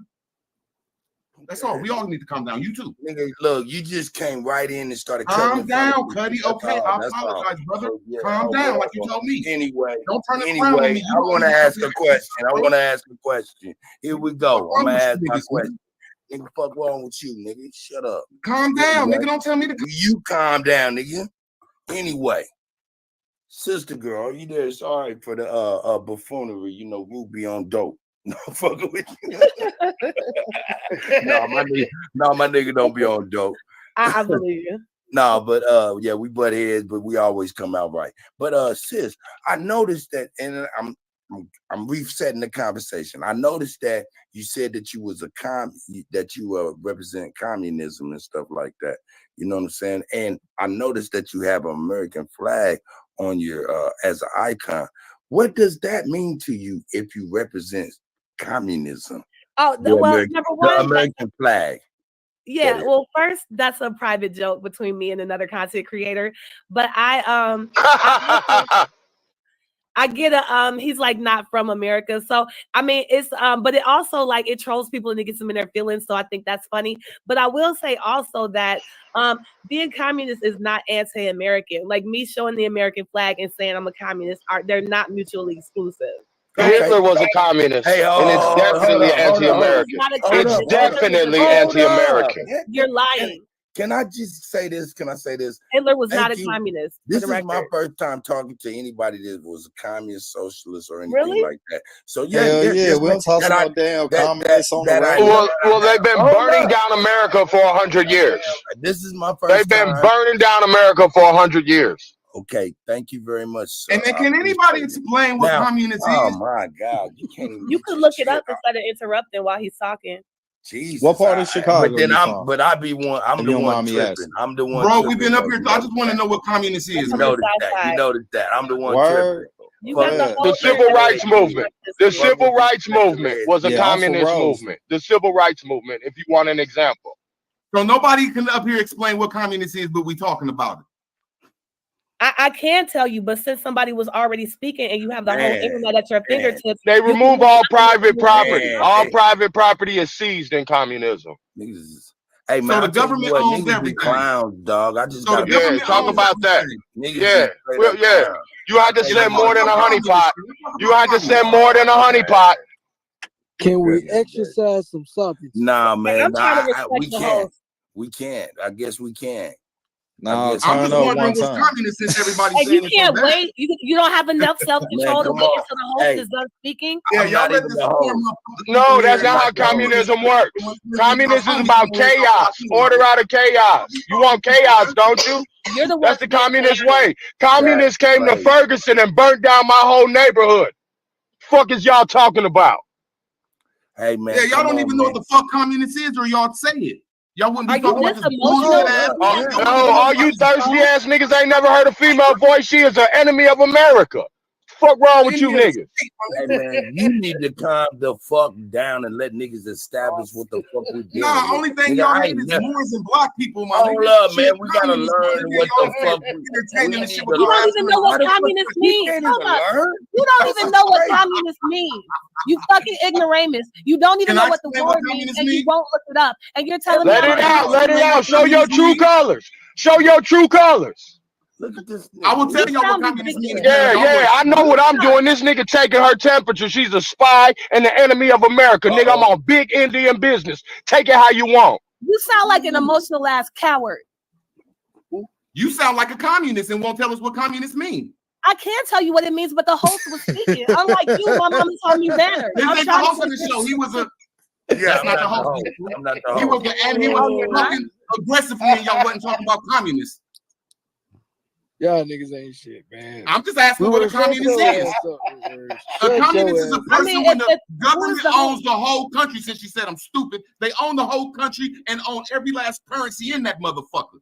That's all. We all need to calm down. You too. Nigga, look, you just came right in and started calm down, Cuddy. Okay, I apologize, brother. Calm down, like you told me. Anyway, don't turn it around on me. I want to ask a question. Here we go. I'm gonna ask my question. Nigga, fuck wrong with you, nigga? Shut up. Calm down, nigga. Don't tell me to. You calm down, nigga. Anyway, sister girl, you there? Sorry for the buffoonery. You know, Ruby on dope. No, fucking with you. No, my nigga don't be on dope. I believe you. No, but yeah, we butt heads, but we always come out right. But sis, I noticed that, and I'm resetting the conversation. I noticed that you said that you was that you represent communism and stuff like that. You know what I'm saying? And I noticed that you have an American flag on your as an icon. What does that mean to you if you represent communism? Oh, The well, American, number the one, American flag. yeah. Well, first, that's a private joke between me and another content creator. But I get he's like not from America. So I mean it's but it also like it trolls people and it gets them in their feelings. So I think that's funny. But I will say also that being communist is not anti-American. Like me showing the American flag and saying I'm a communist they're not mutually exclusive. Right? Hitler was a communist, and it's definitely anti-American. It's definitely anti-American. You're lying. Can I just say this? Can I say this? Hitler was not a communist. This is my first time talking to anybody that was a communist, socialist, or anything Really? like that. So Yeah, we don't talk about damn communists on the Well, they've been burning down America for 100 years. This is my first They've been time. burning down America for 100 years. Okay, thank you very much, sir. And then can anybody explain what communist is? Oh my God, you can't even. You could look it up instead of interrupting while he's talking. Jesus, what part of Chicago? But then I'm the one tripping. I'm the one. Bro, we've been up here. I just want to know what communist is. You noticed that. I'm the one tripping. The civil rights movement. The civil rights movement was a communist movement. The civil rights movement, if you want an example. So nobody can up here explain what communist is, but we talking about it. I can tell you, but since somebody was already speaking and you have the whole internet at your fingertips, they remove all private property. All private property is seized in communism. Hey man, so the government owns everything. Clowns, dog. I just so talk about that. Well, you had to send more than a honeypot. You had to send more than a honeypot. Can we exercise some something? Nah, man. We can't. We can't. I guess we can't. No, I'm just wondering what's communist since everybody's saying you can't wait. You don't have enough self-control to wait until the host is done speaking. Yeah, y'all let this No, that's not how communism works. Communism is about chaos, order out of chaos. You want chaos, don't you? That's the communist way. Communists came to Ferguson and burnt down my whole neighborhood. Fuck is y'all talking about? Hey man, yeah, y'all don't even know what the fuck communist is, or y'all say it. Y'all wouldn't be talking about this bullshit ass. No, all you thirsty ass niggas ain't never heard a female voice. She is an enemy of America. Fuck wrong with you niggas? Hey man, you need to calm the fuck down and let niggas establish what the fuck we do. Nah, only thing y'all hate is Moors and black people, my nigga. Hold up, man. We gotta learn what the fuck You don't even know what communist means. Hold up. You don't even know what communist means. You fucking ignoramus. You don't even know what the word means, and you won't look it up. And you're telling me let it out. Show your true colors. Show your true colors. Look at this. I will tell you what communist means. Yeah, I know what I'm doing. This nigga taking her temperature. She's a spy and the enemy of America. Nigga, I'm on big Indian business. Take it how you want. You sound like an emotional ass coward. You sound like a communist and won't tell us what communists mean. I can't tell you what it means, but the host was speaking. Unlike you, my mama told me better. This ain't the host of the show. He was a. Yeah, that's not the host. I'm not the host. He was talking aggressively, and y'all wasn't talking about communists. Y'all niggas ain't shit, man. I'm just asking what a communist is. A communist is a person when the government owns the whole country. Since she said I'm stupid, they own the whole country and own every last currency in that motherfucker.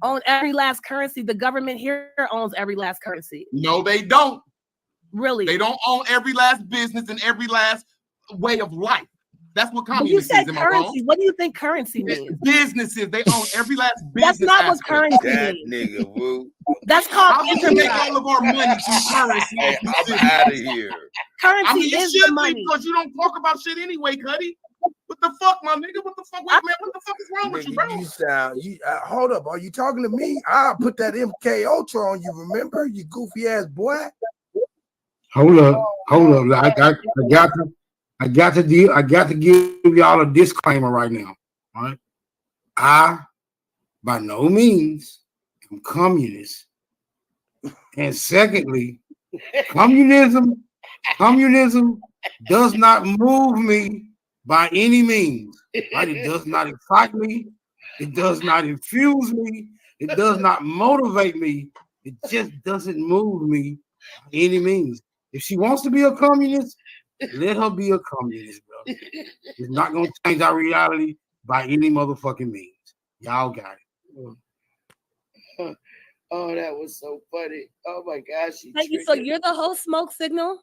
Own every last currency. The government here owns every last currency. No, they don't. Really? They don't own every last business and every last way of life. That's what communism is. You said currency. What do you think currency means? Businesses. They own every last business. That's not what currency that means. Nigga, woo. That's called how we make all of our money through currency. Hey, I'm out of here. Currency you is should the money. Because you don't talk about shit anyway, Cuddy. What the fuck, my nigga? What the fuck? Wait, man, what the fuck is wrong with you, bro? You sound. Hold up. Are you talking to me? I'll put that MK Ultra on you. Remember, you goofy ass boy. Hold up. I got to give y'all a disclaimer right now. All right. I, by no means, am communist. And secondly, communism does not move me by any means. Right? It does not excite me. It does not infuse me. It does not motivate me. It just doesn't move me by any means. If she wants to be a communist, let her be a communist, bro. It's not going to change our reality by any motherfucking means. Y'all got it. Oh, that was so funny. Oh, my gosh. Thank you. So you're the host, Smoke Signal?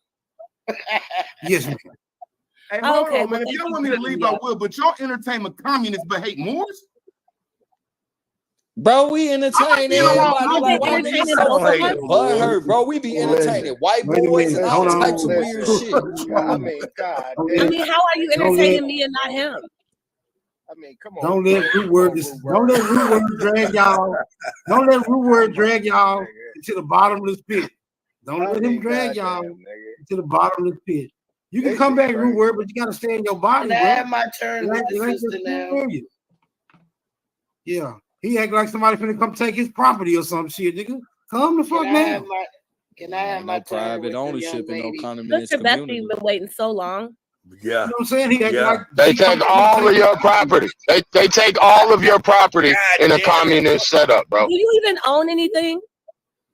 Yes, ma'am. Hey, Oh, hold okay, on, man. well, If thank y'all you want me for to clearing leave, me I up. will. But y'all entertain communists but hate Moors? Bro, we I like entertaining being around everybody. I've Like, been why Muslims. niggas entertaining so both of fucking us. butthurt, bro? We be entertaining white Wait a boys minute. and Hold all on. types of weird shit. I mean, God I damn. mean, how are you Don't let entertaining me and not him? I mean, come on. don't let root word don't let root word drag y'all. Don't let root word drag y'all into the bottomless pit. Don't let him drag y'all into the bottomless pit. You can come back, root word, but you gotta stay in your body, And I bro. have my turn with the sister now. Yeah, he act like somebody finna come take his property or some shit, nigga. Calm the fuck down. Can I have my No private ownership and no condominium Sister Bethany community. been waiting so long. Yeah. You know what I'm saying? He act like They take all of your property. They take all of your property in a communist setup, bro. Do you even own anything?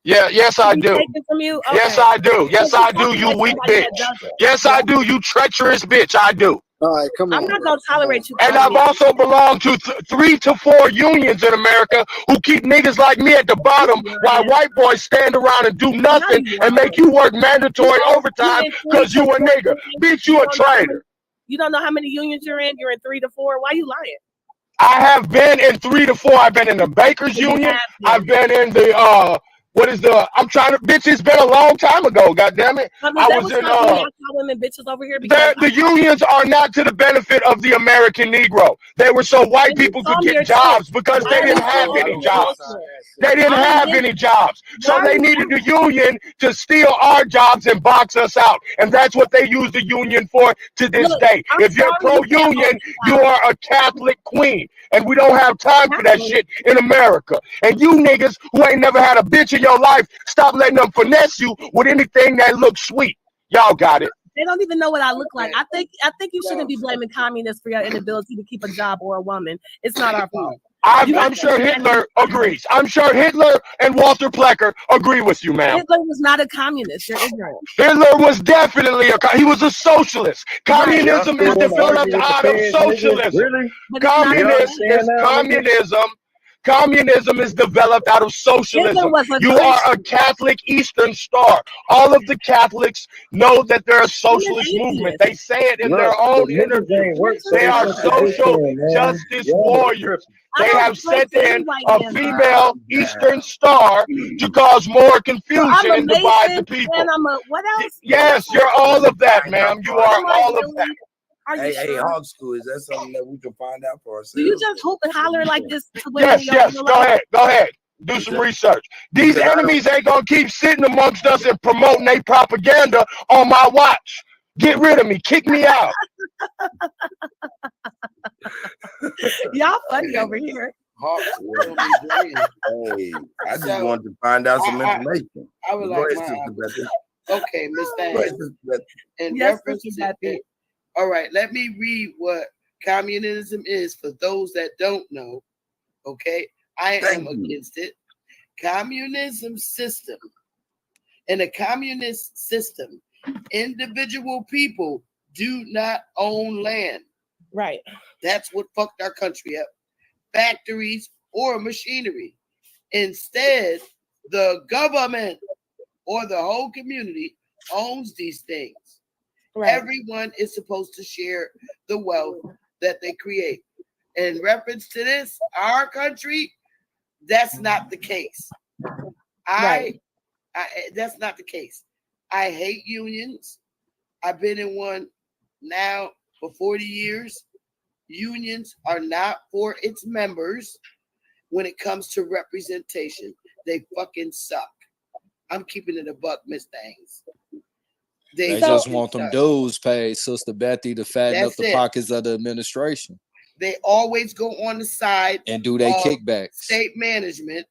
Yeah, yes I Be do. taken from you? Yes Okay. I do. Yes Because I you do, talking you like weak somebody that bitch. doesn't. Yes I do, you treacherous bitch. I do. All right, come I'm on, not bro. gonna tolerate you And calling I've me. also belonged to 3 to 4 unions in America who keep niggas like me at the bottom while white boys stand around and do nothing and make you work mandatory overtime because you a nigga. Bitch, you a traitor. You don't know how many unions you're in? You're in 3 to 4. Why you lying? I have been in 3 to 4. I've been in the Bakers You Union. have I've been in the bitch, it's been a long time ago, goddammit. Is I that was what in y'all do? Y'all call women bitches over here because the unions are not to the benefit of the American Negro. They were so white people could get jobs because they didn't have any jobs. They didn't have any jobs. So they needed the union to steal our jobs and box us out. And that's what they use the union for to this day. If you're pro-union, you are a Catholic queen. And we don't have time for that shit in America. And you niggas who ain't never had a bitch in your life, stop letting them finesse you with anything that looks sweet. Y'all got it. they don't even know what I look like. I think you shouldn't be blaming communists for your inability to keep a job or a woman. It's not our fault. I'm sure Hitler agrees. I'm sure Hitler and Walter Plecker agree with you, ma'am. Hitler was not a communist. You're ignorant. Hitler was definitely he was a socialist. Communism is developed out of socialism. Really? Communism is developed out of socialism. You are a Catholic Eastern Star. All of the Catholics know that they're a socialist movement. They say it in their own interviews. They are social justice warriors. They have sent in a female Eastern Star to cause more confusion and divide the people. And I'm a what else? Yes, you're all of that, ma'am. You are all of that. Hey, Hog School, is that something that we can find out for ourselves? Do you just hoop and holler like this to women? Yes. Go ahead. Do some research. These enemies ain't gonna keep sitting amongst us and promoting their propaganda on my watch. Get rid of me. Kick me out. Y'all funny over here. Hey, I just wanted to find out some information. I would like okay, Miss Thang. In reference to that, all right, let me read what communism is for those that don't know. Okay, I am against it. Communism system. In a communist system, individual people do not own land. Right. That's what fucked our country up. Factories or machinery. Instead, the government or the whole community owns these things. Right. Everyone is supposed to share the wealth that they create. In reference to this, our country, that's not the case. That's not the case. I hate unions. I've been in one now for 40 years. Unions are not for its members when it comes to representation. They fucking suck. I'm keeping it a buck, Miss Things. They just want them dues paid, Sister Betty, to fatten up the pockets of the administration. They always go on the side and do they kickbacks. State management,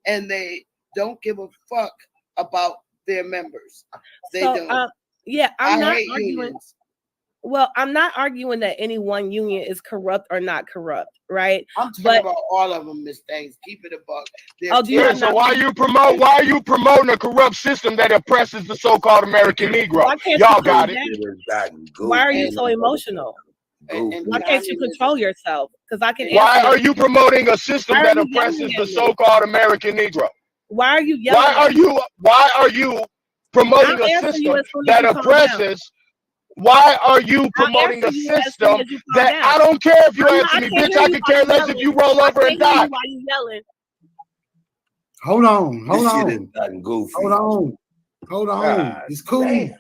and they don't give a fuck about their members. They don't. Yeah, I'm not arguing. Unions. Well, I'm not arguing that any one union is corrupt or not corrupt, right? I'm talking about all of them, Miss Things. Keep it a buck. So why are you promoting a corrupt system that oppresses the so-called American Negro? Y'all got it. Why are you so emotional? Why can't you control yourself? Because I can. Why are you promoting a system that oppresses the so-called American Negro? Why are you yelling? Why are you promoting a system that oppresses? Why are you promoting a system that I don't care if you answer me, bitch? I could care less if you roll over and die. Why you yelling? Hold on. Hold on. It's cool. Damn.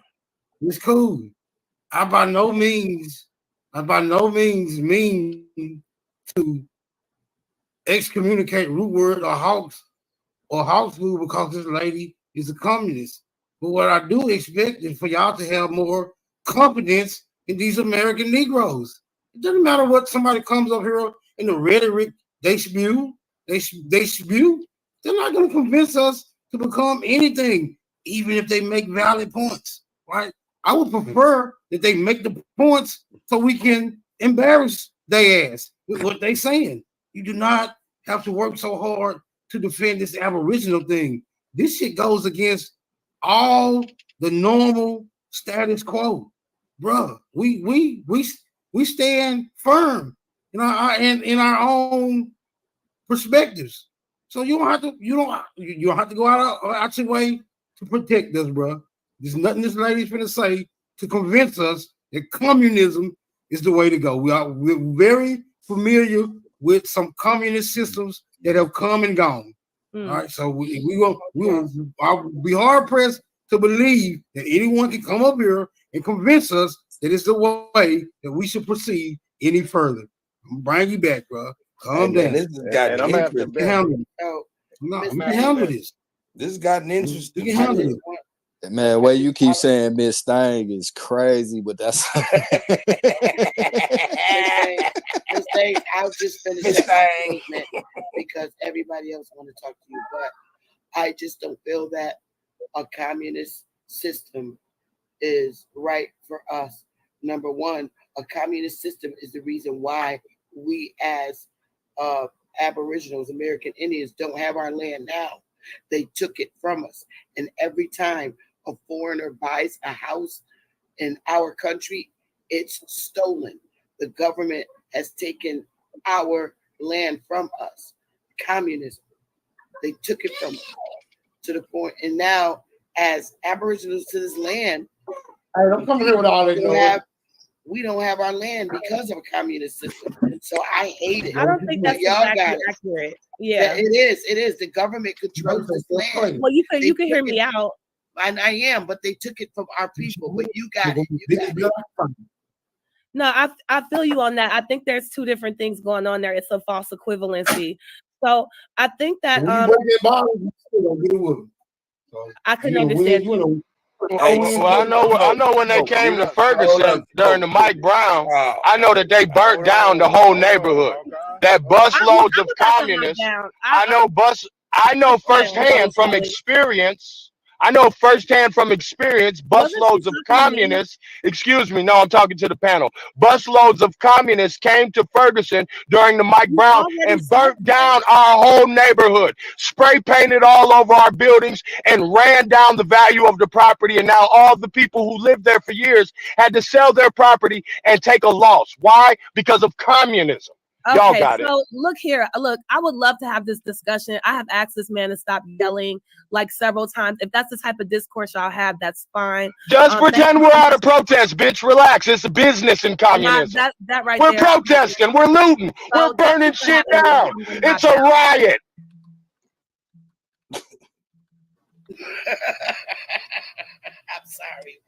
It's cool. I by no means mean to excommunicate Root Word or Hawks Food because this lady is a communist. But what I do expect is for y'all to have more confidence in these American Negroes. It doesn't matter what somebody comes up here in the rhetoric they spew. They're not going to convince us to become anything, even if they make valid points, right? I would prefer that they make the points so we can embarrass their ass with what they're saying. You do not have to work so hard to defend this Aboriginal thing. This shit goes against all the normal status quo, bruh. We stand firm in our own perspectives. So you don't have to go out your way to protect us, bruh. There's nothing this lady's gonna say to convince us that communism is the way to go. We're very familiar with some communist systems that have come and gone. All right, so I'll be hard pressed to believe that anyone can come up here and convince us that it's the way that we should proceed any further. I'm gonna bring you back, bro. Calm down. This has gotten interesting. We can handle this. This has gotten interesting. We can handle it. Man, way you keep saying Miss Thang is crazy, but that's Miss Thang, I'll just finish that statement because everybody else want to talk to you, but I just don't feel that a communist system is right for us. Number one, a communist system is the reason why we as Aboriginals, American Indians, don't have our land now. They took it from us. And every time a foreigner buys a house in our country, it's stolen. The government has taken our land from us. Communism. They took it from us to the point. And now, as Aboriginals to this land, I'm coming here with all this. We don't have our land because of a communist system. So I hate it. I don't think that's exactly accurate. Yeah, it is. It is. The government controls this land. Well, you can hear me out. And I am, but they took it from our people. But you got it. You got it. No, I feel you on that. I think there's two different things going on there. It's a false equivalency. So I think that I can understand. Well, I know when they came to Ferguson during the Mike Brown, I know that they burnt down the whole neighborhood. That bus loads of communists. I know firsthand from experience. Busloads of communists, excuse me, no, I'm talking to the panel. Busloads of communists came to Ferguson during the Mike Brown and burnt down our whole neighborhood, spray painted all over our buildings and ran down the value of the property. And now all the people who lived there for years had to sell their property and take a loss. Why? Because of communism. Y'all got it. So look here. Look, I would love to have this discussion. I have asked this man to stop yelling like several times. If that's the type of discourse y'all have, that's fine. Just pretend we're out of protest, bitch. Relax. It's a business in communism. That right we're there. Protesting. We're looting. We're burning shit down. It's a riot. I'm sorry,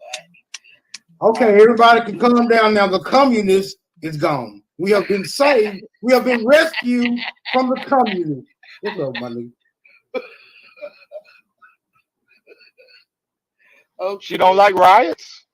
but okay, everybody can calm down now. The communist is gone. We have been saved. We have been rescued from the communists. What's up, my nigga? Oh, she don't like riots?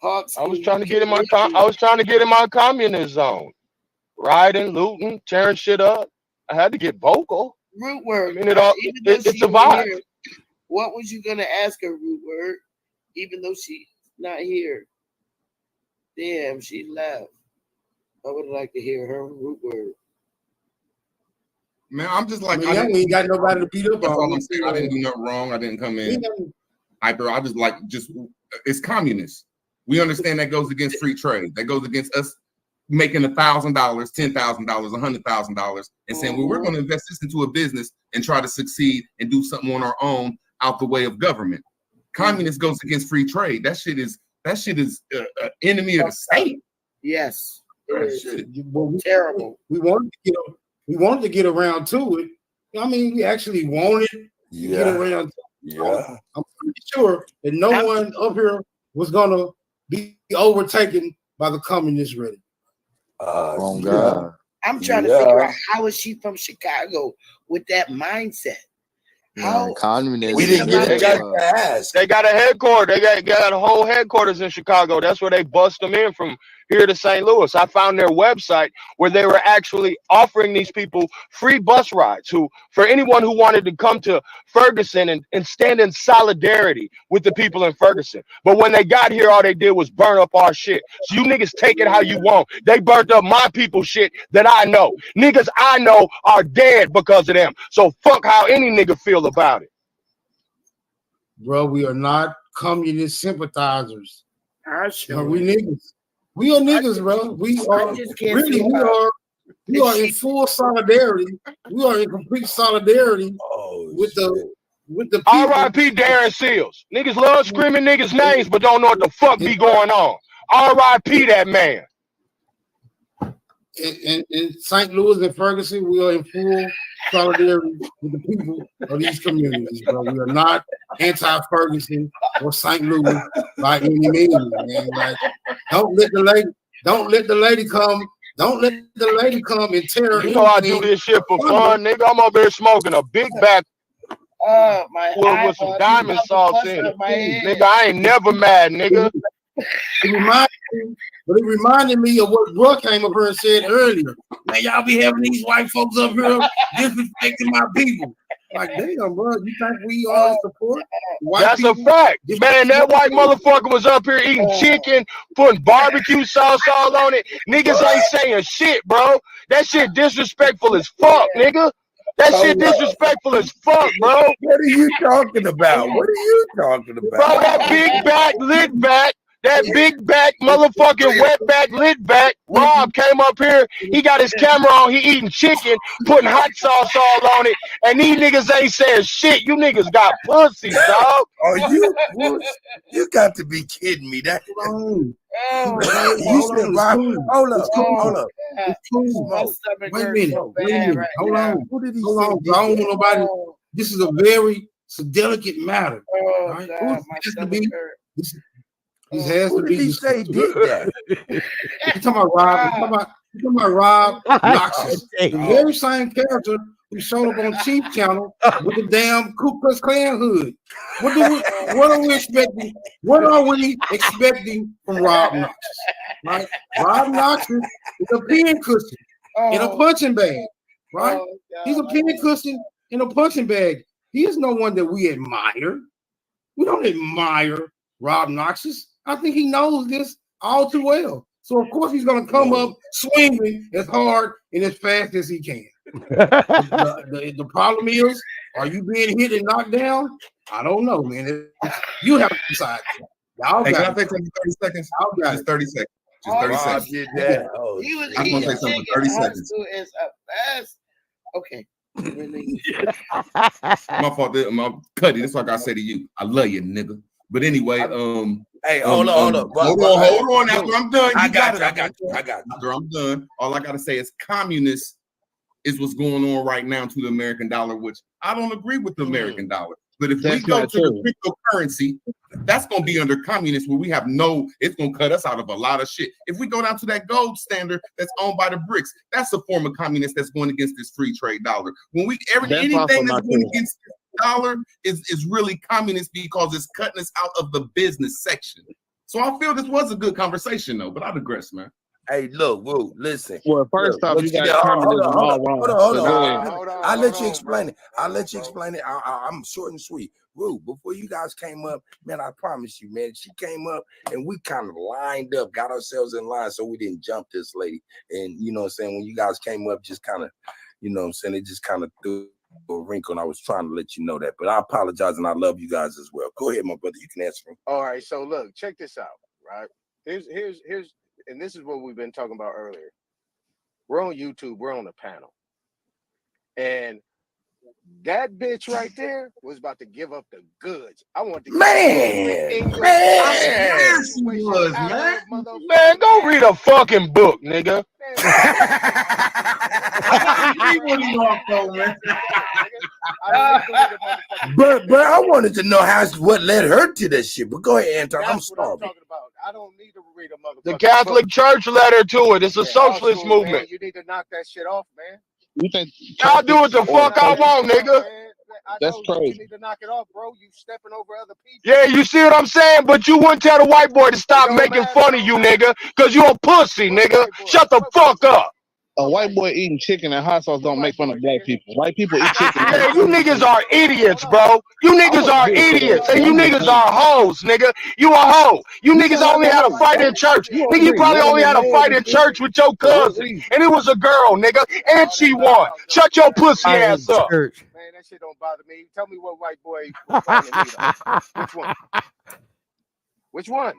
I was trying to get in my communist zone. Riding, looting, tearing shit up. I had to get vocal. Root Word. I mean, it's a vibe. What was you gonna ask her, Root Word? Even though she's not here. Damn, she left. I would like to hear her Root Word. Man, I'm just like, we ain't got nobody to beat up on. I'm saying I didn't do nothing wrong. I didn't come in hyper. I just it's communist. We understand that goes against free trade. That goes against us making $1,000, $10,000, $100,000, and saying, well, we're going to invest this into a business and try to succeed and do something on our own out the way of government. Communist goes against free trade. That shit is enemy of the state. Yes, terrible. We wanted to get around to it. I mean, we actually wanted to get around to it. I'm pretty sure that no one up here was gonna be overtaken by the communists ready. Oh God. I'm trying to figure out how is she from Chicago with that mindset. How communism? We didn't get it. They got a headquarters. They got a whole headquarters in Chicago. That's where they bust them in from here to St. Louis. I found their website where they were actually offering these people free bus rides. For anyone who wanted to come to Ferguson and stand in solidarity with the people in Ferguson. But when they got here, all they did was burn up our shit. So you niggas take it how you want. They burnt up my people's shit that I know. Niggas I know are dead because of them. So fuck how any nigga feel about it. Bro, we are not communist sympathizers. We niggas. We are niggas, bro. We are really. We are in full solidarity. We are in complete solidarity with the people. R.I.P. Darren Seals. Niggas love screaming niggas' names, but don't know what the fuck be going on. R.I.P. that man. In St. Louis and Ferguson, we are in full solidarity with the people of these communities, bro. We are not anti-Ferguson or St. Louis by any means, man. Like, don't let the lady come and tear. You know I do this shit for fun, nigga. I'm up here smoking a big back with some diamond sauce in it. Nigga, I ain't never mad, nigga. It reminded me of what Brooke came up here and said earlier. Man, y'all be having these white folks up here disrespecting my people. Like, damn, bro, you think we all support white That's people? a fact. Man, that white motherfucker was up here eating chicken, putting barbecue sauce all on it. Niggas ain't saying shit, bro. That shit disrespectful as fuck, nigga. That shit disrespectful as fuck, bro. What are you talking about? What are you talking about? Bro, that big back, lit back. That big back, motherfucking wet back, lit back. Rob came up here. He got his camera on. He eating chicken, putting hot sauce all on it. And these niggas ain't saying shit. You niggas got pussy, dog. You got to be kidding me. That hold up. Wait a minute. Hold on. I don't want nobody. This is a very delicate matter. Right? This has to be. Did he say did that? You talking about Rob? You talking about Rob Knoxus, the very same character who showed up on Chief Channel with the damn Ku Klux Klan hood. What are we expecting? What are we expecting from Rob Knoxus? Right? Rob Knoxus is a pin cushion in a punching bag. Right? He's a pin cushion in a punching bag. He is no one that we admire. We don't admire Rob Knoxus. I think he knows this all too well. So, of course, he's going to come up swinging as hard and as fast as he can. The problem is, are you being hit and knocked down? I don't know, man. You have to decide. Y'all Hey, got can I take 30 seconds? Just 30 seconds. Just 30 seconds. He was I'm going to say something for 30 seconds. Is a best. Okay. My fault. Cuddy, that's what I got to say to you. I love you, nigga. But anyway, hey, hold on. Hold on. After I'm done, I got you. After I'm done, all I gotta say is communist is what's going on right now to the American dollar, which I don't agree with the American dollar. But if we go to the cryptocurrency, that's gonna be under communist, where we have it's gonna cut us out of a lot of shit. If we go down to that gold standard that's owned by the BRICS, that's a form of communist that's going against this free trade dollar. When anything that's going against this dollar is really communist because it's cutting us out of the business section. So I feel this was a good conversation though, but I digress, man. Hey, look, Woo, listen. Well, first off, you got communism all wrong. Hold on. I'll let you explain it. I'm short and sweet. Woo, before you guys came up, man, I promise you, man, she came up and we kind of lined up, got ourselves in line so we didn't jump this lady. And you know what I'm saying? When you guys came up, just kind of, you know what I'm saying, it just kind of threw a wrinkle, and I was trying to let you know that. But I apologize, and I love you guys as well. Go ahead, my brother. You can answer me. All right, so look, check this out, right? here's, and this is what we've been talking about earlier. We're on YouTube. We're on the panel, and that bitch right there was about to give up the goods. I want to man. Man, go read a fucking book, nigga. But I wanted to know what led her to that shit. But go ahead, Anton. I'm sorry. I don't need to read a motherfucker. The Catholic Church led her to it. It's a socialist movement. Man, you need to knock that shit off, man. You think I'll do what the fuck I want, nigga. That's crazy. You need to knock it off, bro. You stepping over other people. Yeah, you see what I'm saying? But you wouldn't tell the white boy to stop making fun of you, nigga, because you a pussy, nigga. Shut the fuck up. A white boy eating chicken and hot sauce don't make fun of black people. White people eat chicken. Yeah, you niggas are idiots, bro. You niggas are idiots, and you niggas are hoes, nigga. You a hoe. You niggas only had a fight in church. Nigga, you probably only had a fight in church with your cousin, and it was a girl, nigga, and she won. Shut your pussy ass up. Man, that shit don't bother me. Tell me what white boy was fighting me. Which one? Which one?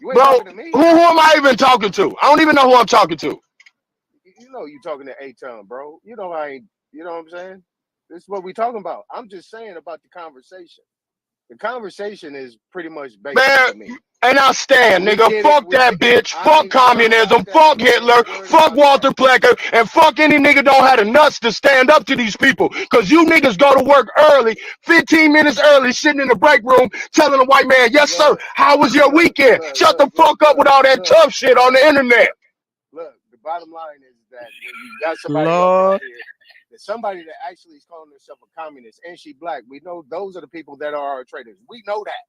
You ain't Bro, talking to me. who am I even talking to? I don't even know who I'm talking to. You know you talking to A-Town, bro. You know I ain't, you know what I'm saying? This is what we talking about. I'm just saying about the conversation. The conversation is pretty much basic to me. And I stand, nigga. Fuck that bitch. Fuck communism. Fuck Hitler. Fuck Walter Plecker. And fuck any nigga don't have the nuts to stand up to these people. Because you niggas go to work early, 15 minutes early, sitting in the break room, telling a white man, yes, sir, how was your weekend? Shut the fuck up with all that tough shit on the internet. Look, the bottom line is that when you got somebody out here, somebody that actually is calling herself a communist and she black, we know those are the people that are our traitors. We know that.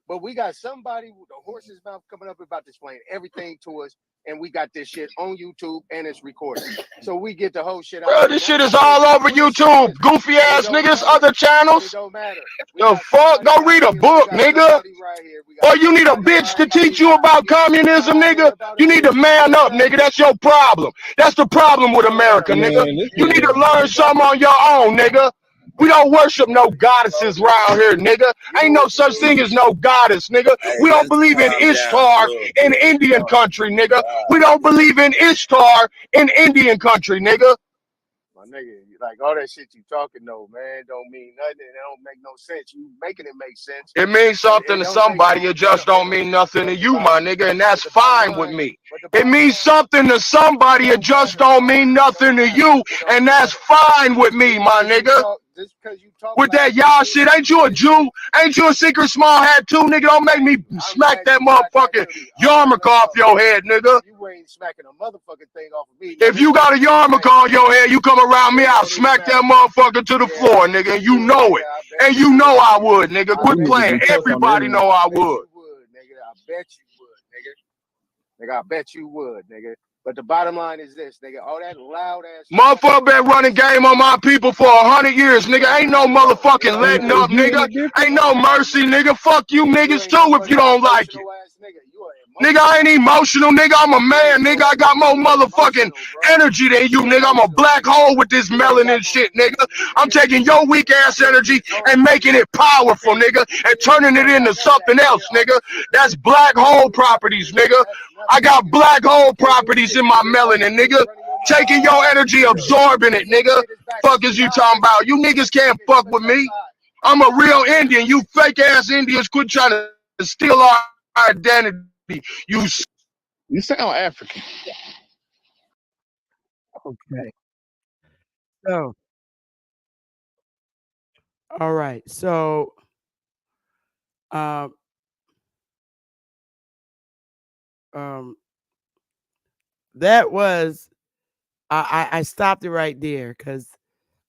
But we got somebody with a horse's mouth coming up about to explain everything to us, and we got this shit on YouTube and it's recorded. So we get the whole shit out. Bro, this shit is all over YouTube. Goofy ass niggas, other channels. It don't matter. The fuck? Go read a book, nigga. Or you need a bitch to teach you about communism, nigga. You need to man up, nigga. That's your problem. That's the problem with America, nigga. You need to learn something on your own, nigga. We don't worship no goddesses around here, nigga. Ain't no such thing as no goddess, nigga. We don't believe in Ishtar in Indian country, nigga. We don't believe in Ishtar in Indian country, nigga. My nigga, like all that shit you talking though, man, don't mean nothing. It don't make no sense. You making it make sense. It means something to somebody. It just don't mean nothing to you, my nigga, and that's fine with me. It means something to somebody. It just don't mean nothing to you, and that's fine with me, my nigga. With that y'all shit, ain't you a Jew? Ain't you a secret small hat too, nigga? Don't make me smack that motherfucking yarmulke off your head, nigga. You ain't smacking a motherfucking thing off of me. If you got a yarmulke on your head, you come around me, I'll smack that motherfucker to the floor, nigga. And you know it. And you know I would, nigga. Quit playing. Everybody know I would. I bet you would, nigga. Nigga, I bet you would, nigga. But the bottom line is this, nigga. All that loud ass motherfucker been running game on my people for 100 years, nigga. Ain't no motherfucking letting up, nigga. Ain't no mercy, nigga. Fuck you niggas too if you don't like it. Nigga, I ain't emotional, nigga. I'm a man, nigga. I got more motherfucking energy than you, nigga. I'm a black hole with this melanin shit, nigga. I'm taking your weak ass energy and making it powerful, nigga, and turning it into something else, nigga. That's black hole properties, nigga. I got black hole properties in my melanin, nigga. Taking your energy, absorbing it, nigga. Fuck is you talking about? You niggas can't fuck with me. I'm a real Indian. You fake ass Indians quit trying to steal our identity. You sound African. Okay. So, all right. So, that was I stopped it right there because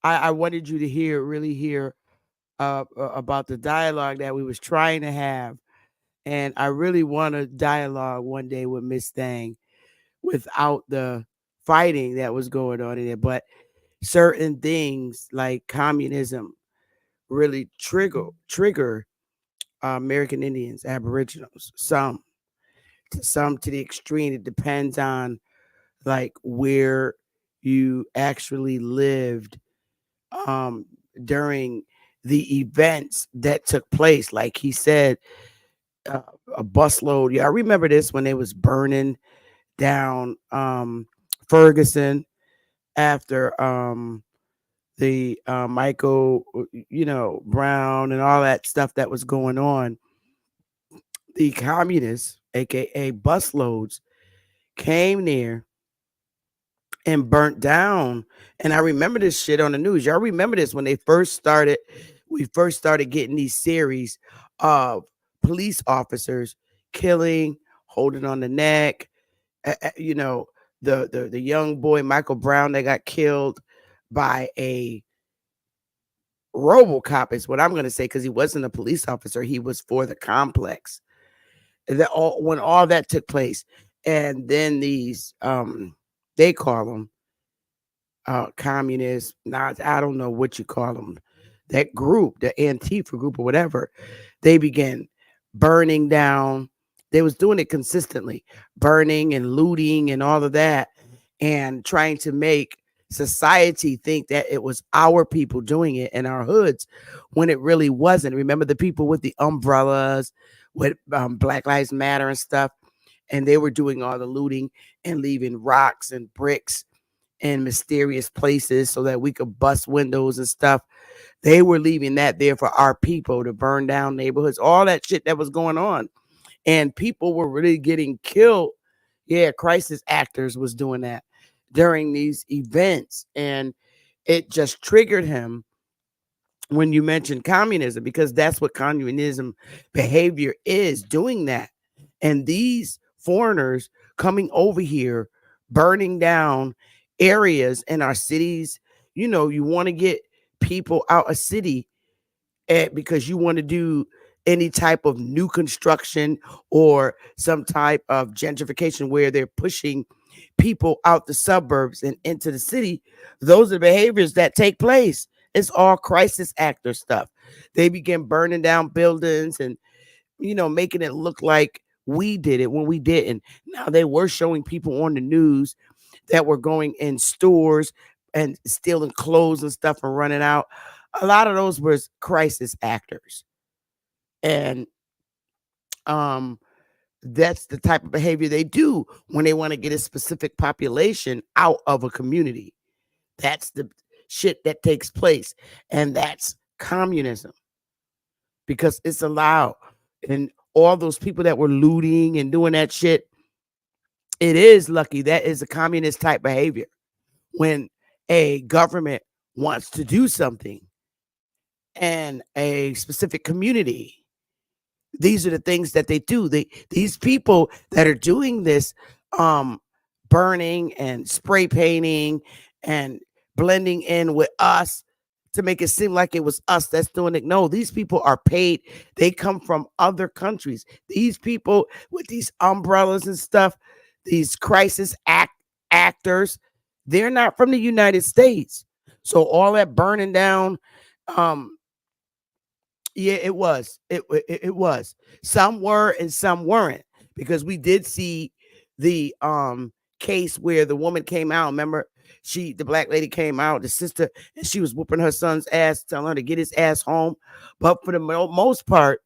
I wanted you to really hear about the dialogue that we was trying to have. And I really want to dialogue one day with Miss Thang without the fighting that was going on in it. But certain things like communism really trigger American Indians, Aboriginals, some to the extreme. It depends on like where you actually lived during the events that took place. Like he said, a busload. Yeah, I remember this when they was burning down Ferguson after the Michael, Brown and all that stuff that was going on. The communists, aka busloads, came there and burnt down. And I remember this shit on the news. Y'all remember this when we first started getting these series of police officers killing, holding on the neck. The young boy Michael Brown that got killed by a RoboCop is what I'm going to say, because he wasn't a police officer. He was for the complex. When all that took place, and then these they call them communists. Now I don't know what you call them. That group, the Antifa group or whatever, they began burning down. They was doing it consistently, burning and looting and all of that, and trying to make society think that it was our people doing it in our hoods when it really wasn't. Remember the people with the umbrellas with Black Lives Matter and stuff, and they were doing all the looting and leaving rocks and bricks in mysterious places so that we could bust windows and stuff. They were leaving that there for our people to burn down neighborhoods, all that shit that was going on. And people were really getting killed. Yeah, crisis actors was doing that during these events. And it just triggered him when you mentioned communism, because that's what communism behavior is, doing that. And these foreigners coming over here, burning down areas in our cities. You want to get people out of city because you want to do any type of new construction or some type of gentrification where they're pushing people out the suburbs and into the city. Those are behaviors that take place. It's all crisis actor stuff. They begin burning down buildings and making it look like we did it when we didn't. Now they were showing people on the news that were going in stores and stealing clothes and stuff and running out. A lot of those were crisis actors. And that's the type of behavior they do when they want to get a specific population out of a community. That's the shit that takes place. And that's communism, because it's allowed. And all those people that were looting and doing that shit, it is lucky. That is a communist type behavior. When a government wants to do something and a specific community, these are the things that they do. These people that are doing this, burning and spray painting and blending in with us to make it seem like it was us that's doing it. No, these people are paid. They come from other countries. These people with these umbrellas and stuff, these crisis actors, they're not from the United States. So all that burning down, yeah, it was. It was. Some were and some weren't, because we did see the case where the woman came out. Remember, the black lady came out, the sister, and she was whooping her son's ass, telling her to get his ass home. But for the most part,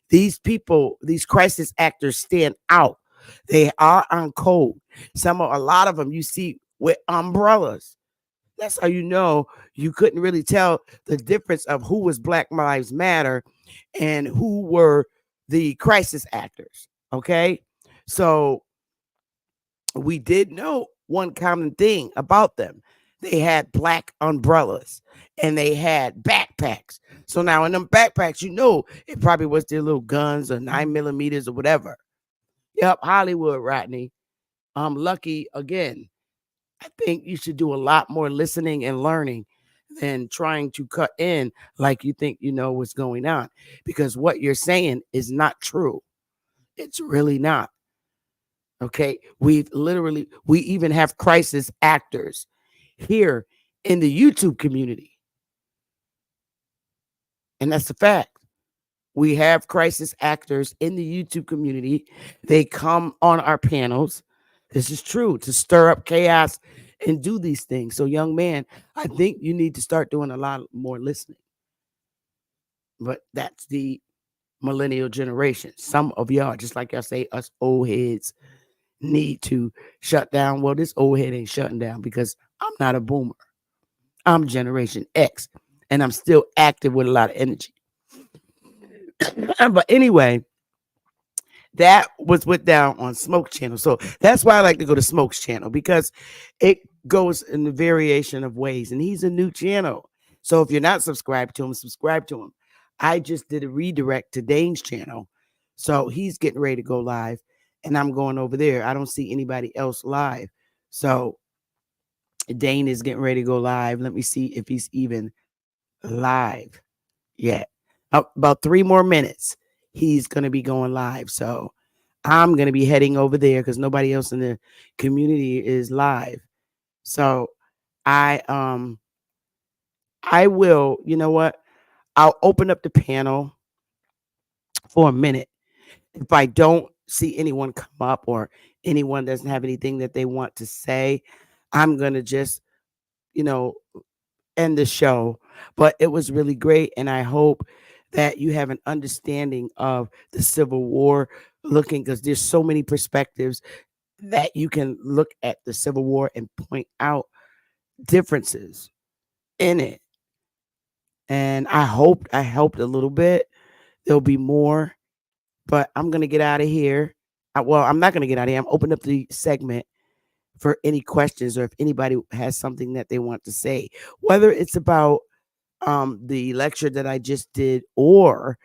these people, these crisis actors, stand out. They are on code. A lot of them you see with umbrellas. That's how you couldn't really tell the difference of who was Black Lives Matter and who were the crisis actors. Okay. So we did know one common thing about them. They had black umbrellas and they had backpacks. So now in them backpacks, it probably was their little guns or 9mm or whatever. Yep, Hollywood, Rodney. I'm lucky again. I think you should do a lot more listening and learning than trying to cut in like you think you know what's going on, because what you're saying is not true. It's really not. Okay. We even have crisis actors here in the YouTube community. And that's a fact. We have crisis actors in the YouTube community. They come on our panels. This is true, to stir up chaos and do these things. So, young man, I think you need to start doing a lot more listening. But that's the millennial generation. Some of y'all, just like y'all say, us old heads need to shut down. Well, this old head ain't shutting down because I'm not a boomer. I'm Generation X, and I'm still active with a lot of energy. But anyway, that was went down on Smoke Channel. So that's why I like to go to Smoke's channel, because it goes in the variation of ways. And he's a new channel. So if you're not subscribed to him, subscribe to him. I just did a redirect to Dane's channel. So he's getting ready to go live. And I'm going over there. I don't see anybody else live. So Dane is getting ready to go live. Let me see if he's even live yet. About 3 more minutes. He's going to be going live. So I'm going to be heading over there because nobody else in the community is live. So I will, you know what? I'll open up the panel for a minute. If I don't see anyone come up or anyone doesn't have anything that they want to say, I'm going to just, end the show. But it was really great. And I hope that you have an understanding of the Civil War, because there's so many perspectives that you can look at the Civil War and point out differences in it. And I hope I helped a little bit. There'll be more, but I'm going to get out of here. Well, I'm not going to get out of here. I'm opening up the segment for any questions, or if anybody has something that they want to say, whether it's about the lecture that I just did, or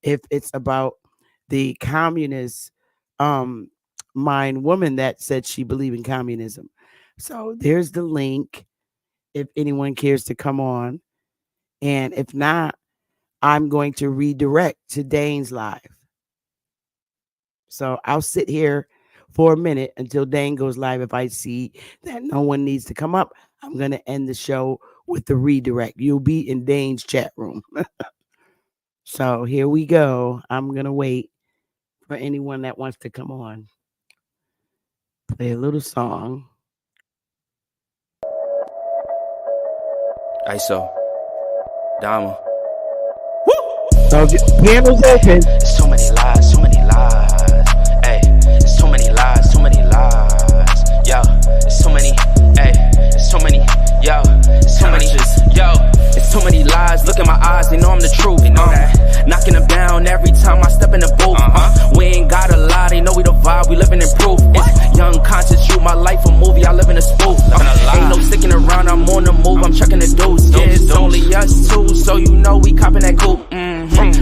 if it's about the communist mind woman that said she believed in communism. So there's the link if anyone cares to come on. And if not, I'm going to redirect to Dane's live. So I'll sit here for a minute until Dane goes live. If I see that no one needs to come up, I'm going to end the show with the redirect. You'll be in Dane's chat room. So here we go. I'm going to wait for anyone that wants to come on. Play a little song. ISO. Dama. So piano's open. So many lies, so many lies. Hey, it's so many lies, so many lies. Yo, it's so many. Hey, it's so many. Yo, it's so many. Yo, it's so many lies. Look in my eyes, they know I'm the truth. They know that. Knocking them down every time I step in the booth. We ain't got a lie, they know we the vibe, we living in proof. It's young conscious, you my life a movie, I live in a spoof. Ain't no sticking around, I'm on the move, I'm checking the dudes. Yeah, it's only us two, so you know we copping that coupe.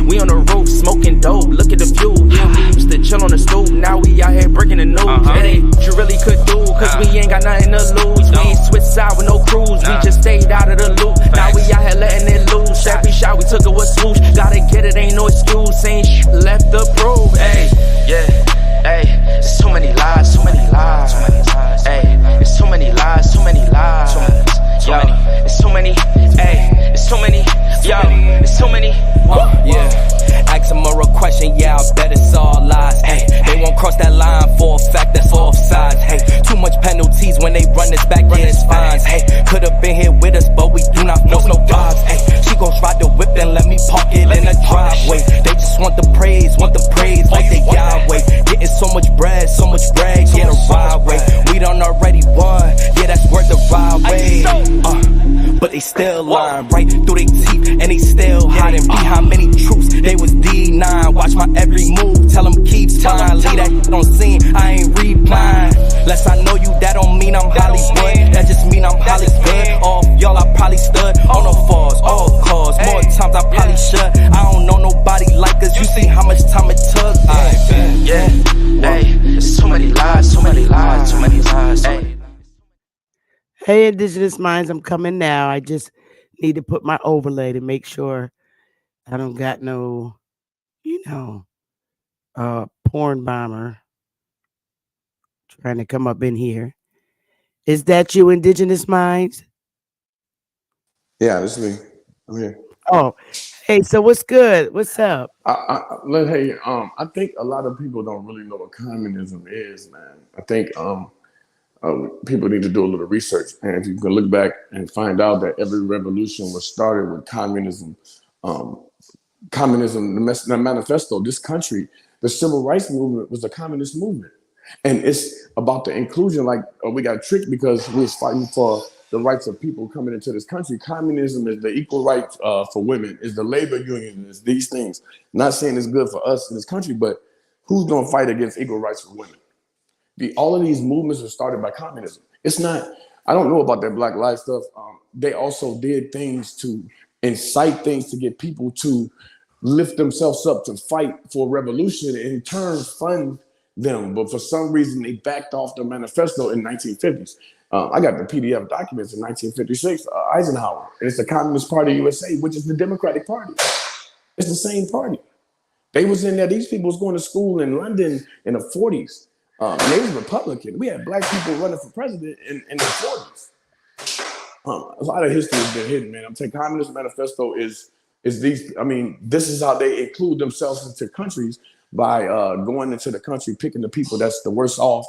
We on the roof, smoking dope, look at the view. Yeah, we used to chill on the stoop, now we out here breaking the news. It ain't what you really could do, cause we ain't got nothing to lose. We ain't switched side with no cruise, we just stayed out of the loop. Now we out here letting it loose, every shot we took it was swoosh. Gotta get it, ain't no excuse, ain't left to prove. Hey, yeah, hey, there's so many lies, so many lies. Hey, there's so many lies, so many lies. Yo, there's so many, hey, there's so many, yo, there's so many. Yeah. Ask them a real question, yeah, I bet it's all lies. Hey, they won't cross that line for a fact that's offsides. Hey, too much penalties when they run this back, yeah, it's fines. Hey, could have been here with us, but we do not force no vibes. Hey, she gon' try the whip and let me park it in the driveway. They just want the praise like they Yahweh. Getting so much bread, yeah, the ride way. We done already won, yeah, that's worth the ride way. But they still lying right through their teeth, and they still hiding behind many truths. They was D9, watch my every move, tell them keep time. Leave that shit on scene, I ain't replying. Less I know you, that don't mean I'm Hollywood, that just mean I'm Hollywood. All y'all, I probably stood on the falls, all cause. More times I probably should. I don't know nobody like us, you see how much time it took. Yeah, hey, there's so many lies, so many lies, so many lies. Hey, Indigenous Minds, I'm coming now. I just need to put my overlay to make sure I don't got no, porn bomber trying to come up in here. Is that you, Indigenous Minds? Yeah, this is me. I'm here. Oh, hey, so what's good? What's up? I think a lot of people don't really know what communism is, man. I think people need to do a little research, and if you can look back and find out that every revolution was started with communism communism, the manifesto, this country, the civil rights movement was a communist movement. And it's about the inclusion. Like we got tricked because we was fighting for the rights of people coming into this country. Communism is the equal rights for women, is the labor union, is these things. Not saying it's good for us in this country, but who's going to fight against equal rights for women? All of these movements were started by communism. It's not, I don't know about that Black Lives stuff. They also did things to incite things to get people to lift themselves up to fight for revolution and in turn fund them. But for some reason, they backed off the manifesto in 1950s. I got the PDF documents in 1956, Eisenhower. And it's the Communist Party of USA, which is the Democratic Party. It's the same party. They was in there. These people was going to school in London in the 40s. And they was Republican. We had black people running for president in the 40s. A lot of history has been hidden, man. I'm saying Communist Manifesto is these. I mean, this is how they include themselves into countries by going into the country, picking the people that's the worst off,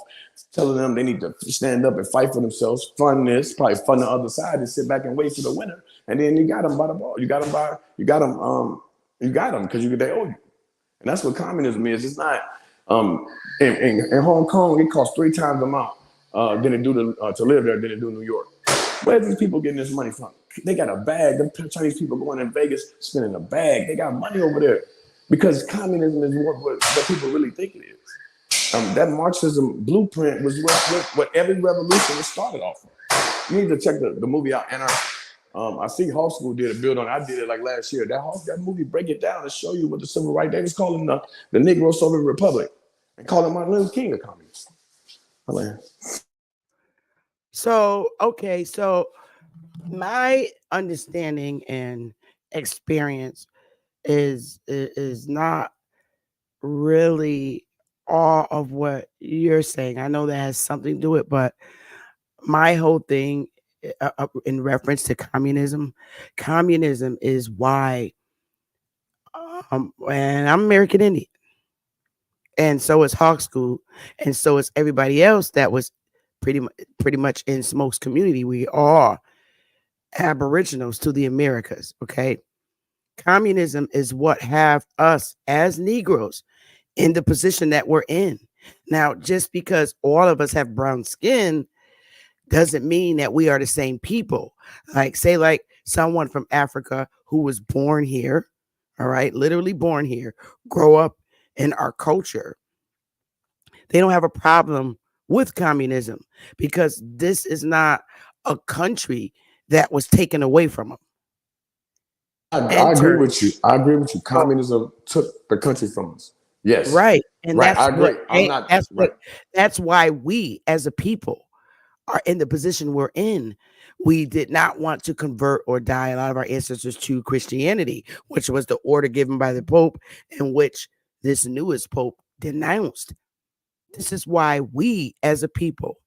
telling them they need to stand up and fight for themselves, fund this, probably fund the other side, and sit back and wait for the winner. And then you got them by the ball. You got them because they owe you. And that's what communism is. It's not. In Hong Kong, it costs 3 times the amount than it do to live there than it do in New York. Where are these people getting this money from? They got a bag. Them Chinese people going in Vegas spending a bag. They got money over there because communism is what people really think it is. That Marxism blueprint was what every revolution was started off of. You need to check the movie out. And I see Hall School did a build on it. I did it like last year. That movie break it down and show you what the civil rights. They was calling the Negro Soviet Republic and calling Martin Luther King a communist. So my understanding and experience is not really all of what you're saying. I know that has something to do with it, but my whole thing in reference to communism is why, and I'm American Indian, and so is Hawk School, and so is everybody else that was pretty much in Smoke's community. We are aboriginals to the Americas. Okay, communism is what have us as Negroes in the position that we're in now. Just because all of us have brown skin doesn't mean that we are the same people. Like someone from Africa who was born here, all right, literally born here, grow up in our culture. They don't have a problem with communism because this is not a country that was taken away from them. I agree with you. Communism took the country from us. Yes. Right. And right. that's I agree. That's why we as a people are in the position we're in. We did not want to convert or die, a lot of our ancestors, to Christianity, which was the order given by the Pope, in which this newest Pope denounced. This is why we as a people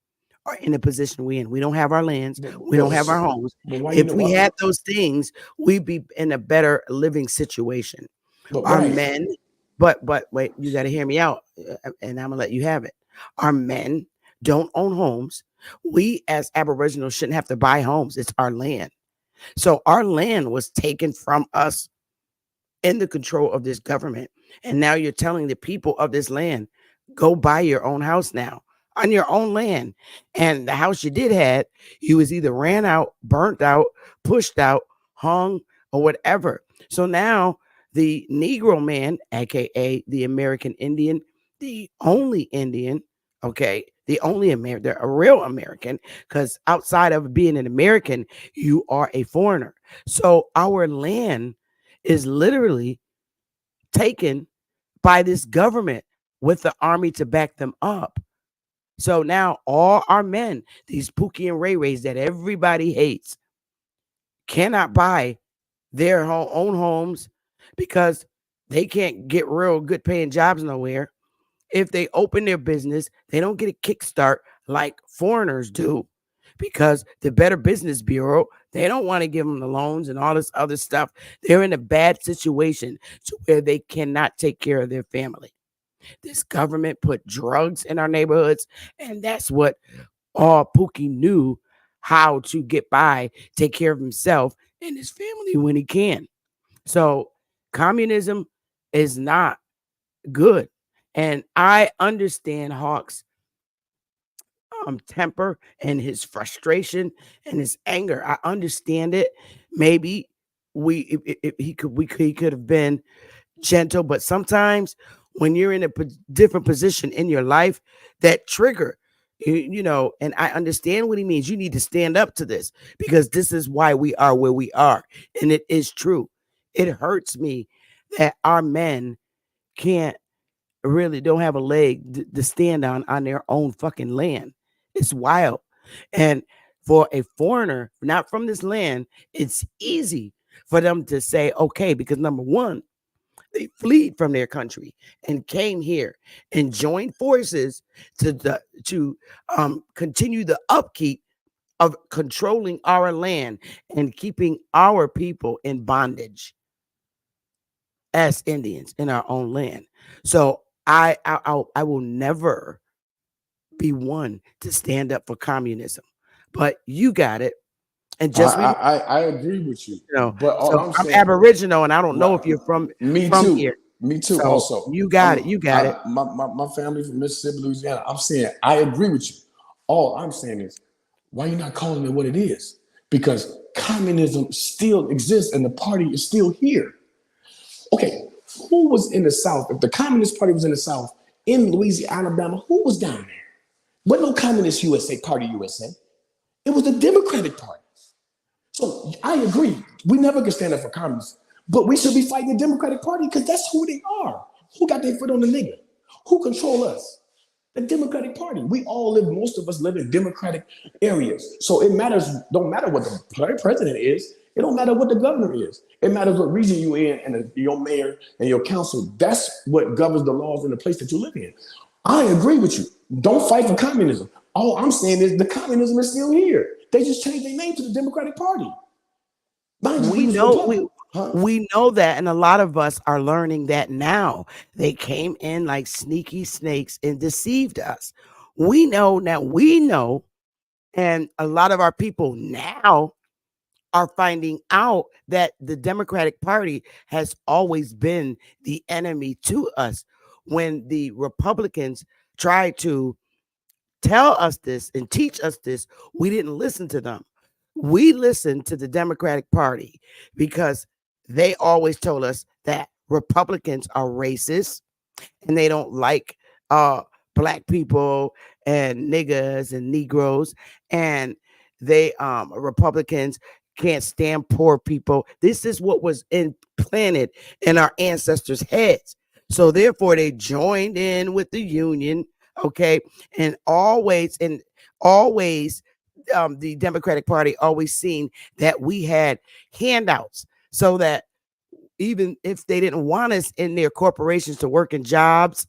are in the position we're in. We don't have our lands. We don't have our homes. If we had those things, we'd be in a better living situation. Our men, but wait, you got to hear me out, and I'm going to let you have it. Our men don't own homes. We as Aboriginals shouldn't have to buy homes. It's our land. So our land was taken from us in the control of this government. And now you're telling the people of this land, go buy your own house now on your own land. And the house you did had, you was either ran out, burnt out, pushed out, hung, or whatever. So now the Negro man, aka the American Indian, the only Indian, okay, the only American, a real American, because outside of being an American, you are a foreigner. So our land is literally taken by this government with the army to back them up. So now all our men, these Pookie and Ray Rays that everybody hates, cannot buy their own homes because they can't get real good paying jobs nowhere. If they open their business, they don't get a kickstart like foreigners do because the Better Business Bureau, they don't want to give them the loans and all this other stuff. They're in a bad situation to where they cannot take care of their family. This government put drugs in our neighborhoods, and that's what all Pookie knew how to get by, take care of himself and his family when he can. So Communism is not good. And I understand Hawk's temper and his frustration and his anger. I understand it. Maybe he could have been gentle, but sometimes when you're in a different position in your life, that trigger, you know, and I understand what he means. You need to stand up to this because this is why we are where we are. And it is true. It hurts me that our men don't have a leg to stand on their own fucking land. It's wild. And for a foreigner, not from this land, it's easy for them to say, okay, because number one, they fled from their country and came here and joined forces to continue the upkeep of controlling our land and keeping our people in bondage as Indians in our own land. So I will never be one to stand up for communism, but you got it. And just I agree with you. But all so I'm I'm saying, Aboriginal, and I don't know if you're from me too. here. Me too. So also, you got it. You got it. My family from Mississippi, Louisiana. I'm saying I agree with you. All I'm saying is, why you not calling it what it is? Because communism still exists, and the party is still here. Okay, who was in the South? If the Communist Party was in the South, in Louisiana, Alabama, who was down there? Wasn't no Communist Party USA. It was the Democratic Party. So I agree. We never can stand up for communists, but we should be fighting the Democratic Party because that's who they are. Who got their foot on the nigga? Who control us? The Democratic Party. We all live, most of us live in Democratic areas. So it matters, don't matter what the president is. It don't matter what the governor is. It matters what region you're in and your mayor and your council. That's what governs the laws in the place that you live in. I agree with you. Don't fight for communism. All I'm saying is the communism is still here. They just changed their name to the Democratic Party. We know that, and a lot of us are learning that now. They came in like sneaky snakes and deceived us. We know, and a lot of our people now are finding out that the Democratic Party has always been the enemy to us. When the Republicans tried to tell us this and teach us this, we didn't listen to them. We listened to the Democratic Party because they always told us that Republicans are racist and they don't like black people and niggas and Negroes, and they Republicans can't stand poor people. This is what was implanted in our ancestors' heads. So therefore they joined in with the Union, okay? And always the Democratic Party always seen that we had handouts so that even if they didn't want us in their corporations to work in jobs,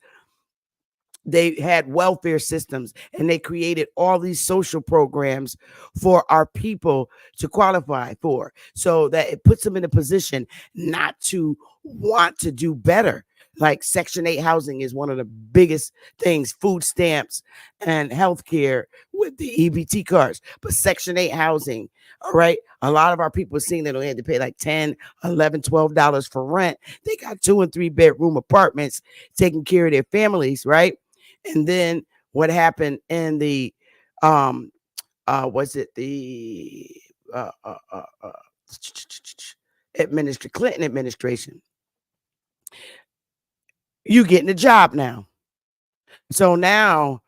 they had welfare systems and they created all these social programs for our people to qualify for, so that it puts them in a position not to want to do better. Like Section 8 housing is one of the biggest things, food stamps and healthcare with the EBT cards. But Section 8 housing, all right, a lot of our people are seeing that they had to pay like $10, $11, $12 for rent. They got 2 and 3 bedroom apartments taking care of their families, right? And then what happened in the was it the Clinton administration? You getting a job now. So now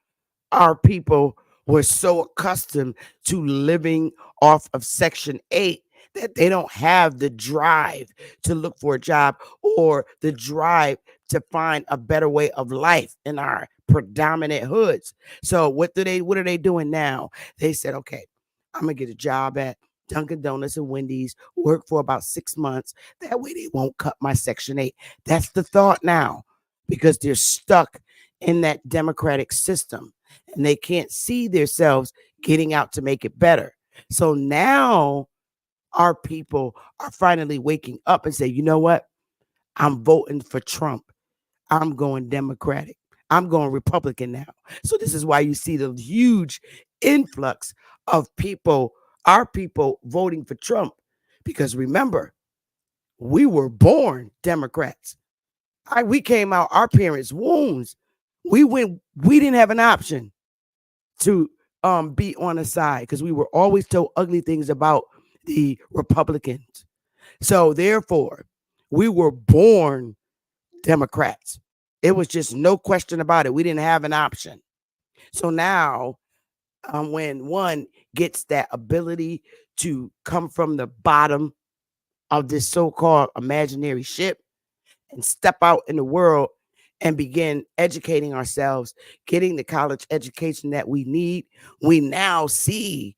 our people were so accustomed to living off of Section 8 that they don't have the drive to look for a job or the drive to find a better way of life in our predominant hoods. So what are they doing now? They said, okay, I'm gonna get a job at Dunkin' Donuts and Wendy's, work for about 6 months. That way they won't cut my Section 8. That's the thought now, because they're stuck in that democratic system and they can't see themselves getting out to make it better. So now our people are finally waking up and say, you know what? I'm voting for Trump. I'm going Democratic. I'm going Republican now. So this is why you see the huge influx of people, our people voting for Trump. Because remember, we were born Democrats. We came out our parents' wombs. We didn't have an option to be on the side because we were always told ugly things about the Republicans. So therefore, we were born Democrats. It was just no question about it. We didn't have an option. So now, when one gets that ability to come from the bottom of this so-called imaginary ship and step out in the world and begin educating ourselves, getting the college education that we need, we now see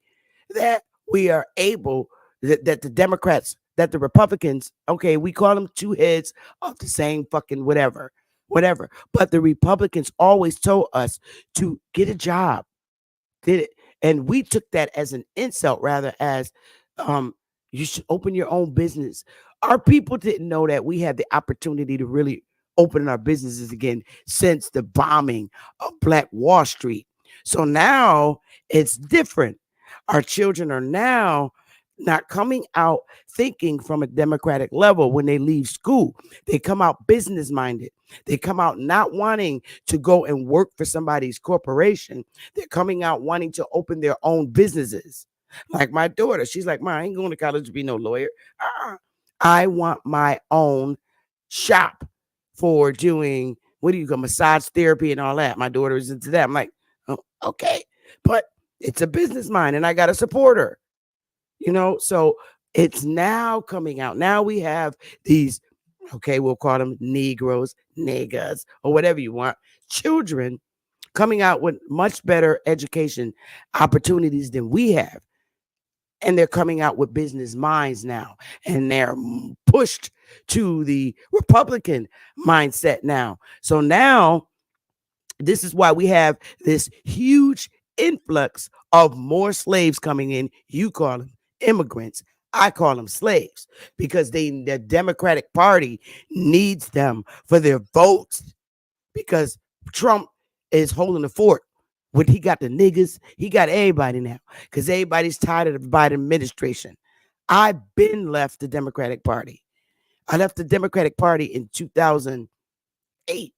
that we are able, that the Democrats, that the Republicans, okay, we call them two heads of the same fucking whatever. But the Republicans always told us to get a job. Did it? And we took that as an insult rather as you should open your own business. Our people didn't know that we had the opportunity to really open our businesses again since the bombing of Black Wall Street. So now it's different. Our children are now not coming out thinking from a democratic level when they leave school. They come out business minded. They come out not wanting to go and work for somebody's corporation. They're coming out wanting to open their own businesses. Like my daughter, she's like, "Ma, I ain't going to college to be no lawyer. I want my own shop for doing, what do you call, massage therapy and all that." My daughter is into that. I'm like, "Oh, okay, but it's a business mind and I got to support her." So it's now coming out. Now we have these, okay, we'll call them Negroes, niggas, or whatever you want, children coming out with much better education opportunities than we have. And they're coming out with business minds now. And they're pushed to the Republican mindset now. So now, this is why we have this huge influx of more slaves coming in. You call them immigrants. I call them slaves because the Democratic Party needs them for their votes because Trump is holding the fort. When he got the niggas, he got everybody now because everybody's tired of the Biden administration. I've been left the Democratic Party. I left the Democratic Party in 2008.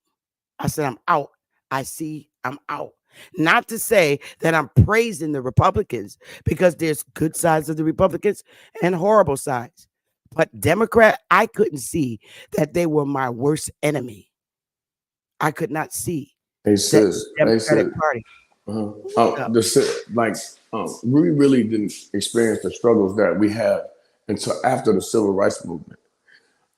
I said, I'm out. I'm out. Not to say that I'm praising the Republicans because there's good sides of the Republicans and horrible sides. But Democrat, I couldn't see that they were my worst enemy. I could not see the Democratic Party. We really didn't experience the struggles that we had until after the civil rights movement.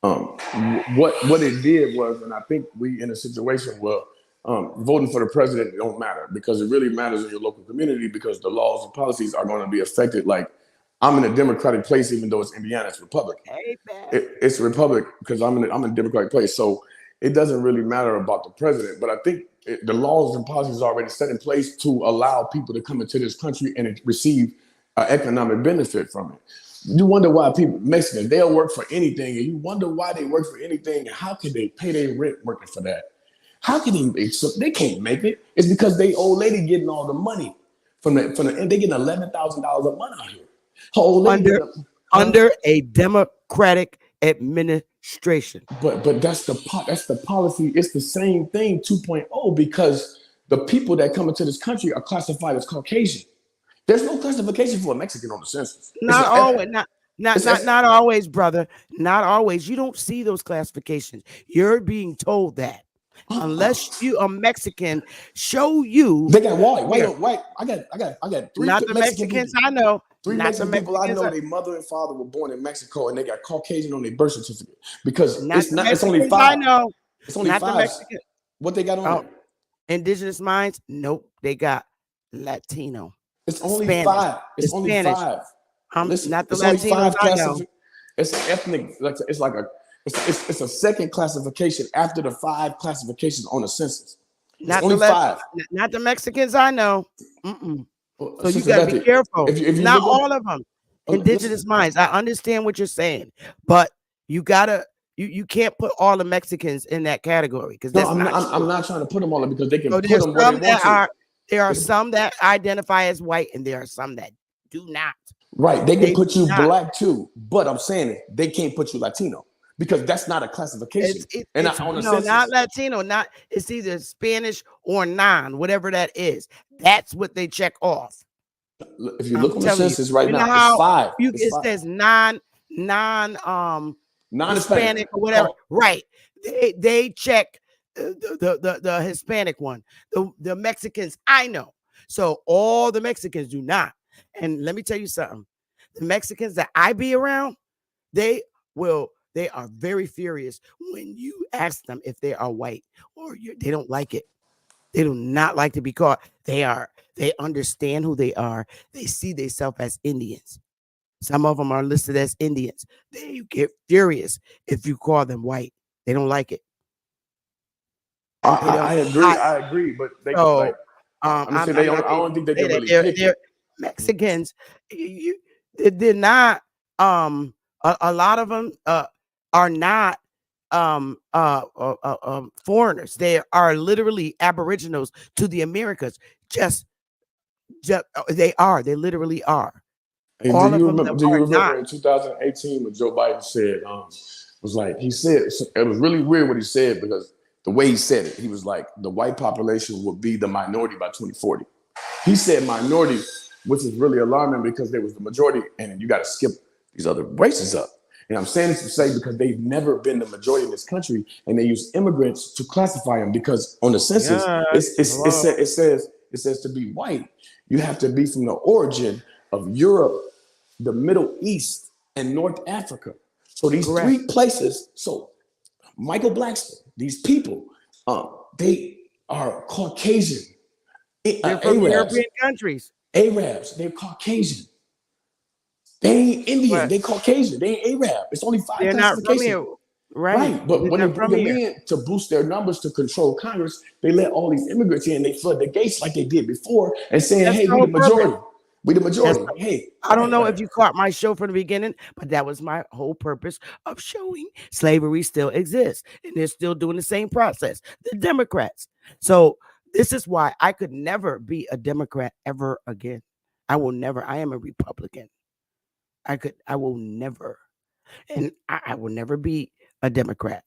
What it did was, and I think we in a situation where voting for the president don't matter because it really matters in your local community because the laws and policies are going to be affected. Like I'm in a Democratic place, even though it's Indiana, it's Republican. It's Republic because I'm in a Democratic place. So it doesn't really matter about the president, but I think the laws and policies are already set in place to allow people to come into this country and receive economic benefit from it. You wonder why Mexicans, they'll work for anything, and you wonder why they work for anything. And how can they pay their rent working for that? How can they can't make it? It's because they old lady getting all the money from the and they getting $11,000 a month out here. Her old lady under a Democratic administration. But that's the policy. It's the same thing 2.0 because the people that come into this country are classified as Caucasian. There's no classification for a Mexican on the census. Not always, brother. Not always. You don't see those classifications. You're being told that. Unless you are Mexican, show you. They got white. I got three. Not the Mexicans I know. Three Mexican people I know. Their mother and father were born in Mexico, and they got Caucasian on their birth certificate because it's only five. I know. It's only not five. What they got on? Indigenous minds? Nope. They got Latino. It's only Spanish. five. It's only Spanish. five. Listen, not the it's only Latinos I know. It's ethnic. It's a second classification after the 5 classifications on the census. Not only 5. Not the Mexicans I know. So you Sister got to Betty, be careful. if you not look all of them. Indigenous minds. I understand what you're saying, but you gotta. You can't put all the Mexicans in that category because I'm not trying to put them all in because they can put them where they want to. There are some that identify as white, and there are some that do not. Right, they can put you black too, but I'm saying it, they can't put you Latino. because that's not a classification. It's on the no, census, not Latino, not it's either Spanish or non, whatever that is. That's what they check off. if you look on the census right now, how it's 5. it says non Hispanic or whatever. Right. They check the Hispanic one. The Mexicans, I know. So all the Mexicans do not. And let me tell you something. The Mexicans that I be around, they are very furious when you ask them if they are white or they don't like it. They do not like to be caught. They understand who they are. They see themselves as Indians. Some of them are listed as Indians. They get furious if you call them white. They don't like it. I agree, but they like. I don't think they're really picky. Mexicans, they're not. A lot of them are not foreigners. They are literally aboriginals to the Americas. Just they literally are. And do you remember in 2018 when Joe Biden said, was like, he said, it was really weird what he said, because the way he said it, he was like, the white population will be the minority by 2040. He said minority, which is really alarming because they was the majority, and you got to skip these other races up. And I'm saying this to say because they've never been the majority in this country, and they use immigrants to classify them, because on the census, it says to be white, you have to be from the origin of Europe, the Middle East, and North Africa. So these 3 places, so Michael Blackson, these people, they are Caucasian. They're from European countries. Arabs, they're Caucasian. They ain't Indian, they Caucasian, they ain't Arab. It's only 5 They're not from here. Right. But when they bring them in to boost their numbers to control Congress, they let all these immigrants in, they flood the gates like they did before and saying, hey, we the majority. We the majority. Hey, I don't know if you caught my show from the beginning, but that was my whole purpose of showing slavery still exists, and they're still doing the same process. The Democrats. So this is why I could never be a Democrat ever again. I will never. I am a Republican. I will never. And I will never be a Democrat.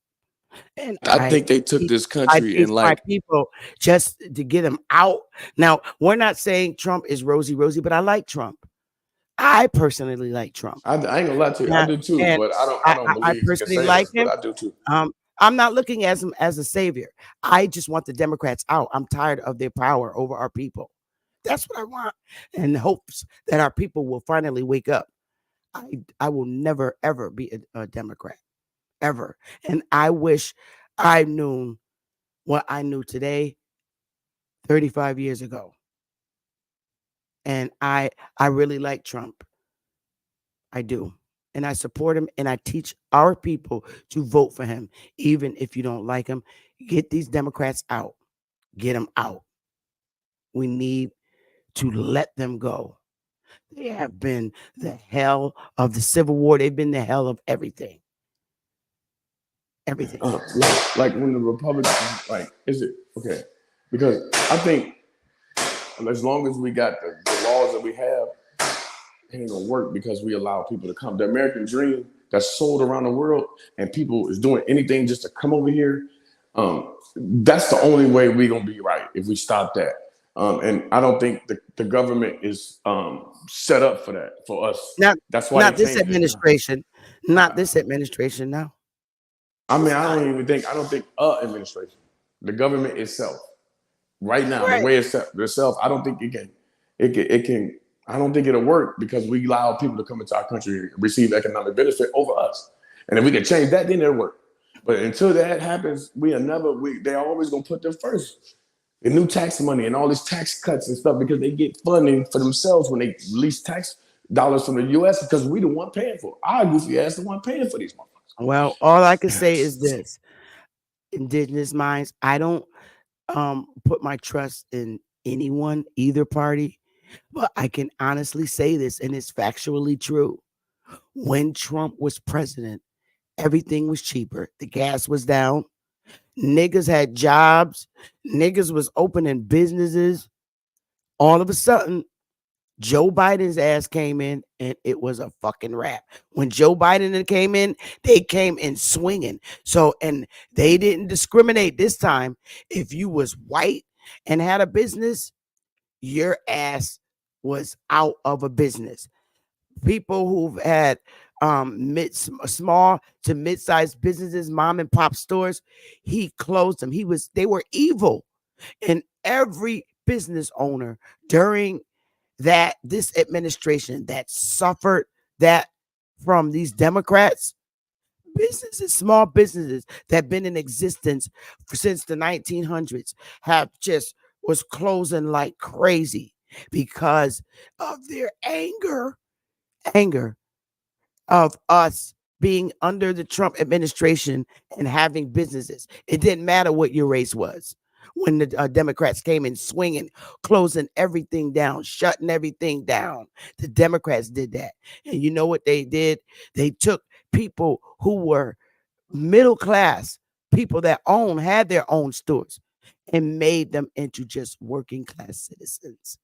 And I think they took this country and like people just to get them out. Now, we're not saying Trump is rosy, but I like Trump. I personally like Trump. I ain't gonna lie to you. I do too, but I don't believe I personally like him. But I do too. I'm not looking at him as a savior. I just want the Democrats out. I'm tired of their power over our people. That's what I want, in hopes that our people will finally wake up. I will never ever be a Democrat. Ever. And I wish I knew what I knew today 35 years ago. And I really like Trump. I do. And I support him, and I teach our people to vote for him. Even if you don't like him, get these Democrats out. Get them out. We need to let them go. They have been the hell of the Civil War. They've been the hell of everything. Everything. Like when the Republicans, like, is it okay? Because I think as long as we got the laws that we have, it ain't gonna work, because we allow people to come. The American dream that's sold around the world, and people is doing anything just to come over here. That's the only way we're gonna be right, if we stop that. And I don't think the government is set up for that, for us. That's why not this administration. Not this administration now. I mean, I don't think administration, the government itself, right now, the way it's set itself, I don't think it can. I don't think it'll work, because we allow people to come into our country and receive economic benefit over us. And if we can change that, then it'll work. But until that happens, they're always gonna put them first. The new tax money and all these tax cuts and stuff, because they get funding for themselves when they release tax dollars from the U.S. because we the one paying for it. Our goofy ass the one paying for these motherfuckers. Well, all I can say is this: indigenous minds. I don't put my trust in anyone, either party, but I can honestly say this, and it's factually true. When Trump was president, everything was cheaper. The gas was down. Niggas had jobs. Niggas was opening businesses. All of a sudden, Joe Biden's ass came in and it was a fucking wrap. When Joe Biden came in, they came in swinging. So, and they didn't discriminate this time. If you was white and had a business, your ass was out of a business. People who've had small to mid-sized businesses, mom and pop stores, he closed them. They were evil. And every business owner during this administration that suffered that from these Democrats, businesses, small businesses that have been in existence since the 1900s have just was closing like crazy because of their anger of us being under the Trump administration and having businesses. It didn't matter what your race was. When the Democrats came in swinging, closing everything down, shutting everything down. The Democrats did that. And you know what they did? They took people who were middle class, people that had their own stores, and made them into just working class citizens.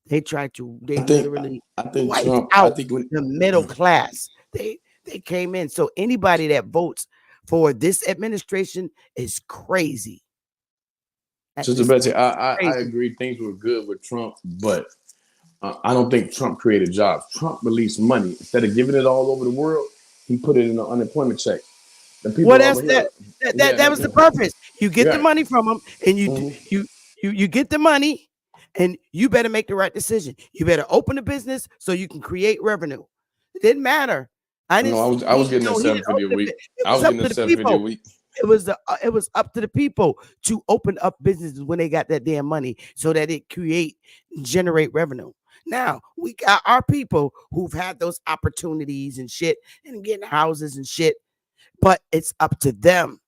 They literally wiped out the middle class. They came in. So anybody that votes for this administration is crazy. Sister Betsy, I agree things were good with Trump, but I don't think Trump created jobs. Trump released money. Instead of giving it all over the world, he put it in an unemployment check. Well, that was the purpose. You get the money from them, and you get the money, and you better make the right decision. You better open a business so you can create revenue. It didn't matter. I was getting that $750 a week. I was getting that $750 a week. It was up to the people to open up businesses when they got that damn money so that it generate revenue. Now we got our people who've had those opportunities and shit and getting houses and shit, but it's up to them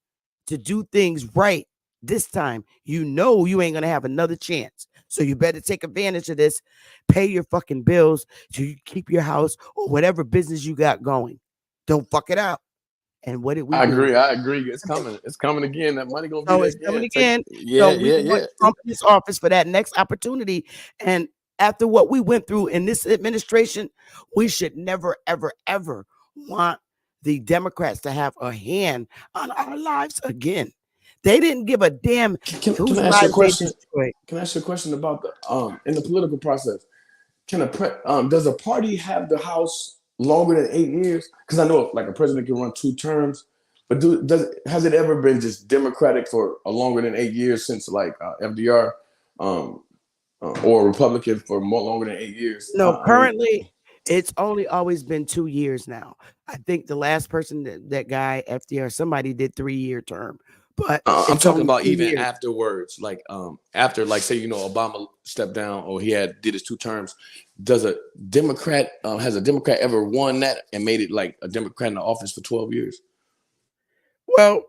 to do things right this time. You know you ain't gonna have another chance, so you better take advantage of this. Pay your fucking bills so you keep your house or whatever business you got going. Don't fuck it out. And what did we do? I agree. It's coming. It's coming again. That money gonna be it's coming again. Want Trump in this office for that next opportunity. And after what we went through in this administration, we should never, ever, ever want the Democrats to have a hand on our lives again. They didn't give a damn. Can I ask you a question? Can I ask you a question about the in the political process? Does a party have the House longer than 8 years? Because I know like a president can run 2 terms, but has it ever been just Democratic for a longer than 8 years since like FDR, or Republican for more longer than 8 years? No, currently it's only always been 2 years now. I think the last person that guy FDR, somebody did 3-year term. But I'm talking about even afterwards, like after, like say, Obama stepped down or he did his 2 terms. Does a Democrat has a Democrat ever won that and made it like a Democrat in the office for 12 years? Well,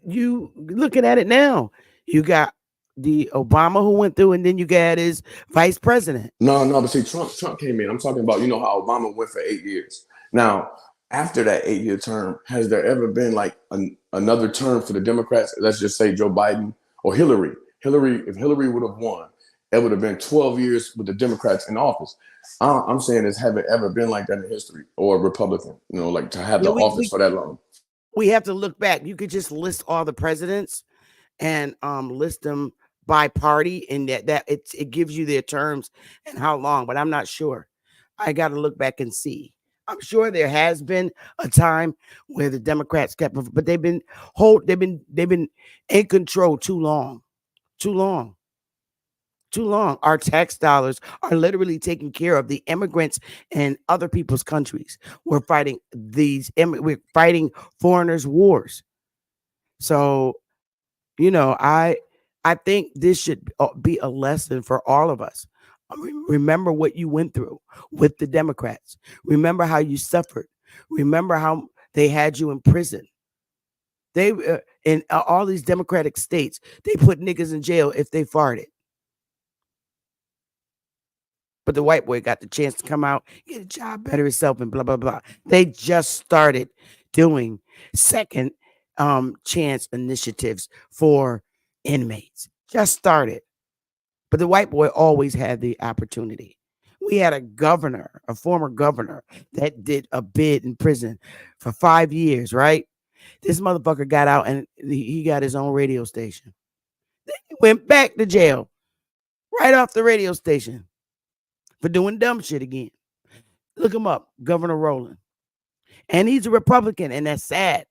you looking at it now, you got the Obama who went through, and then you got his vice president. No, but see, Trump came in. I'm talking about how Obama went for 8 years. Now, after that 8-year term, has there ever been like another term for the Democrats? Let's just say Joe Biden or Hillary. If Hillary would have won, it would have been 12 years with the Democrats in office. I'm saying have it ever been like that in history, or Republican, like to have the office for that long? We have to look back. You could just list all the presidents and list them by party, and that it gives you their terms and how long, but I'm not sure. I got to look back and see. I'm sure there has been a time where the Democrats kept, but they've been in control too long. Our tax dollars are literally taking care of the immigrants in other people's countries. We're fighting foreigners' wars. So, I think this should be a lesson for all of us. Remember what you went through with the Democrats. Remember how you suffered. Remember how they had you in prison. They in all these Democratic states, they put niggas in jail if they farted. But the white boy got the chance to come out, get a job, better himself, and blah, blah, blah. They just started doing second chance initiatives for inmates. Just started. But the white boy always had the opportunity. We had a governor, a former governor, that did a bid in prison for 5 years, right? This motherfucker got out and he got his own radio station. Then he went back to jail right off the radio station for doing dumb shit again. Look him up, Governor Rowland. And he's a Republican, and that's sad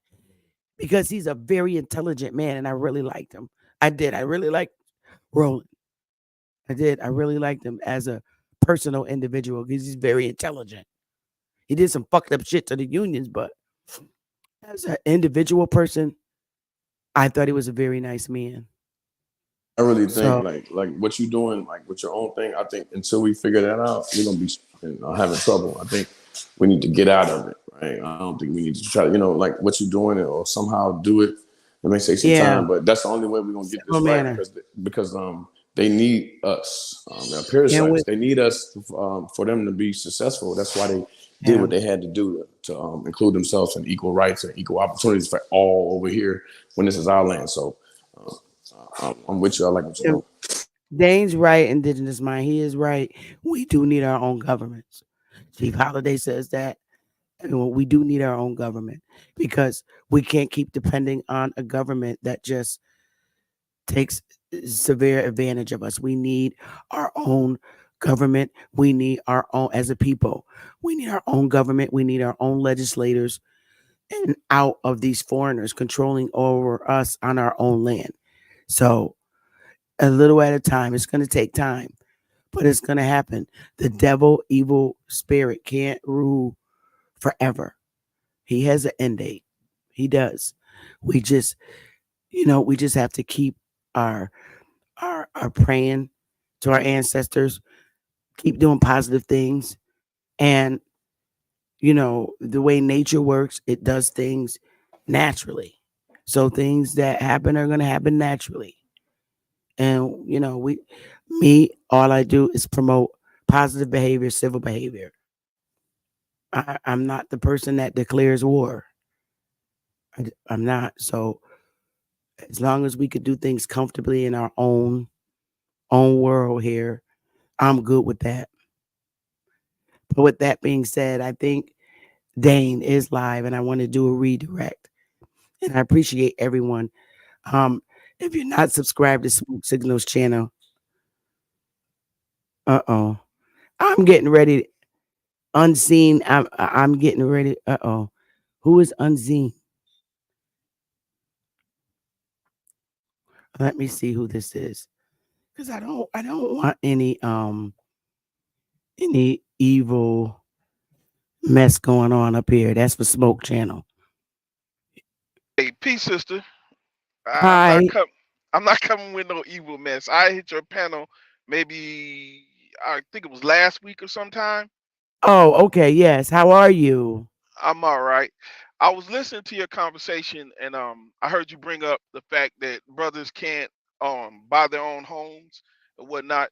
because he's a very intelligent man, and I really liked him. I did. I really liked Rowland. I did. I really liked him as a personal individual because he's very intelligent. He did some fucked up shit to the unions, but as an individual person, I thought he was a very nice man. I really think So, like what you doing like with your own thing. I think until we figure that out, we're gonna be having trouble. I think we need to get out of it, right? I don't think we need to try to, like what you're doing or somehow do it. It may take some yeah, time, but that's the only way we're gonna get this civil right manner. because they need us. They're And parasites. with, They need us for them to be successful. That's why they did yeah, what they had to do to include themselves in equal rights and equal opportunities for all over here when this is our land. So I'm with you. I like what you're yeah. doing. Dane's right, indigenous mind. He is right. We do need our own governments. Chief Holiday says that. And we do need our own government because we can't keep depending on a government that just takes severe advantage of us. We need our own government. We need our own, as a people, we need our own government. We need our own legislators and out of these foreigners controlling over us on our own land. So, a little at a time, it's going to take time, but it's going to happen. The devil, evil spirit can't rule forever. He has an end date. He does. We just, we just have to keep our our praying to our ancestors, keep doing positive things. And, the way nature works, it does things naturally. So things that happen are going to happen naturally. And, all I do is promote positive behavior, civil behavior. I'm not the person that declares war. I'm not. So as long as we could do things comfortably in our own world here, I'm good with that. But with that being said, I think Dane is live and I want to do a redirect. And I appreciate everyone. If you're not subscribed to Smoke Signals channel, I'm getting ready. Unseen. I'm getting ready. Who is unseen? Let me see who this is. Because I don't want any evil mess going on up here. That's for Smoke Channel. Hey, peace, sister. I'm not Hi. com- I'm not coming with no evil mess. I hit your panel maybe I think it was last week or sometime. Oh, okay. Yes. How are you? I'm all right. I was listening to your conversation and I heard you bring up the fact that brothers can't buy their own homes and whatnot.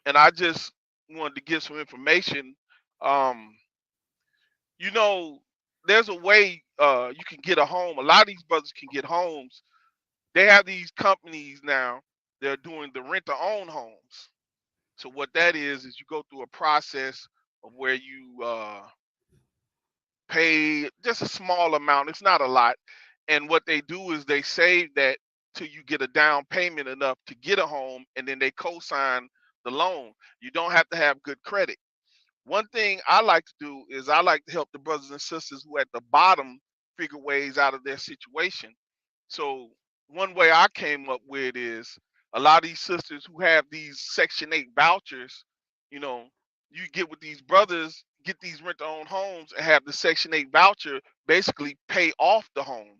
And I just wanted to give some information. Um, you know, there's a way you can get a home. A lot of these brothers can get homes. They have these companies now. They're doing the rent to own homes. So what that is you go through a process of where you pay just a small amount. It's not a lot. And what they do is they save that till you get a down payment enough to get a home, and then they co-sign the loan. You don't have to have good credit. One thing I like to do is I like to help the brothers and sisters who at the bottom figure ways out of their situation. So one way I came up with is a lot of these sisters who have these Section 8 vouchers, you know, you get with these brothers, get these rent to own homes and have the Section 8 voucher basically pay off the home.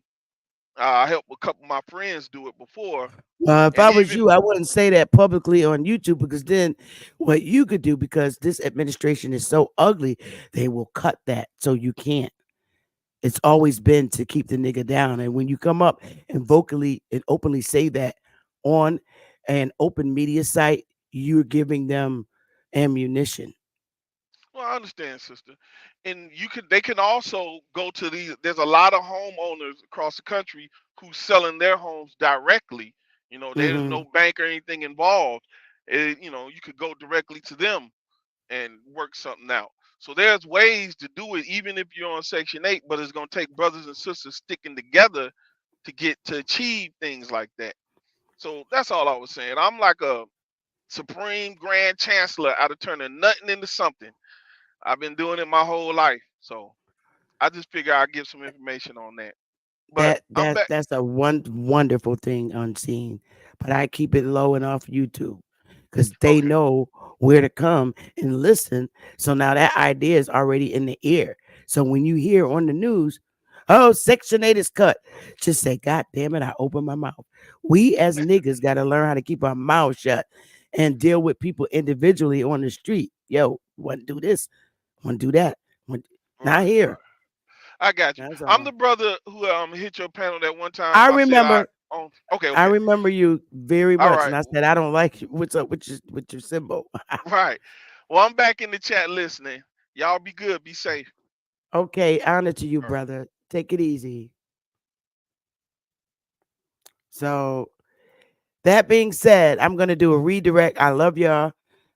I helped a couple of my friends do it before. If I And was even, you, I wouldn't say that publicly on YouTube because then what you could do, because this administration is so ugly, they will cut that so you can't. It's always been to keep the nigga down. And when you come up and vocally and openly say that on an open media site, you're giving them ammunition. well, I understand, sister. And they can also go to these. There's a lot of homeowners across the country who's selling their homes directly. There's Hmm. no bank or anything involved. You could go directly to them. and work something out. So there's ways to do it, even if you're on Section 8, but it's gonna take brothers and sisters sticking together to achieve things like that. So that's all I was saying. I'm like a supreme grand chancellor out of turning nothing into something. I've been doing it my whole life. So I just figure I'll give some information on that. But I'm back. That's a wonderful thing unseen, but I keep it low and off YouTube because they know where to come and listen. So now that idea is already in the ear. So when you hear on the news, oh, Section 8 is cut, just say, God damn it, I open my mouth. We as niggas got to learn how to keep our mouth shut and deal with people individually on the street. Yo, want to do this, want to do that, not here. I got you. I'm the brother who hit your panel that one time. I remember. Okay. I remember you very much, right. and I said I don't like you. What's up with your symbol? Right. Well, I'm back in the chat listening. Y'all be good. Be safe. Okay, honor to you, brother. Take it easy. So, that being said, I'm gonna do a redirect. I love y'all.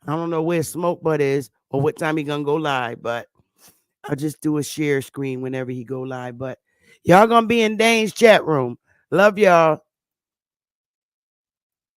I don't know where Smoke Butt is or what time he gonna go live, but I'll just do a share screen whenever he go live. But y'all gonna be in Dane's chat room. Love y'all.